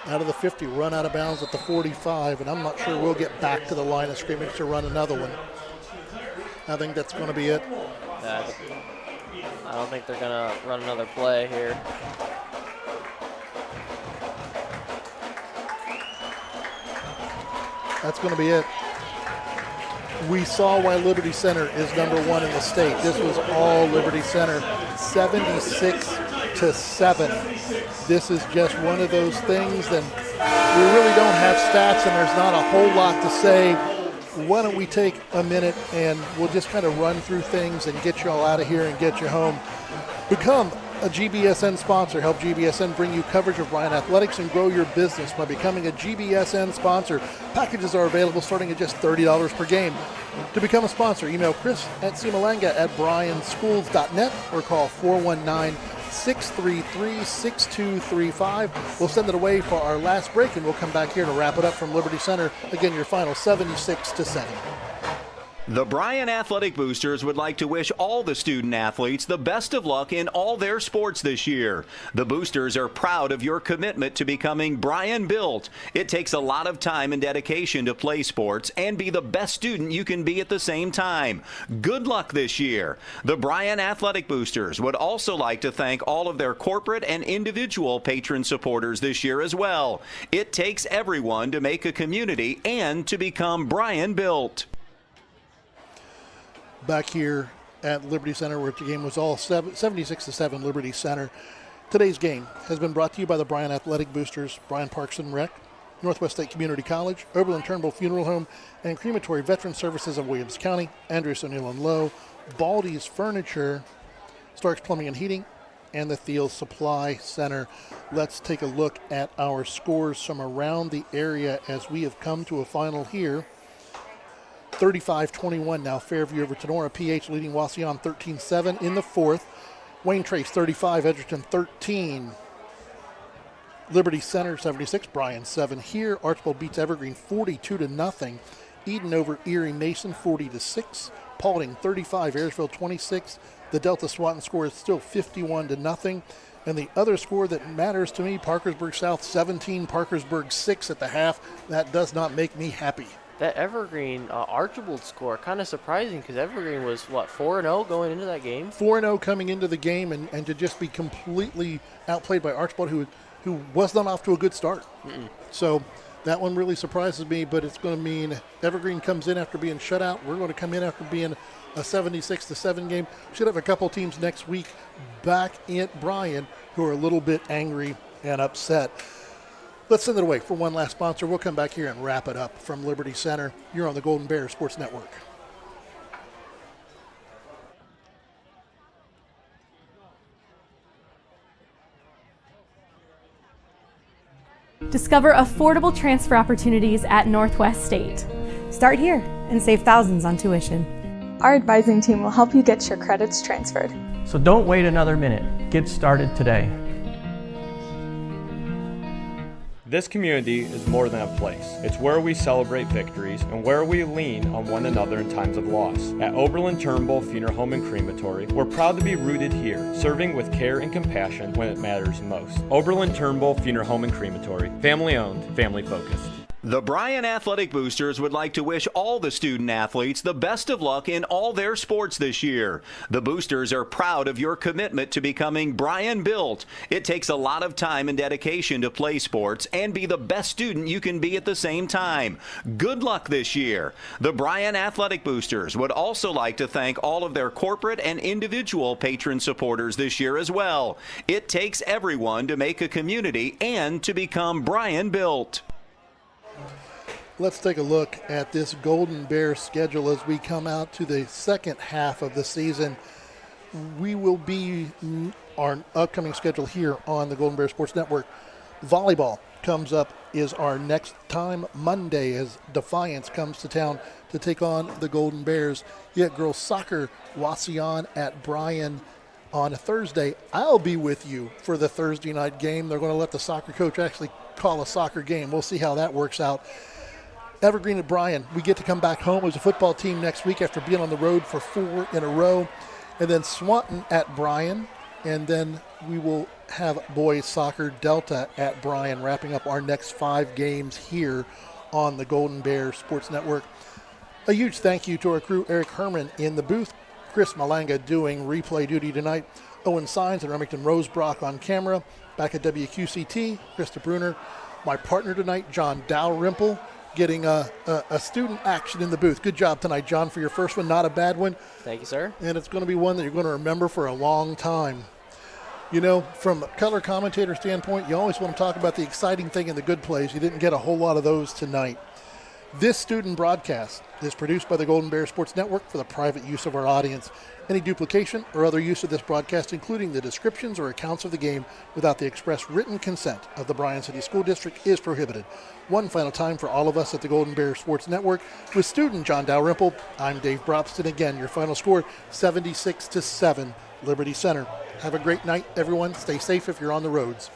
Out of the 50, run out of bounds at the 45, and I'm not sure we'll get back to the line of scrimmage to run another one. I think that's going to be it. Yeah, I don't think they're going to run another play here. That's going to be it. We saw why Liberty Center is #1 in the state. This was all Liberty Center, 76-7. This is just one of those things, and we really don't have stats, and there's not a whole lot to say. Why don't we take a minute and we'll just kind of run through things and get you all out of here and get you home. Become a GBSN sponsor. Help GBSN bring you coverage of Bryan Athletics and grow your business by becoming a GBSN sponsor. Packages are available starting at just $30 per game. To become a sponsor, email Chris at cmalanga@bryanschools.net or call 419-633-6235. We'll send it away for our last break, and we'll come back here to wrap it up from Liberty Center. Again, your final 76-7. The Bryan Athletic Boosters would like to wish all the student athletes the best of luck in all their sports this year. The Boosters are proud of your commitment to becoming Bryan built. It takes a lot of time and dedication to play sports and be the best student you can be at the same time. Good luck this year. The Bryan Athletic Boosters would also like to thank all of their corporate and individual patron supporters this year as well. It takes everyone to make a community and to become Bryan built. Back here at Liberty Center, where the game was all 76-7 Liberty Center. Today's game has been brought to you by the Bryan Athletic Boosters, Bryan Parks and Rec, Northwest State Community College, Oberlin-Turnbull Funeral Home, and Crematory Veteran Services of Williams County, Andrews O'Neill and Lowe, Baldy's Furniture, Stark's Plumbing and Heating, and the Thiel Supply Center. Let's take a look at our scores from around the area as we have come to a final here. 35-21 now, Fairview over Tenora. PH leading Wauseon 13-7 in the fourth. Wayne Trace 35, Edgerton 13. Liberty Center 76, Bryan 7 here. Archbold beats Evergreen 42-0. Eden over Erie Mason 40-6. Paulding 35, Ayersville 26. The Delta Swanton score is still 51-0. And the other score that matters to me, Parkersburg South 17, Parkersburg 6 at the half. That does not make me happy. That Evergreen Archibald score, kind of surprising because Evergreen was, 4-0 going into that game? 4-0 coming into the game, and to just be completely outplayed by Archibald, who was not off to a good start. So that one really surprises me, but it's going to mean Evergreen comes in after being shut out. We're going to come in after being a 76-7 game. Should have a couple teams next week back at Bryan who are a little bit angry and upset. Let's send it away for one last sponsor. We'll come back here and wrap it up from Liberty Center. You're on the Golden Bear Sports Network. Discover affordable transfer opportunities at Northwest State. Start here and save thousands on tuition. Our advising team will help you get your credits transferred. So don't wait another minute. Get started today. This community is more than a place. It's where we celebrate victories and where we lean on one another in times of loss. At Oberlin-Turnbull Funeral Home and Crematory, we're proud to be rooted here, serving with care and compassion when it matters most. Oberlin-Turnbull Funeral Home and Crematory, family owned, family focused. The Bryan Athletic Boosters would like to wish all the student athletes the best of luck in all their sports this year. The Boosters are proud of your commitment to becoming Bryan built. It takes a lot of time and dedication to play sports and be the best student you can be at the same time. Good luck this year. The Bryan Athletic Boosters would also like to thank all of their corporate and individual patron supporters this year as well. It takes everyone to make a community and to become Bryan built. Let's take a look at this Golden Bear schedule as we come out to the second half of the season. We will be our upcoming schedule here on the Golden Bear Sports Network. Volleyball comes up is our next time Monday as Defiance comes to town to take on the Golden Bears. Yet girls soccer, Wauseon at Bryan on Thursday. I'll be with you for the Thursday night game. They're going to let the soccer coach actually call a soccer game. We'll see how that works out. Evergreen at Bryan, we get to come back home as a football team next week after being on the road for 4 in a row. And then Swanton at Bryan, and then we will have boys soccer Delta at Bryan, wrapping up our next 5 games here on the Golden Bear Sports Network. A huge thank you to our crew, Eric Herman in the booth, Chris Malanga doing replay duty tonight, Owen Sines and Remington Rosebrock on camera. Back at WQCT, Krista Bruner. My partner tonight, John Dalrymple, getting a student action in the booth. Good job tonight, John, for your first one. Not a bad one. Thank you, sir. And it's going to be one that you're going to remember for a long time. You know, from a color commentator standpoint, you always want to talk about the exciting thing and the good plays. You didn't get a whole lot of those tonight. This student broadcast is produced by the Golden Bear Sports Network for the private use of our audience. Any duplication or other use of this broadcast, including the descriptions or accounts of the game without the express written consent of the Bryan City School District, is prohibited. One final time for all of us at the Golden Bear Sports Network. With student John Dalrymple, I'm Dave Brobston. Again, your final score, 76-7, Liberty Center. Have a great night, everyone. Stay safe if you're on the roads.